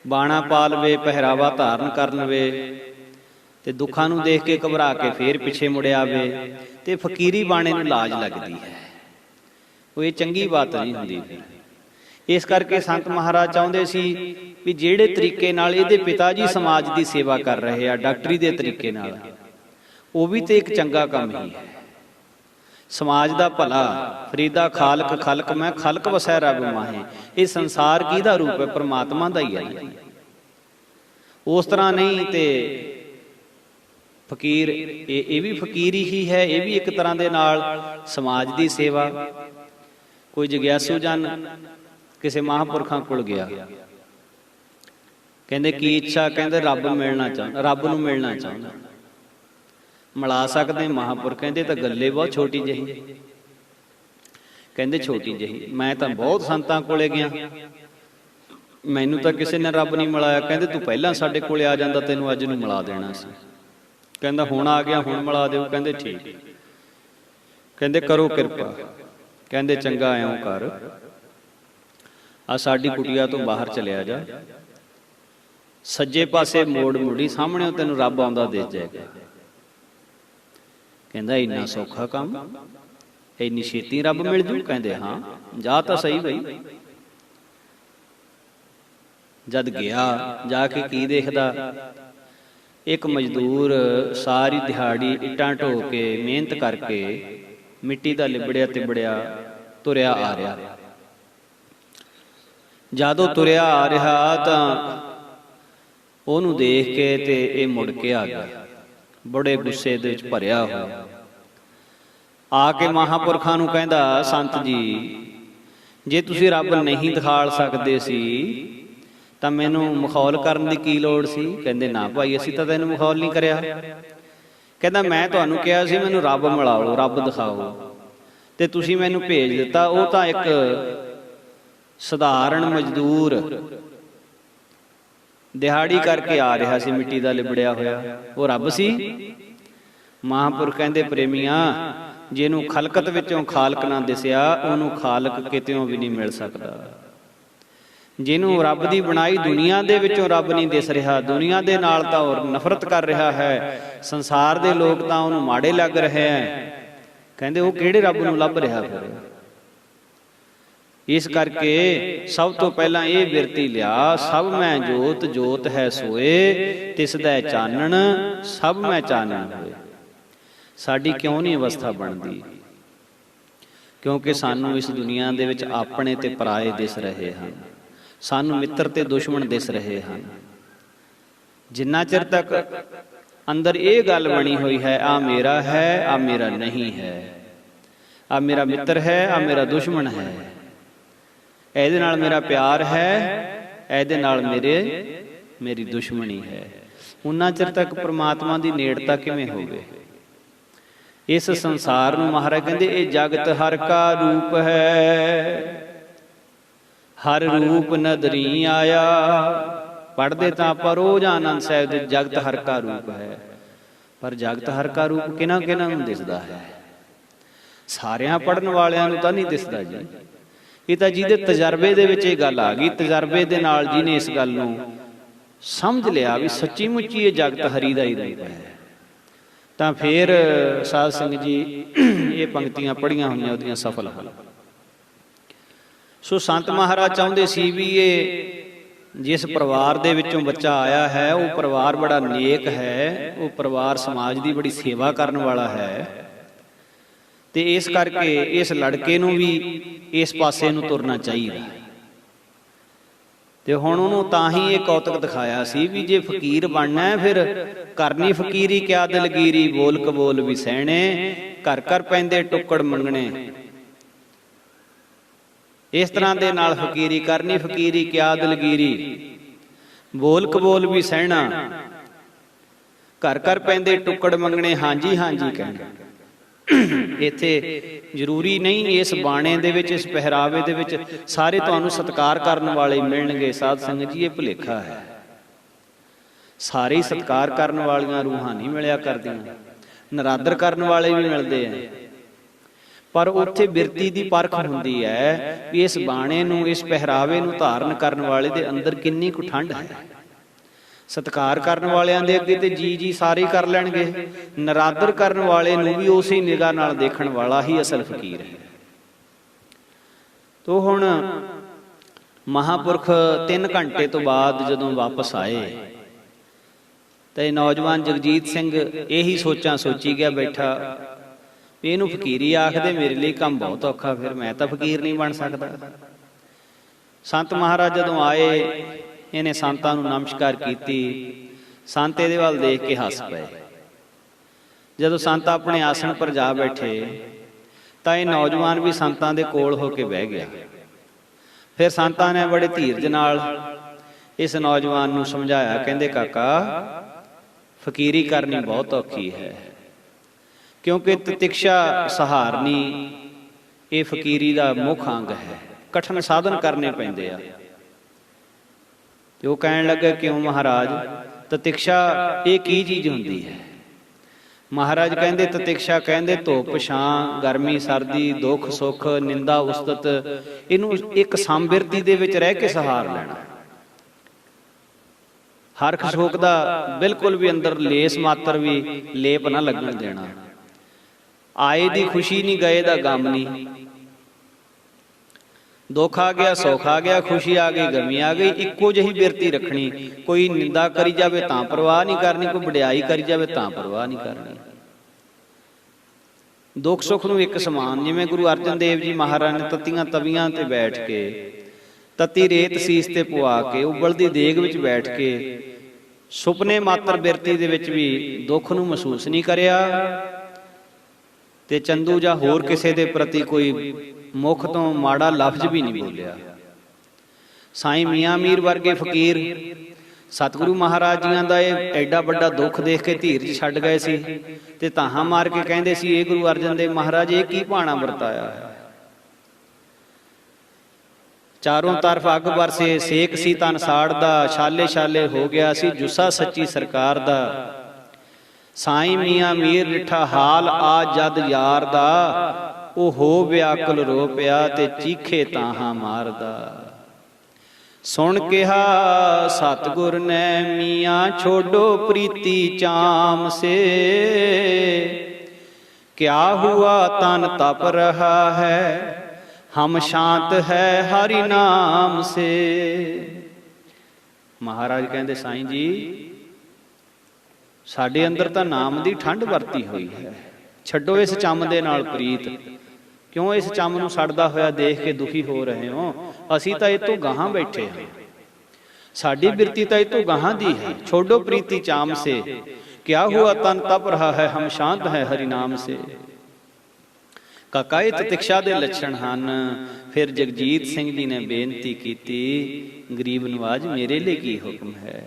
ਬਾਣਾ ਪਾ ਲਵੇ, ਪਹਿਰਾਵਾ ਧਾਰਨ ਕਰ ਲਵੇ, ਤੇ ਦੁੱਖਾਂ ਨੂੰ ਦੇਖ ਕੇ ਘਬਰਾ ਕੇ ਫੇਰ ਪਿੱਛੇ ਮੁੜ ਆਵੇ, ਤੇ ਫਕੀਰੀ ਬਾਣੇ ਨੂੰ ਲਾਜ ਲੱਗਦੀ ਹੈ। ਉਹ ਇਹ ਚੰਗੀ ਬਾਤ ਨਹੀਂ ਹੁੰਦੀ। ਇਸ ਕਰਕੇ ਸੰਤ ਮਹਾਰਾਜ ਚਾਹੁੰਦੇ ਸੀ ਵੀ ਜਿਹੜੇ ਤਰੀਕੇ ਨਾਲ ਇਹਦੇ ਪਿਤਾ ਜੀ ਸਮਾਜ ਦੀ ਸੇਵਾ ਕਰ ਰਹੇ ਆ, ਡਾਕਟਰੀ ਦੇ ਤਰੀਕੇ ਨਾਲ, ਉਹ ਵੀ ਤੇ ਇੱਕ ਚੰਗਾ ਕੰਮ ਹੀ ਹੈ। ਸਮਾਜ ਦਾ ਭਲਾ, ਫਰੀਦਾ ਖਾਲਕ ਖਲਕ ਮੈਂ, ਖਲਕ ਵਸੈ ਰੱਬ ਮਾਹੇ। ਇਹ ਸੰਸਾਰ ਕਿਹਦਾ ਰੂਪ ਹੈ? ਪਰਮਾਤਮਾ ਦਾ ਹੀ ਹੈ। ਉਸ ਤਰ੍ਹਾਂ ਨਹੀਂ ਤੇ ਫਕੀਰ ਇਹ ਵੀ ਫਕੀਰ ਹੀ ਹੈ, ਇਹ ਵੀ ਇੱਕ ਤਰ੍ਹਾਂ ਦੇ ਨਾਲ ਸਮਾਜ ਦੀ ਸੇਵਾ। ਕੋਈ ਜਗਿਆਸੂ ਜਨ ਕਿਸੇ ਮਹਾਂਪੁਰਖਾਂ ਕੋਲ ਗਿਆ, ਕਹਿੰਦੇ ਕੀ ਇੱਛਾ? ਕਹਿੰਦੇ ਰੱਬ ਮਿਲਣਾ ਚਾਹੁੰਦਾ, ਰੱਬ ਨੂੰ ਮਿਲਣਾ ਚਾਹੁੰਦਾ। ਮਿਲਾ ਸਕਦੇ ਮਹਾਂਪੁਰਖ? ਕਹਿੰਦੇ ਤਾਂ ਗੱਲੇ ਬਹੁਤ ਛੋਟੀ ਜਿਹੀ। ਕਹਿੰਦੇ ਛੋਟੀ ਜਿਹੀ? ਮੈਂ ਤਾਂ ਬਹੁਤ ਸੰਤਾਂ ਕੋਲੇ ਗਿਆ, ਮੈਨੂੰ ਤਾਂ ਕਿਸੇ ਨੇ ਰੱਬ ਨਹੀਂ ਮਿਲਾਇਆ। ਕਹਿੰਦੇ ਤੂੰ ਪਹਿਲਾਂ ਸਾਡੇ ਕੋਲੇ ਆ ਜਾਂਦਾ, ਤੈਨੂੰ ਅੱਜ ਨੂੰ ਮਿਲਾ ਦੇਣਾ ਸੀ। ਕਹਿੰਦਾ ਹੁਣ ਆ ਗਿਆ, ਹੁਣ ਮਿਲਾ ਦਿਓ। ਕਹਿੰਦੇ ਠੀਕ। ਕਹਿੰਦੇ ਕਰੋ ਕਿਰਪਾ। ਕਹਿੰਦੇ ਚੰਗਾ ਇਉਂ ਕਰ, ਆ ਸਾਡੀ ਕੁਟੀਆ ਤੋਂ ਬਾਹਰ ਚਲਿਆ ਜਾ, ਸੱਜੇ ਪਾਸੇ ਮੋੜ ਮੁੜੀ, ਸਾਹਮਣੇ ਤੈਨੂੰ ਰੱਬ ਆਉਂਦਾ ਦੇਖ ਜਾਏਗਾ। ਕਹਿੰਦਾ ਇੰਨਾ ਸੌਖਾ ਕੰਮ, ਇੰਨੀ ਛੇਤੀ ਰੱਬ ਮਿਲ ਜੂ? ਕਹਿੰਦੇ ਹਾਂ, ਜਾ ਤਾਂ ਸਹੀ ਬਈ। ਜਦ ਗਿਆ, ਜਾ ਕੇ ਕੀ ਦੇਖਦਾ? ਇੱਕ ਮਜ਼ਦੂਰ ਸਾਰੀ ਦਿਹਾੜੀ ਇੱਟਾਂ ਢੋ ਕੇ ਮਿਹਨਤ ਕਰਕੇ ਮਿੱਟੀ ਦਾ ਲਿਬੜਿਆ ਤਿਬੜਿਆ ਤੁਰਿਆ ਆ ਰਿਹਾ। ਜਦੋਂ ਤੁਰਿਆ ਆ ਰਿਹਾ ਤਾਂ ਉਹਨੂੰ ਦੇਖ ਕੇ ਤੇ ਇਹ ਮੁੜ ਕੇ ਆ ਗਿਆ, ਬੜੇ ਗੁੱਸੇ ਦੇ ਵਿੱਚ ਭਰਿਆ ਹੋਇਆ। ਆ ਕੇ ਮਹਾਂਪੁਰਖਾਂ ਨੂੰ ਕਹਿੰਦਾ, ਸੰਤ ਜੀ ਜੇ ਤੁਸੀਂ ਰੱਬ ਨਹੀਂ ਦਿਖਾਲ ਸਕਦੇ ਸੀ ਤਾਂ ਮੈਨੂੰ ਮਖੌਲ ਕਰਨ ਦੀ ਕੀ ਲੋੜ ਸੀ? ਕਹਿੰਦੇ ਨਾ ਭਾਈ, ਅਸੀਂ ਤਾਂ ਤੈਨੂੰ ਮਖੌਲ ਨਹੀਂ ਕਰਿਆ। ਕਹਿੰਦਾ ਮੈਂ ਤੁਹਾਨੂੰ ਕਿਹਾ ਸੀ ਮੈਨੂੰ ਰੱਬ ਮਿਲਾਓ, ਰੱਬ ਦਿਖਾਓ, ਤੇ ਤੁਸੀਂ ਮੈਨੂੰ ਭੇਜ ਦਿੱਤਾ। ਉਹ ਤਾਂ ਇੱਕ ਸਧਾਰਨ ਮਜ਼ਦੂਰ ਦਿਹਾੜੀ ਕਰਕੇ ਆ ਰਿਹਾ ਸੀ, ਮਿੱਟੀ ਦਾ ਲਿਬੜਿਆ ਹੋਇਆ, ਉਹ ਰੱਬ ਸੀ? ਮਹਾਂਪੁਰਖ ਕਹਿੰਦੇ ਪ੍ਰੇਮੀਆਂ, ਜਿਹਨੂੰ ਖਲਕਤ ਵਿੱਚੋਂ ਖਾਲਕ ਨਾ ਦਿਸਿਆ, ਉਹਨੂੰ ਖਾਲਕ ਕਿਤਿਓਂ ਵੀ ਨਹੀਂ ਮਿਲ ਸਕਦਾ। ਜਿਹਨੂੰ ਰੱਬ ਦੀ ਬਣਾਈ ਦੁਨੀਆ ਦੇ ਵਿੱਚੋਂ ਰੱਬ ਨਹੀਂ ਦਿਸ ਰਿਹਾ, ਦੁਨੀਆ ਦੇ ਨਾਲ ਤਾਂ ਉਹ ਨਫ਼ਰਤ ਕਰ ਰਿਹਾ ਹੈ, ਸੰਸਾਰ ਦੇ ਲੋਕ ਤਾਂ ਉਹਨੂੰ ਮਾੜੇ ਲੱਗ ਰਹੇ ਹੈ, ਕਹਿੰਦੇ ਉਹ ਕਿਹੜੇ ਰੱਬ ਨੂੰ ਲੱਭ ਰਿਹਾ ਫਿਰ? ਇਸ ਕਰਕੇ ਸਭ ਤੋਂ ਪਹਿਲਾਂ ਇਹ ਬਿਰਤੀ ਲਿਆ, ਸਭ ਮੈਂ ਜੋਤ, ਜੋਤ ਹੈ ਸੋਏ, ਤਿਸ ਦਾ ਚਾਨਣ ਸਭ ਮੈਂ ਚਾਨਣ ਹੋਏ। ਸਾਡੀ ਕਿਉਂ ਨਹੀਂ ਅਵਸਥਾ ਬਣਦੀ? ਕਿਉਂਕਿ ਸਾਨੂੰ ਇਸ ਦੁਨੀਆ ਦੇ ਵਿੱਚ ਆਪਣੇ ਤੇ ਪਰਾਏ ਦਿਸ ਰਹੇ ਹਨ, ਸਾਨੂੰ ਮਿੱਤਰ ਤੇ ਦੁਸ਼ਮਣ ਦਿਸ ਰਹੇ ਹਨ। ਜਿੰਨਾ ਚਿਰ ਤੱਕ ਅੰਦਰ ਇਹ ਗੱਲ ਬਣੀ ਹੋਈ ਹੈ, ਆ ਮੇਰਾ ਹੈ, ਆ ਮੇਰਾ ਨਹੀਂ ਹੈ, ਆ ਮੇਰਾ ਮਿੱਤਰ ਹੈ, ਆ ਮੇਰਾ ਦੁਸ਼ਮਣ ਹੈ, ਇਹਦੇ ਨਾਲ ਮੇਰਾ ਪਿਆਰ ਹੈ, ਇਹਦੇ ਨਾਲ ਮੇਰੀ ਦੁਸ਼ਮਣੀ ਹੈ, ਉਨਾ ਚਿਰ ਤੱਕ ਪ੍ਰਮਾਤਮਾ ਦੀ ਨੇੜਤਾ ਕਿਵੇਂ ਹੋਵੇ। ਇਸ ਸੰਸਾਰ ਨੂੰ ਮਹਾਰਾਜ ਕਹਿੰਦੇ ਇਹ ਜਗਤ ਹਰ ਕਾ ਰੂਪ ਹੈ, ਹਰ ਰੂਪ ਨਦਰੀ ਆਇਆ। ਪੜ੍ਹਦੇ ਤਾਂ ਆਪਾਂ ਰੋਜ਼ ਆਨੰਦ ਸਾਹਿਬ ਦੇ ਜਗਤ ਹਰ ਕਾ ਰੂਪ ਹੈ, ਪਰ ਜਗਤ ਹਰ ਕਾ ਰੂਪ ਕਿਹਨਾਂ ਕਿਹਨਾਂ ਨੂੰ ਦਿਸਦਾ ਹੈ? ਸਾਰਿਆਂ ਪੜ੍ਹਨ ਵਾਲਿਆਂ ਨੂੰ ਤਾਂ ਨਹੀਂ ਦਿਸਦਾ ਜੀ। ਇਹ ਤਾਂ ਜਿਹਦੇ ਤਜਰਬੇ ਦੇ ਵਿੱਚ ਇਹ ਗੱਲ ਆ ਗਈ, ਤਜਰਬੇ ਦੇ ਨਾਲ ਜਿਹਨੇ ਇਸ ਗੱਲ ਨੂੰ ਸਮਝ ਲਿਆ ਵੀ ਸੱਚੀ ਮੁੱਚੀ ਇਹ ਜਗਤ ਹਰੀ ਦਾ ਹੀ ਰੂਪ ਹੈ, ਤਾਂ ਫਿਰ ਸਾਧ ਸੰਗਤ ਜੀ ਇਹ ਪੰਕਤੀਆਂ ਪੜ੍ਹੀਆਂ ਹੋਈਆਂ ਉਹਦੀਆਂ ਸਫਲ ਹਨ। ਸੋ ਸੰਤ ਮਹਾਰਾਜ ਚਾਹੁੰਦੇ ਸੀ ਵੀ ਇਹ ਜਿਸ ਪਰਿਵਾਰ ਦੇ ਵਿੱਚੋਂ ਬੱਚਾ ਆਇਆ ਹੈ ਉਹ ਪਰਿਵਾਰ ਬੜਾ ਨੇਕ ਹੈ, ਉਹ ਪਰਿਵਾਰ ਸਮਾਜ ਦੀ ਬੜੀ ਸੇਵਾ ਕਰਨ ਵਾਲਾ ਹੈ, ਤੇ ਇਸ ਕਰਕੇ ਇਸ ਲੜਕੇ ਨੂੰ ਵੀ ਇਸ ਪਾਸੇ ਨੂੰ ਤੁਰਨਾ ਚਾਹੀਦਾ। ਤੇ ਹੁਣ ਉਹਨੂੰ ਤਾਂ ਹੀ ਇਹ ਕੌਤਕ ਦਿਖਾਇਆ ਸੀ ਵੀ ਜੇ ਫਕੀਰ ਬਣਨਾ ਹੈ ਫਿਰ ਕਰਨੀ ਫਕੀਰੀ ਕਿਆ ਦਿਲਗੀਰੀ, ਬੋਲ ਕਬੋਲ ਵੀ ਸਹਿਣੇ, ਘਰ ਘਰ ਪੈਂਦੇ ਟੁੱਕੜ ਮੰਗਣੇ। ਇਸ ਤਰ੍ਹਾਂ ਦੇ ਨਾਲ ਫਕੀਰੀ ਕਰਨੀ ਫਕੀਰੀ ਕਿਆ ਦਿਲਗੀਰੀ, ਬੋਲ ਕਬੋਲ ਵੀ ਸਹਿਣਾ, ਘਰ ਘਰ ਪੈਂਦੇ ਟੁੱਕੜ ਮੰਗਣੇ, ਹਾਂਜੀ ਹਾਂਜੀ ਕਹਿਣਾ। ਇੱਥੇ ਜ਼ਰੂਰੀ ਨਹੀਂ ਇਸ ਬਾਣੇ ਦੇ ਵਿੱਚ, ਇਸ ਪਹਿਰਾਵੇ ਦੇ ਵਿੱਚ ਸਾਰੇ ਤੁਹਾਨੂੰ ਸਤਿਕਾਰ ਕਰਨ ਵਾਲੇ ਮਿਲਣਗੇ। ਸਾਧ ਸੰਗਤ ਜੀ ਇਹ ਭੁਲੇਖਾ ਹੈ, ਸਾਰੇ ਸਤਿਕਾਰ ਕਰਨ ਵਾਲੀਆਂ ਰੂਹਾਂ ਨਹੀਂ ਮਿਲਿਆ ਕਰਦੀਆਂ, ਨਰਾਦਰ ਕਰਨ ਵਾਲੇ ਵੀ ਮਿਲਦੇ ਆ, ਪਰ ਉੱਥੇ ਬਿਰਤੀ ਦੀ ਪਰਖ ਹੁੰਦੀ ਹੈ ਵੀ ਇਸ ਬਾਣੇ ਨੂੰ, ਇਸ ਪਹਿਰਾਵੇ ਨੂੰ ਧਾਰਨ ਕਰਨ ਵਾਲੇ ਦੇ ਅੰਦਰ ਕਿੰਨੀ ਕੁ ਠੰਡ ਹੈ। ਸਤਿਕਾਰ ਕਰਨ ਵਾਲਿਆਂ ਦੇ ਅੱਗੇ ਤੇ ਜੀ ਜੀ ਸਾਰੇ ਕਰ ਲੈਣਗੇ, ਨਰਾਦਰ ਕਰਨ ਵਾਲੇ ਨੂੰ ਵੀ ਉਸੇ ਨਿਗਾਹ ਨਾਲ ਦੇਖਣ ਵਾਲਾ ਹੀ ਅਸਲ ਫਕੀਰ ਹੈ। ਤੋ ਹੁਣ ਮਹਾਂਪੁਰਖ 3 ਘੰਟੇ ਤੋਂ ਬਾਅਦ ਜਦੋਂ ਵਾਪਸ ਆਏ ਤੇ ਨੌਜਵਾਨ ਜਗਜੀਤ ਸਿੰਘ ਇਹੀ ਸੋਚਾਂ ਸੋਚੀ ਗਿਆ ਬੈਠਾ, ਇਹਨੂੰ ਫਕੀਰੀ ਆਖਦੇ, ਮੇਰੇ ਲਈ ਕੰਮ ਬਹੁਤ ਔਖਾ, ਫਿਰ ਮੈਂ ਤਾਂ ਫਕੀਰ ਨਹੀਂ ਬਣ ਸਕਦਾ। ਸੰਤ ਮਹਾਰਾਜ ਜਦੋਂ ਆਏ, ਇਹਨੇ ਸੰਤਾਂ ਨੂੰ ਨਮਸਕਾਰ ਕੀਤੀ, ਸੰਤ ਇਹਦੇ ਵੱਲ ਦੇਖ ਕੇ ਹੱਸ ਪਏ। ਜਦੋਂ ਸੰਤ ਆਪਣੇ ਆਸਣ ਪਰ ਜਾ ਬੈਠੇ ਤਾਂ ਇਹ ਨੌਜਵਾਨ ਵੀ ਸੰਤਾਂ ਦੇ ਕੋਲ ਹੋ ਕੇ ਬਹਿ ਗਿਆ। ਫਿਰ ਸੰਤਾਂ ਨੇ ਬੜੇ ਧੀਰਜ ਨਾਲ ਇਸ ਨੌਜਵਾਨ ਨੂੰ ਸਮਝਾਇਆ, ਕਹਿੰਦੇ ਕਾਕਾ ਫਕੀਰੀ ਕਰਨੀ ਬਹੁਤ ਔਖੀ ਹੈ, ਕਿਉਂਕਿ ਤਿਤਿਕਸ਼ਾ ਸਹਾਰਨੀ ਇਹ ਫਕੀਰੀ ਦਾ ਮੁੱਖ ਅੰਗ ਹੈ, ਕਠਿਨ ਸਾਧਨ ਕਰਨੇ ਪੈਂਦੇ ਆ। ਤੇ ਉਹ ਕਹਿਣ ਲੱਗਾ, ਕਿਉਂ ਮਹਾਰਾਜ, ਤਿਤਿਕਸ਼ਾ ਇਹ ਕੀ ਚੀਜ਼ ਹੁੰਦੀ ਹੈ? ਮਹਾਰਾਜ ਕਹਿੰਦੇ ਤਿਤਿਕਸ਼ਾ ਕਹਿੰਦੇ ਧੁੱਪ ਛਾਂ, ਗਰਮੀ ਸਰਦੀ, ਦੁੱਖ ਸੁੱਖ, ਨਿੰਦਾ ਉਸਤਤ, ਇਹਨੂੰ ਇੱਕ ਸਮਬਿਰਤੀ ਦੇ ਵਿੱਚ ਰਹਿ ਕੇ ਸਹਾਰ ਲੈਣਾ। ਹਰਖ ਸ਼ੋਕ ਦਾ ਬਿਲਕੁਲ ਵੀ ਅੰਦਰ ਲੇਸ ਮਾਤਰ ਵੀ ਲੇਪ ਨਾ ਲੱਗਣ ਦੇਣਾ। ਆਏ ਦੀ ਖੁਸ਼ੀ ਨਹੀਂ, ਗਏ ਦਾ ਗਮ ਨਹੀਂ। ਦੁੱਖ ਆ ਗਿਆ ਸੁੱਖ ਆ ਗਿਆ, ਖੁਸ਼ੀ ਆ ਗਈ ਗਮੀ ਆ ਗਈ, ਇੱਕੋ ਜਿਹੀ ਬਿਰਤੀ ਰੱਖਣੀ। ਕੋਈ ਨਿੰਦਾ ਕਰੀ ਜਾਵੇ ਤਾਂ ਪਰਵਾਹ ਨਹੀਂ ਕਰਨੀ, ਕੋਈ ਵਡਿਆਈ ਕਰੀ ਜਾਵੇ ਤਾਂ ਪਰਵਾਹ ਨਹੀਂ ਕਰਨੀ। ਦੁੱਖ ਸੁੱਖ ਨੂੰ ਇੱਕ ਸਮਾਨ, ਜਿਵੇਂ ਗੁਰੂ ਅਰਜਨ ਦੇਵ ਜੀ ਮਹਾਰਾਜ ਨੇ ਤੱਤੀਆਂ ਤਵੀਆਂ ਤੇ ਬੈਠ ਕੇ, ਤੱਤੀ ਰੇਤ ਸੀਸ ਤੇ ਪਵਾ ਕੇ, ਉਬਲਦੀ ਦੇਗ ਵਿੱਚ ਬੈਠ ਕੇ, ਸੁਪਨੇ ਮਾਤਰ ਬਿਰਤੀ ਦੇ ਵਿੱਚ ਵੀ ਦੁੱਖ ਨੂੰ ਮਹਿਸੂਸ ਨਹੀਂ ਕਰਿਆ, ਤੇ ਚੰਦੂ ਜਾਂ ਹੋਰ ਕਿਸੇ ਦੇ ਪ੍ਰਤੀ ਕੋਈ ਮੁਖ ਤੋਂ ਮਾੜਾ ਲਫ਼ਜ਼ ਵੀ ਨਹੀਂ ਬੋਲਿਆ। ਸਾਈਂ ਮੀਆਂ ਮੀਰ ਵਰਗੇ ਫਕੀਰ ਸਤਿਗੁਰੂ ਮਹਾਰਾਜ ਜੀਆਂ ਦਾ ਇਹ ਐਡਾ ਵੱਡਾ ਦੁੱਖ ਦੇਖ ਕੇ ਧੀਰਜ ਛੱਡ ਗਏ ਸੀ, ਤੇ ਤਾਹਾਂ ਮਾਰ ਕੇ ਕਹਿੰਦੇ ਸੀ, ਇਹ ਗੁਰੂ ਅਰਜਨ ਦੇਵ ਮਹਾਰਾਜ ਇਹ ਕੀ ਭਾਣਾ ਵਰਤਾਇਆ ਹੈ। ਚਾਰੋਂ ਤਰਫ ਅੱਗ ਵਰਸੇ, ਸੇਕ ਸੀ ਤਨ ਸਾੜਦਾ, ਛਾਲੇ ਛਾਲੇ ਹੋ ਗਿਆ ਸੀ ਜੁੱਸਾ ਸੱਚੀ ਸਰਕਾਰ ਦਾ। ਸਾਈਂ ਮੀਆਂ ਮੀਰ ਡਿਠਾ ਹਾਲ ਆ ਜਦ ਯਾਰ ਦਾ, ਉਹ ਹੋ ਵਿਆਕੁਲ ਰੋ ਪਿਆ ਤੇ ਚੀਖੇ ਤਾਹਾਂ ਮਾਰਦਾ। ਸੁਣ ਕਿਹਾ ਸਤਿਗੁਰ ਨੇ ਮੀਆਂ ਛੋਡੋ ਪ੍ਰੀਤੀ ਚਾਮ ਸੇ, ਕਿਆ ਹੁਆ ਤਨ ਤਪ ਰਹਾ ਹੈ, ਹਮ ਸ਼ਾਂਤ ਹੈ ਹਰਿ ਨਾਮ ਸੇ। ਮਹਾਰਾਜ ਕਹਿੰਦੇ, ਸਾਈਂ ਜੀ ਸਾਡੇ ਅੰਦਰ ਤਾਂ ਨਾਮ ਦੀ ਠੰਡ ਵਰਤੀ ਹੋਈ ਹੈ, ਛੱਡੋ ਇਸ ਚੰਮ ਦੇ ਨਾਲ ਪ੍ਰੀਤ। ਕਿਉਂ ਇਸ ਚੰਮ ਨੂੰ ਸੜਦਾ ਹੋਇਆ ਦੇਖ ਕੇ ਦੁਖੀ ਹੋ ਰਹੇ ਹੋ? ਅਸੀਂ ਤਾਂ ਇਹ ਤੋਂ ਗਾਹਾਂ ਬੈਠੇ ਹਾਂ। साडी बिरती तो इतो गहां दी है। छोड़ो प्रीति चाम से, क्या हुआ तन तप रहा है, हम शांत है हरि नाम से। काका ये तितिक्षा दे लक्षण हन। फिर जगजीत सिंह जी ने बेनती की, गरीब नवाज मेरे लिए की हुक्म है,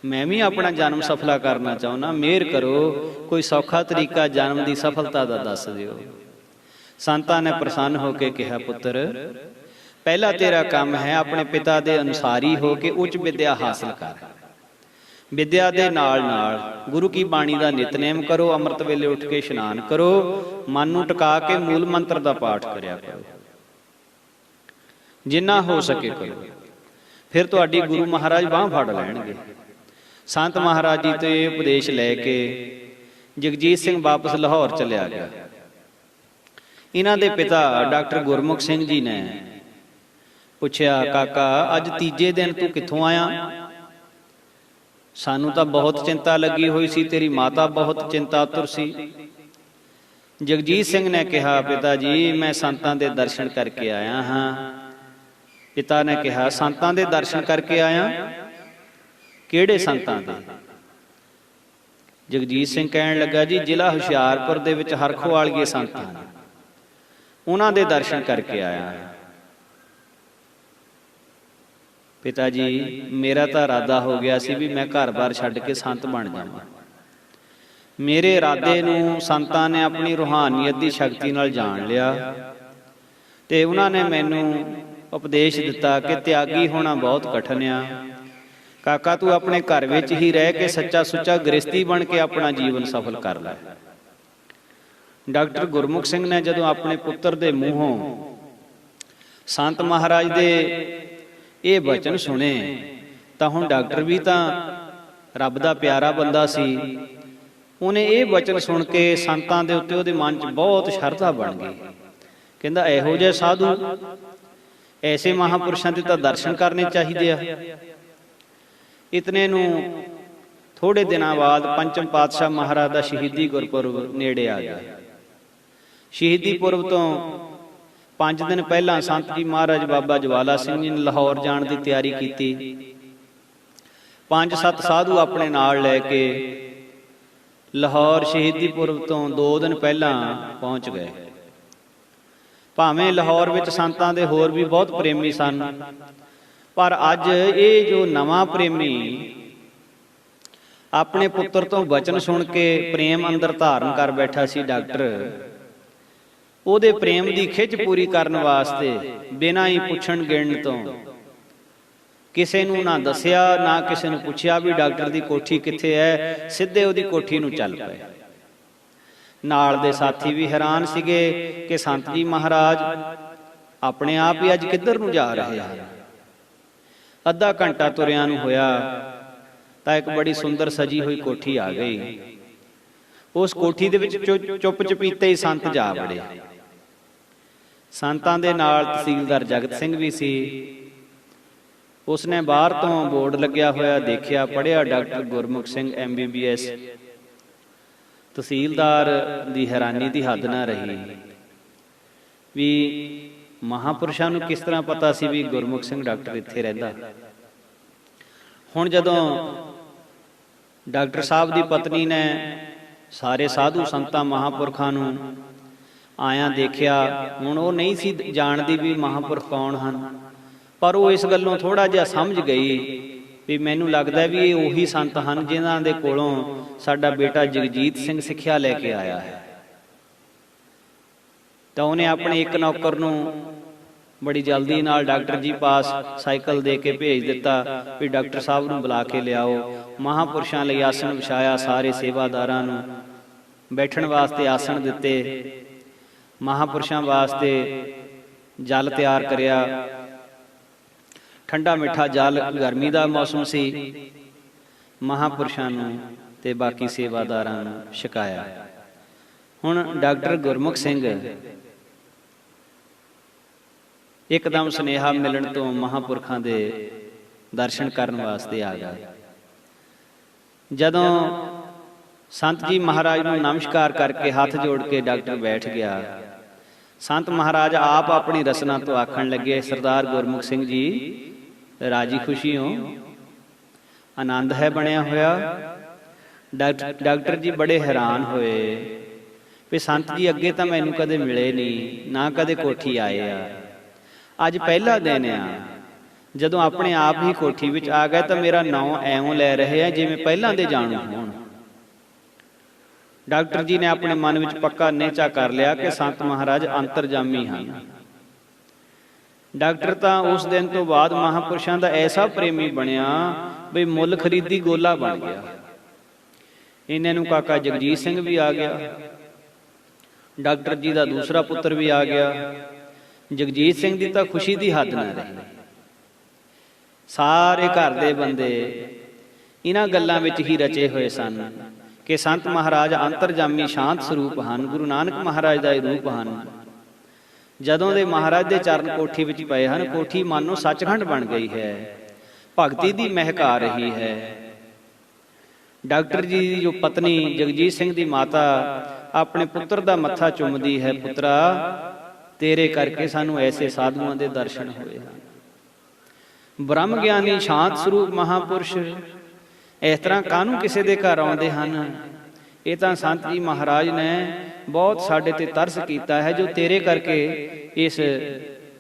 मैं भी अपना जन्म सफला करना चाहना, मेहर करो कोई सौखा तरीका जन्म की सफलता का दस दिओ। संतां ने प्रसन्न होकर कहा, पुत्र पहला तेरा काम है अपने पिता के अनुसारी हो के उच्च विद्या हासिल कर। विद्या के नाल नाल गुरु की बाणी का नितनेम करो, अमृत वेले उठ के इशनान करो, मन नूं टका के मूल मंत्र का पाठ करया करो, जिन्ना हो सके करो। फिर तुहाडी गुरु महाराज बांह फड़ लैणगे। संत महाराज जी तो ये उपदेश लैके जगजीत सिंह वापस लाहौर चलिया गया। इन्हां दे पिता डॉक्टर गुरमुख सिंह जी ने पुछया, काका अज तीजे दिन तू कित्थों आया? सानू तो बहुत चिंता लगी हुई सी, तेरी माता बहुत चिंतातुर सी। जगजीत सिंह ने कहा, पिता जी मैं संतां दे दर्शन करके आया हाँ। पिता ने कहा, संतां दे दर्शन करके आया? किहड़े संतां दे? जगजीत सिंह कहण लगा, जी जिला हुशियारपुर दे विच हरखोवालिए संत हन, उन्हां दे दर्शन करके आया। पिता जी मेरा तो इरादा हो गया सी भी मैं घर बार छड्ड के संत बन जावां। मेरे इरादे नूं संतां ने अपनी रूहानीयत की शक्ति नाल जान लिया ते उन्हां ने मैनूं उपदेश दिता कि त्यागी होना बहुत कठिन आ। काका तू अपने घर विच ही रह के सच्चा सुच्चा गृहस्थी बन के अपना जीवन सफल कर लै। डॉक्टर गुरमुख सिंह ने जदों अपने पुत्र दे मूहों संत महाराज दे ये वचन सुने तो हुण डॉक्टर भी तो रब दा प्यारा बंदा सी, उन्हें ये वचन सुन के संतां दे उत्ते उहदे मन च बहुत शरधा बन गई। कहंदा इहो जिहे साधु ऐसे महापुरुषां दे तां दर्शन करने चाहिए आ। इतने नूं थोड़े दिनां बाद पंचम पातशाह महाराज दा शहीदी गुरपुरब नेड़े आ गया। शहीदी पुरब तो 5 दिन पहला संत जी महाराज बाबा ज्वाला सिंह जी ने लाहौर जाने की तैयारी की। 5-7 साधु अपने नाल लैके लाहौर शहीदी पुरब तो 2 दिन पहला पहुंच गए। भावें लाहौर विच संतां दे होर भी बहुत प्रेमी सन, पर अज ये जो नवां प्रेमी अपने पुत्र तो वचन सुन के प्रेम अंदर धारण कर बैठा सी डॉक्टर, ਉਹਦੇ प्रेम की खिच पूरी करने वास्ते बिना ही पुछण गिणन तो किसी नूं ना दसिया ना किसी नूं पुछया भी डॉक्टर की कोठी कित्थे है, सीधे उहदी कोठी नूं चल पए। नाल दे साथी भी हैरान सीगे कि संत जी महाराज अपने आप ही अज किधर नूं जा रहे हैं। अद्धा घंटा तुरिया नूं होया तां एक बड़ी सुंदर सजी हुई कोठी आ गई। उस कोठी दे विच चुप चपीते ही संत जा बड़े। संतां दे नाल तहसीलदार जगत सिंह भी सी। उसने बाहर तो बोर्ड लग्या होया देखिया, पढ़िया डॉक्टर गुरमुख सिंह MBBS। तहसीलदार दी हैरानी दी हद ना रही भी महापुरुषां नूं किस तरह पता सी भी गुरमुख सिंह डॉक्टर इत्थे रहिंदा। हुण जदों डॉक्टर साहब दी पत्नी ने सारे साधु संतां महापुरखां नूं आया देखिया, हुण वो नहीं सी जानदी भी महापुरख कौन हन, पर वो इस गल्लों थोड़ा जिहा समझ गई भी मैनूं लगदा भी ये उही संत हन जिन्हां दे कोलों साडा बेटा जगजीत सिंह सिੱਖਿਆ लैके आया है। तो उन्हें अपने एक नौकर नूं बड़ी जल्दी नाल डॉक्टर जी पास साइकिल दे के भेज दिता भी डॉक्टर साहब नूं बुला के लियाओ। महापुरुषां लई आसन विछाया, सारे सेवादारां नूं बैठण वास्ते आसन दिते, महापुरुषां वास्ते जल तैयार करिया। ठंडा मिठा जल, गर्मी का मौसम सी, महापुरुषां नूं ते बाकी सेवादारां नूं छकाया। हुण डॉक्टर गुरमुख सिंह एकदम सुनेहा मिलण तो महापुरखां दे दर्शन करन वास्ते आ गया। जदों संत जी महाराज नूं नमस्कार करके हाथ जोड़ के डॉक्टर बैठ गया, संत महाराज आप अपनी रसना तो आखण लगे, सरदार गुरमुख सिंह जी ਰਾਜੀ ਖੁਸ਼ੀ ਹੋ? ਆਨੰਦ ਹੈ ਬਣਿਆ ਹੋਇਆ? ਡਾਕਟਰ ਜੀ ਬੜੇ ਹੈਰਾਨ ਹੋਏ ਵੀ ਸੰਤ ਜੀ ਅੱਗੇ ਤਾਂ ਮੈਨੂੰ ਕਦੇ ਮਿਲੇ ਨਹੀਂ, ਨਾ ਕਦੇ ਕੋਠੀ ਆਏ ਆ, ਅੱਜ ਪਹਿਲਾ ਦਿਨ ਆ ਜਦੋਂ ਆਪਣੇ ਆਪ ਹੀ ਕੋਠੀ ਵਿੱਚ ਆ ਗਏ ਤਾਂ ਮੇਰਾ ਨਾਂ ਐਵੇਂ ਲੈ ਰਹੇ ਆ ਜਿਵੇਂ ਪਹਿਲਾਂ ਦੇ ਜਾਣੂ ਹੋਣ। ਡਾਕਟਰ ਜੀ ਨੇ ਆਪਣੇ ਮਨ ਵਿੱਚ ਪੱਕਾ ਨਿਹਚਾ ਕਰ ਲਿਆ ਕਿ ਸੰਤ ਮਹਾਰਾਜ ਅੰਤਰਜਾਮੀ ਹਨ। ਡਾਕਟਰ ਤਾਂ ਉਸ ਦਿਨ ਤੋਂ ਬਾਅਦ ਮਹਾਂਪੁਰਸ਼ਾਂ ਦਾ ਐਸਾ ਪ੍ਰੇਮੀ ਬਣਿਆ ਬਈ ਮੁੱਲ ਖਰੀਦੀ ਗੋਲਾ ਬਣ ਗਿਆ। ਇਹਨਾਂ ਨੂੰ ਕਾਕਾ ਜਗਜੀਤ ਸਿੰਘ ਵੀ ਆ ਗਿਆ, ਡਾਕਟਰ ਜੀ ਦਾ ਦੂਸਰਾ ਪੁੱਤਰ ਵੀ ਆ ਗਿਆ। ਜਗਜੀਤ ਸਿੰਘ ਦੀ ਤਾਂ ਖੁਸ਼ੀ ਦੀ ਹੱਦ ਨਾ ਰਹੀ। ਸਾਰੇ ਘਰ ਦੇ ਬੰਦੇ ਇਹਨਾਂ ਗੱਲਾਂ ਵਿੱਚ ਹੀ ਰਚੇ ਹੋਏ ਸਨ ਕਿ ਸੰਤ ਮਹਾਰਾਜ ਅੰਤਰਜਾਮੀ ਸ਼ਾਂਤ ਸਰੂਪ ਹਨ, ਗੁਰੂ ਨਾਨਕ ਮਹਾਰਾਜ ਦਾ ਹੀ ਰੂਪ ਹਨ। ਜਦੋਂ ਦੇ ਮਹਾਰਾਜ ਦੇ ਚਰਨ ਕੋਠੀ ਵਿੱਚ ਪਏ ਹਨ, ਕੋਠੀ ਮਾਨੋ ਸੱਚਖੰਡ ਬਣ ਗਈ ਹੈ, ਭਗਤੀ ਦੀ ਮਹਿਕ ਆ ਰਹੀ ਹੈ। ਡਾਕਟਰ ਜੀ ਦੀ ਜੋ ਪਤਨੀ ਜਗਜੀਤ ਸਿੰਘ ਦੀ ਮਾਤਾ ਆਪਣੇ ਪੁੱਤਰ ਦਾ ਮੱਥਾ ਚੁੰਮਦੀ ਹੈ, ਪੁੱਤਰਾ ਤੇਰੇ ਕਰਕੇ ਸਾਨੂੰ ਐਸੇ ਸਾਧੂਆਂ ਦੇ ਦਰਸ਼ਨ ਹੋਏ ਹਨ। ਬ੍ਰਹਮ ਗਿਆਨੀ ਸ਼ਾਂਤ ਸਰੂਪ ਮਹਾਂਪੁਰਸ਼ ਇਸ ਤਰ੍ਹਾਂ ਕਾਹਨੂੰ ਕਿਸੇ ਦੇ ਘਰ ਆਉਂਦੇ ਹਨ? ਇਹ ਤਾਂ ਸੰਤ ਜੀ ਮਹਾਰਾਜ ਨੇ ਬਹੁਤ ਸਾਡੇ ਤੇ ਤਰਸ ਕੀਤਾ ਹੈ ਜੋ ਤੇਰੇ ਕਰਕੇ ਇਸ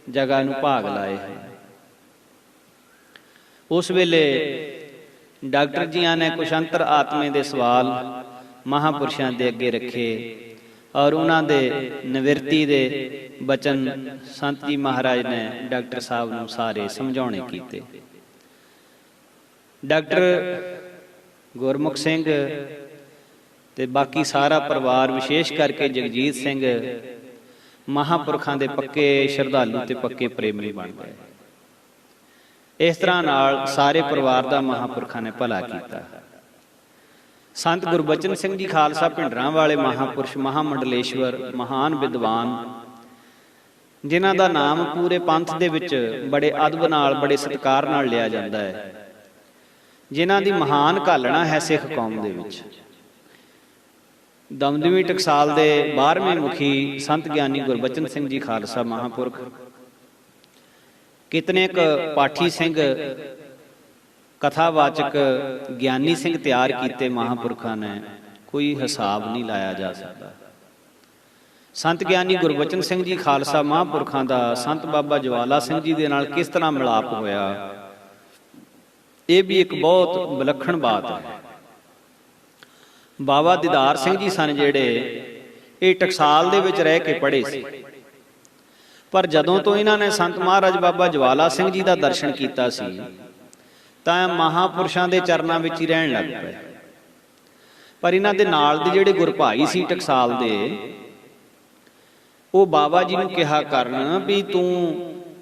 ਜਗ੍ਹਾ ਨੂੰ ਭਾਗ ਲਾਏ ਹਨ। ਉਸ ਵੇਲੇ ਡਾਕਟਰ ਜੀਆਂ ਨੇ ਕੁਛ ਅੰਤਰ ਆਤਮੇ ਦੇ ਸਵਾਲ ਮਹਾਂਪੁਰਸ਼ਾਂ ਦੇ ਅੱਗੇ ਰੱਖੇ ਔਰ ਉਹਨਾਂ ਦੇ ਨਿਵਰਤੀ ਦੇ ਬਚਨ ਸੰਤ ਜੀ ਮਹਾਰਾਜ ਨੇ ਡਾਕਟਰ ਸਾਹਿਬ ਨੂੰ ਸਾਰੇ ਸਮਝਾਉਣੇ ਕੀਤੇ। ਡਾਕਟਰ ਗੁਰਮੁਖ ਸਿੰਘ ਤੇ ਬਾਕੀ ਸਾਰਾ ਪਰਿਵਾਰ, ਵਿਸ਼ੇਸ਼ ਕਰਕੇ ਜਗਜੀਤ ਸਿੰਘ, ਮਹਾਂਪੁਰਖਾਂ ਦੇ ਪੱਕੇ ਸ਼ਰਧਾਲੂ ਤੇ ਪੱਕੇ ਪ੍ਰੇਮੀ ਬਣ ਗਏ। ਇਸ ਤਰ੍ਹਾਂ ਨਾਲ ਸਾਰੇ ਪਰਿਵਾਰ ਦਾ ਮਹਾਂਪੁਰਖਾਂ ਨੇ ਭਲਾ ਕੀਤਾ। ਸੰਤ ਗੁਰਬਚਨ ਸਿੰਘ ਜੀ ਖਾਲਸਾ ਭਿੰਡਰਾਂ ਵਾਲੇ ਮਹਾਂਪੁਰਸ਼, ਮਹਾਮੰਡਲੇਸ਼ਵਰ, ਮਹਾਨ ਵਿਦਵਾਨ, ਜਿਨ੍ਹਾਂ ਦਾ ਨਾਮ ਪੂਰੇ ਪੰਥ ਦੇ ਵਿੱਚ ਬੜੇ ਅਦਬ ਨਾਲ, ਬੜੇ ਸਤਿਕਾਰ ਨਾਲ ਲਿਆ ਜਾਂਦਾ ਹੈ, ਜਿਨ੍ਹਾਂ ਦੀ ਮਹਾਨ ਘਾਲਣਾ ਹੈ ਸਿੱਖ ਕੌਮ ਦੇ ਵਿੱਚ। ਦਮਦਮੀ ਟਕਸਾਲ ਦੇ 12ਵੇਂ ਮੁਖੀ ਸੰਤ ਗਿਆਨੀ ਗੁਰਬਚਨ ਸਿੰਘ ਜੀ ਖਾਲਸਾ ਮਹਾਂਪੁਰਖ, ਕਿਤਨੇ ਕੁ ਪਾਠੀ ਸਿੰਘ, ਕਥਾਵਾਚਕ ਗਿਆਨੀ ਸਿੰਘ ਤਿਆਰ ਕੀਤੇ ਮਹਾਂਪੁਰਖਾਂ ਨੇ, ਕੋਈ ਹਿਸਾਬ ਨਹੀਂ ਲਾਇਆ ਜਾ ਸਕਦਾ। ਸੰਤ ਗਿਆਨੀ ਗੁਰਬਚਨ ਸਿੰਘ ਜੀ ਖਾਲਸਾ ਮਹਾਂਪੁਰਖਾਂ ਦਾ ਸੰਤ ਬਾਬਾ ਜਵਾਲਾ ਸਿੰਘ ਜੀ ਦੇ ਨਾਲ ਕਿਸ ਤਰ੍ਹਾਂ ਮਿਲਾਪ ਹੋਇਆ, ਇਹ ਵੀ ਇੱਕ ਬਹੁਤ ਵਿਲੱਖਣ ਬਾਤ ਹੈ। ਬਾਬਾ ਦੀਦਾਰ ਸਿੰਘ ਜੀ ਸਨ ਜਿਹੜੇ, ਇਹ ਟਕਸਾਲ ਦੇ ਵਿੱਚ ਰਹਿ ਕੇ ਪੜ੍ਹੇ ਸੀ, ਪਰ ਜਦੋਂ ਤੋਂ ਇਹਨਾਂ ਨੇ ਸੰਤ ਮਹਾਰਾਜ ਬਾਬਾ ਜਵਾਲਾ ਸਿੰਘ ਜੀ ਦਾ ਦਰਸ਼ਨ ਕੀਤਾ ਸੀ ਤਾਂ ਮਹਾਂਪੁਰਸ਼ਾਂ ਦੇ ਚਰਨਾਂ ਵਿੱਚ ਹੀ ਰਹਿਣ ਲੱਗ ਪਏ। ਪਰ ਇਹਨਾਂ ਦੇ ਨਾਲ ਦੇ ਜਿਹੜੇ ਗੁਰਭਾਈ ਸੀ ਟਕਸਾਲ ਦੇ, ਉਹ ਬਾਬਾ ਜੀ ਨੂੰ ਕਿਹਾ ਕਰਨ ਵੀ ਤੂੰ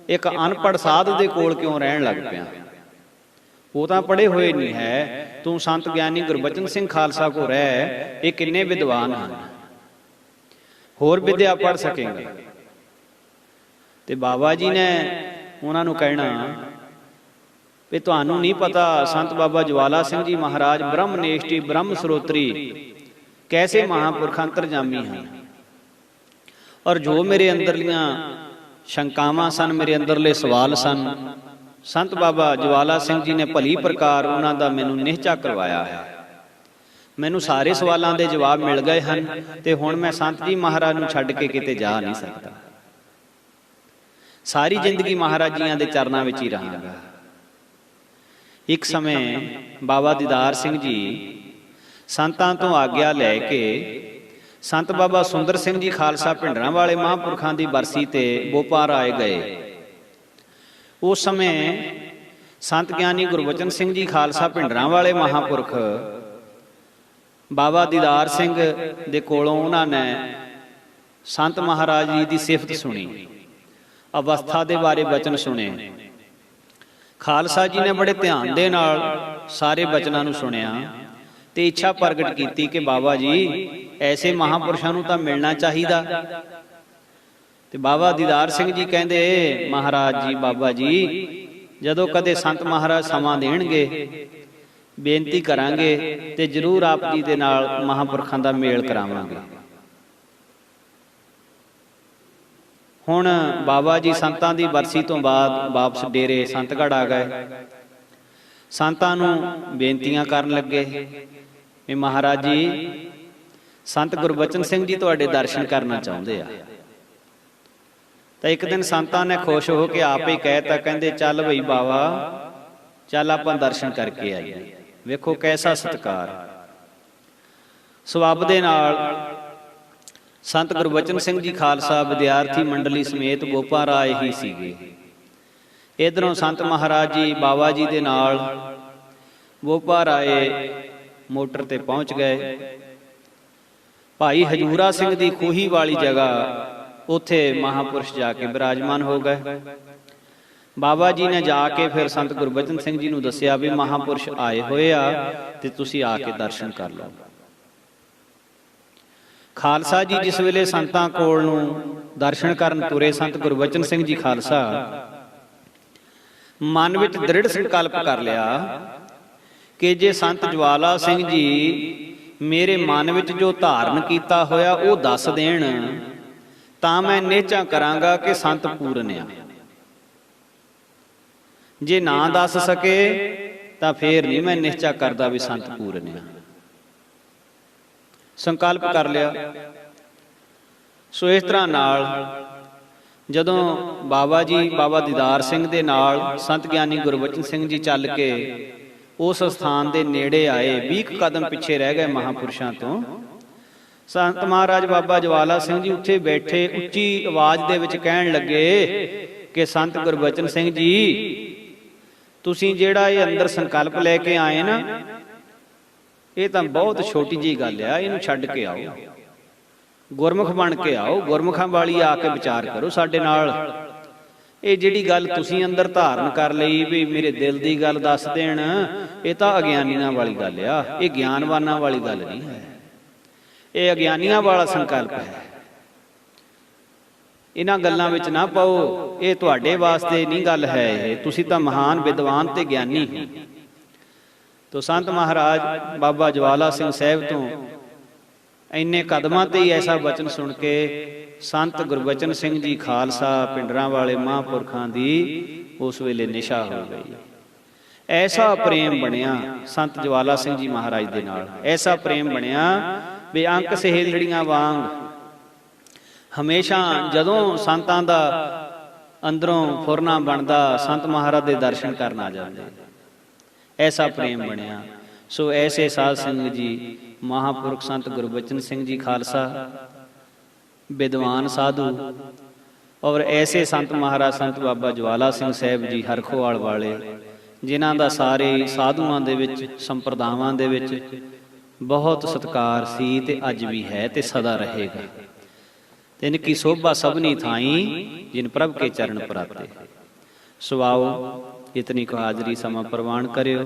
ਇੱਕ ਅਨਪੜ੍ਹ ਸਾਧ ਦੇ ਕੋਲ ਕਿਉਂ ਰਹਿਣ ਲੱਗ ਪਿਆ? ਉਹ ਤਾਂ ਪੜ੍ਹੇ ਹੋਏ ਨਹੀਂ ਹੈ, ਤੂੰ ਸੰਤ ਗਿਆਨੀ ਗੁਰਬਚਨ ਸਿੰਘ ਖਾਲਸਾ ਕੋ ਰਹਿ, ਇਹ ਕਿੰਨੇ ਵਿਦਵਾਨ ਹਨ, ਹੋਰ ਵਿਦਿਆ ਪੜ੍ਹ ਸਕੇਗਾ। ਤੇ ਬਾਬਾ ਜੀ ਨੇ ਉਹਨਾਂ ਨੂੰ ਕਹਿਣਾ ਵੀ ਤੁਹਾਨੂੰ ਨਹੀਂ ਪਤਾ ਸੰਤ ਬਾਬਾ ਜਵਾਲਾ ਸਿੰਘ ਜੀ ਮਹਾਰਾਜ ਬ੍ਰਹਮ ਨੇਸ਼ਟੀ, ਬ੍ਰਹਮ ਸਰੋਤਰੀ, ਕੈਸੇ ਮਹਾਂਪੁਰਖ ਅੰਤਰਜਾਮੀ ਹਨ। ਔਰ ਜੋ ਮੇਰੇ ਅੰਦਰਲੀਆਂ ਸ਼ੰਕਾਵਾਂ ਸਨ, ਮੇਰੇ ਅੰਦਰਲੇ ਸਵਾਲ ਸਨ, ਸੰਤ ਬਾਬਾ ਜਵਾਲਾ ਸਿੰਘ ਜੀ ਨੇ ਭਲੀ ਪ੍ਰਕਾਰ ਉਹਨਾਂ ਦਾ ਮੈਨੂੰ ਨਿਹਚਾ ਕਰਵਾਇਆ ਹੈ। ਮੈਨੂੰ ਸਾਰੇ ਸਵਾਲਾਂ ਦੇ ਜਵਾਬ ਮਿਲ ਗਏ ਹਨ ਤੇ ਹੁਣ ਮੈਂ ਸੰਤ ਜੀ ਮਹਾਰਾਜ ਨੂੰ ਛੱਡ ਕੇ ਕਿਤੇ ਜਾ ਨਹੀਂ ਸਕਦਾ। ਸਾਰੀ ਜ਼ਿੰਦਗੀ ਮਹਾਰਾਜ ਜੀਆਂ ਦੇ ਚਰਨਾਂ ਵਿੱਚ ਹੀ ਰਹਾਂਗਾ। ਇੱਕ ਸਮੇਂ ਬਾਬਾ ਦੀਦਾਰ ਸਿੰਘ ਜੀ ਸੰਤਾਂ ਤੋਂ ਆਗਿਆ ਲੈ ਕੇ ਸੰਤ ਬਾਬਾ ਸੁੰਦਰ ਸਿੰਘ ਜੀ ਖਾਲਸਾ ਭਿੰਡਰਾਂ ਵਾਲੇ ਮਹਾਂਪੁਰਖਾਂ ਦੀ ਬਰਸੀ ਤੇ ਬੋਪਾਰ ਆਏ ਗਏ। ਉਸ ਸਮੇਂ ਸੰਤ ਗਿਆਨੀ ਗੁਰਬਚਨ ਸਿੰਘ ਜੀ ਖਾਲਸਾ ਭਿੰਡਰਾਂ ਵਾਲੇ ਮਹਾਂਪੁਰਖ ਬਾਬਾ ਦੀਦਾਰ ਸਿੰਘ ਦੇ ਕੋਲੋਂ ਉਹਨਾਂ ਨੇ ਸੰਤ ਮਹਾਰਾਜ ਜੀ ਦੀ ਸਿਫਤ ਸੁਣੀ, ਅਵਸਥਾ ਦੇ ਬਾਰੇ ਬਚਨ ਸੁਣੇ। ਖਾਲਸਾ ਜੀ ਨੇ ਬੜੇ ਧਿਆਨ ਦੇ ਨਾਲ ਸਾਰੇ ਬਚਨਾਂ ਨੂੰ ਸੁਣਿਆ ਤੇ ਇੱਛਾ ਪ੍ਰਗਟ ਕੀਤੀ ਕਿ ਬਾਬਾ ਜੀ ਐਸੇ ਮਹਾਂਪੁਰਸ਼ਾਂ ਨੂੰ ਤਾਂ ਮਿਲਣਾ ਚਾਹੀਦਾ। ਤੇ ਬਾਬਾ ਦੀਦਾਰ ਸਿੰਘ ਜੀ ਕਹਿੰਦੇ, ਮਹਾਰਾਜ ਜੀ, ਬਾਬਾ ਜੀ ਜਦੋਂ ਕਦੇ ਸੰਤ ਮਹਾਰਾਜ ਸਮਾਂ ਦੇਣਗੇ ਬੇਨਤੀ ਕਰਾਂਗੇ ਤੇ ਜ਼ਰੂਰ ਆਪ ਜੀ ਦੇ ਨਾਲ ਮਹਾਂਪੁਰਖਾਂ ਦਾ ਮੇਲ ਕਰਾਵਾਂਗੇ। ਹੁਣ ਬਾਬਾ ਜੀ ਸੰਤਾਂ ਦੀ ਬਰਸੀ ਤੋਂ ਬਾਅਦ ਵਾਪਸ ਡੇਰੇ ਸੰਤਗੜ੍ਹ ਆ ਗਏ। ਸੰਤਾਂ ਨੂੰ ਬੇਨਤੀਆਂ ਕਰਨ ਲੱਗੇ ਵੀ ਮਹਾਰਾਜ ਜੀ, ਸੰਤ ਗੁਰਬਚਨ ਸਿੰਘ ਜੀ ਤੁਹਾਡੇ ਦਰਸ਼ਨ ਕਰਨਾ ਚਾਹੁੰਦੇ ਆ। ਤਾਂ ਇੱਕ ਦਿਨ ਸੰਤਾਂ ਨੇ ਖੁਸ਼ ਹੋ ਕੇ ਆਪ ਹੀ ਕਹਿਤਾ, ਕਹਿੰਦੇ ਚੱਲ ਬਈ ਬਾਵਾ, ਚੱਲ ਆਪਾਂ ਦਰਸ਼ਨ ਕਰਕੇ ਆਈਏ। ਵੇਖੋ ਕੈਸਾ ਸਤਿਕਾਰ। ਸਬੱਬ ਦੇ ਨਾਲ ਸੰਤ ਗੁਰਬਚਨ ਸਿੰਘ ਜੀ ਖਾਲਸਾ ਵਿਦਿਆਰਥੀ ਮੰਡਲੀ ਸਮੇਤ ਗੋਪਾ ਰਾਏ ਹੀ ਸੀਗੇ। ਇਧਰੋਂ ਸੰਤ ਮਹਾਰਾਜ ਜੀ ਬਾਬਾ ਜੀ ਦੇ ਨਾਲ ਗੋਪਾ ਰਾਏ ਮੋਟਰ ਤੇ ਪਹੁੰਚ ਗਏ। ਭਾਈ ਹਜੂਰਾ ਸਿੰਘ ਦੀ ਖੂਹੀ ਵਾਲੀ ਜਗ੍ਹਾ, ਉੱਥੇ ਮਹਾਂਪੁਰਸ਼ ਜਾ ਕੇ ਬਿਰਾਜਮਾਨ ਹੋ ਗਏ। ਬਾਬਾ ਜੀ ਨੇ ਜਾ ਕੇ ਫਿਰ ਸੰਤ ਗੁਰਬਚਨ ਸਿੰਘ ਜੀ ਨੂੰ ਦੱਸਿਆ ਵੀ ਮਹਾਂਪੁਰਸ਼ ਆਏ ਹੋਏ ਆ ਤੇ ਤੁਸੀਂ ਆ ਕੇ ਦਰਸ਼ਨ ਕਰ ਲਓ। ਖਾਲਸਾ ਜੀ ਜਿਸ ਵੇਲੇ ਸੰਤਾਂ ਕੋਲ ਨੂੰ ਦਰਸ਼ਨ ਕਰਨ ਤੁਰੇ, ਸੰਤ ਗੁਰਬਚਨ ਸਿੰਘ ਜੀ ਖਾਲਸਾ ਮਨ ਵਿੱਚ ਦ੍ਰਿੜ ਸੰਕਲਪ ਕਰ ਲਿਆ ਕਿ ਜੇ ਸੰਤ ਜਵਾਲਾ ਸਿੰਘ ਜੀ ਮੇਰੇ ਮਨ ਵਿੱਚ ਜੋ ਧਾਰਨ ਕੀਤਾ ਹੋਇਆ ਉਹ ਦੱਸ ਦੇਣ ਤਾਂ ਮੈਂ ਨਿਹਚਾ ਕਰਾਂਗਾ ਕਿ ਸੰਤ ਪੂਰਨ ਆ। ਜੇ ਨਾ ਦੱਸ ਸਕੇ ਤਾਂ ਫੇਰ ਨਹੀਂ ਮੈਂ ਨਿਹਚਾ ਕਰਦਾ ਵੀ ਸੰਤ ਪੂਰਨ ਆ। ਸੰਕਲਪ ਕਰ ਲਿਆ। ਸੋ ਇਸ ਤਰ੍ਹਾਂ ਨਾਲ ਜਦੋਂ ਬਾਬਾ ਜੀ ਬਾਬਾ ਦੀਦਾਰ ਸਿੰਘ ਦੇ ਨਾਲ ਸੰਤ ਗਿਆਨੀ ਗੁਰਬਚਨ ਸਿੰਘ ਜੀ ਚੱਲ ਕੇ ਉਸ ਸਥਾਨ ਦੇ ਨੇੜੇ ਆਏ, 20 ਕਦਮ ਪਿੱਛੇ ਰਹਿ ਗਏ ਮਹਾਂਪੁਰਸ਼ਾਂ ਤੋਂ, ਸੰਤ ਮਹਾਰਾਜ ਬਾਬਾ ਜਵਾਲਾ ਸਿੰਘ ਜੀ ਉੱਥੇ ਬੈਠੇ ਉੱਚੀ ਆਵਾਜ਼ ਦੇ ਵਿੱਚ ਕਹਿਣ ਲੱਗੇ ਕਿ ਸੰਤ ਗੁਰਬਚਨ ਸਿੰਘ ਜੀ, ਤੁਸੀਂ ਜਿਹੜਾ ਇਹ ਅੰਦਰ ਸੰਕਲਪ ਲੈ ਕੇ ਆਏ ਨਾ, ਇਹ ਤਾਂ ਬਹੁਤ ਛੋਟੀ ਜਿਹੀ ਗੱਲ ਆ, ਇਹਨੂੰ ਛੱਡ ਕੇ ਆਓ, ਗੁਰਮੁਖ ਬਣ ਕੇ ਆਓ, ਗੁਰਮੁਖਾਂ ਵਾਲੀ ਆ ਕੇ ਵਿਚਾਰ ਕਰੋ ਸਾਡੇ ਨਾਲ। ਇਹ ਜਿਹੜੀ ਗੱਲ ਤੁਸੀਂ ਅੰਦਰ ਧਾਰਨ ਕਰ ਲਈ ਵੀ ਮੇਰੇ ਦਿਲ ਦੀ ਗੱਲ ਦੱਸ ਦੇਣ, ਇਹ ਤਾਂ ਅਗਿਆਨੀਆਂ ਵਾਲੀ ਗੱਲ ਆ, ਇਹ ਗਿਆਨਵਾਨਾਂ ਵਾਲੀ ਗੱਲ ਨਹੀਂ ਹੈ, ਇਹ ਅਗਿਆਨੀਆਂ ਵਾਲਾ ਸੰਕਲਪ ਹੈ। ਇਹਨਾਂ ਗੱਲਾਂ ਵਿੱਚ ਨਾ ਪਾਓ, ਇਹ ਤੁਹਾਡੇ ਵਾਸਤੇ ਨਹੀਂ ਗੱਲ ਹੈ, ਇਹ ਤੁਸੀਂ ਤਾਂ ਮਹਾਨ ਵਿਦਵਾਨ ਤੇ ਗਿਆਨੀ ਹੋ। ਤੋ ਸੰਤ ਮਹਾਰਾਜ ਬਾਬਾ ਜਵਾਲਾ ਸਿੰਘ ਸਾਹਿਬ ਤੋਂ ਇੰਨੇ ਕਦਮਾਂ ਤੇ ਹੀ ਐਸਾ ਬਚਨ ਸੁਣ ਕੇ ਸੰਤ ਗੁਰਬਚਨ ਸਿੰਘ ਜੀ ਖਾਲਸਾ ਪਿੰਡਰਾਂ ਵਾਲੇ ਮਹਾਂਪੁਰਖਾਂ ਦੀ ਉਸ ਵੇਲੇ ਨਿਸ਼ਾ ਹੋ ਗਈ। ਐਸਾ ਪ੍ਰੇਮ ਬਣਿਆ ਸੰਤ ਜਵਾਲਾ ਸਿੰਘ ਜੀ ਮਹਾਰਾਜ ਦੇ ਨਾਲ, ਐਸਾ ਪ੍ਰੇਮ ਬਣਿਆ ਵੀ ਅੰਕ ਸਹੇਲੜੀਆਂ ਵਾਂਗ ਹਮੇਸ਼ਾ ਜਦੋਂ ਸੰਤਾਂ ਦਾ ਅੰਦਰੋਂ ਫੁਰਨਾ ਬਣਦਾ, ਸੰਤ ਮਹਾਰਾਜ ਦੇ ਦਰਸ਼ਨ ਕਰਨ ਆ ਜਾਂਦੇ। ਐਸਾ ਪ੍ਰੇਮ ਬਣਿਆ। ਸੋ ਐਸੇ ਸਾਧ ਸਿੰਘ ਜੀ ਮਹਾਂਪੁਰਖ ਸੰਤ ਗੁਰਬਚਨ ਸਿੰਘ ਜੀ ਖਾਲਸਾ, ਵਿਦਵਾਨ ਸਾਧੂ, ਔਰ ਐਸੇ ਸੰਤ ਮਹਾਰਾਜ ਸੰਤ ਬਾਬਾ ਜਵਾਲਾ ਸਿੰਘ ਸਾਹਿਬ ਜੀ ਹਰਖੋਵਾਲ ਵਾਲੇ, ਜਿਨ੍ਹਾਂ ਦਾ ਸਾਰੇ ਸਾਧੂਆਂ ਦੇ ਵਿੱਚ, ਸੰਪਰਦਾਵਾਂ ਦੇ ਵਿੱਚ ਬਹੁਤ ਸਤਿਕਾਰ ਸੀ ਤੇ ਅੱਜ ਵੀ ਹੈ ਤੇ ਸਦਾ ਰਹੇਗਾ। ਤਿਨ ਕੀ ਸੋਭਾ ਸਭਨੀ ਥਾਈ, ਜਿਨ ਪ੍ਰਭ ਕੇ ਚਰਨ ਪਰਾਤੇ। ਸੋ ਆਓ ਇਤਨੀ ਕੋ ਹਾਜ਼ਰੀ ਸਮਾਂ ਪ੍ਰਵਾਨ ਕਰਿਓ।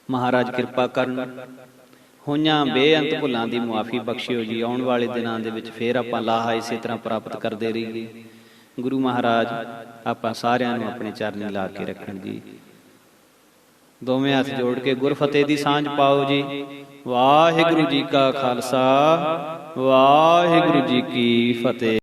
ਮਹਾਰਾਜ ਕਿਰਪਾ ਕਰਨ, ਹੋਈਆਂ ਬੇਅੰਤ ਭੁੱਲਾਂ ਦੀ ਮੁਆਫੀ ਬਖਸ਼ਿਓ ਜੀ। ਆਉਣ ਵਾਲੇ ਦਿਨਾਂ ਦੇ ਵਿੱਚ ਫੇਰ ਆਪਾਂ ਲਾਹਾ ਇਸੇ ਤਰ੍ਹਾਂ ਪ੍ਰਾਪਤ ਕਰਦੇ ਰਹੀਏ। ਗੁਰੂ ਮਹਾਰਾਜ ਆਪਾਂ ਸਾਰਿਆਂ ਨੂੰ ਆਪਣੇ ਚਰਨੀ ਲਾ ਕੇ ਰੱਖਣ ਜੀ। ਦੋਵੇਂ ਹੱਥ ਜੋੜ ਕੇ ਗੁਰਫਤਿਹ ਦੀ ਸਾਂਝ ਪਾਓ ਜੀ। ਵਾਹਿਗੁਰੂ ਜੀ ਕਾ ਖਾਲਸਾ, ਵਾਹਿਗੁਰੂ ਜੀ ਕੀ ਫਤਿਹ।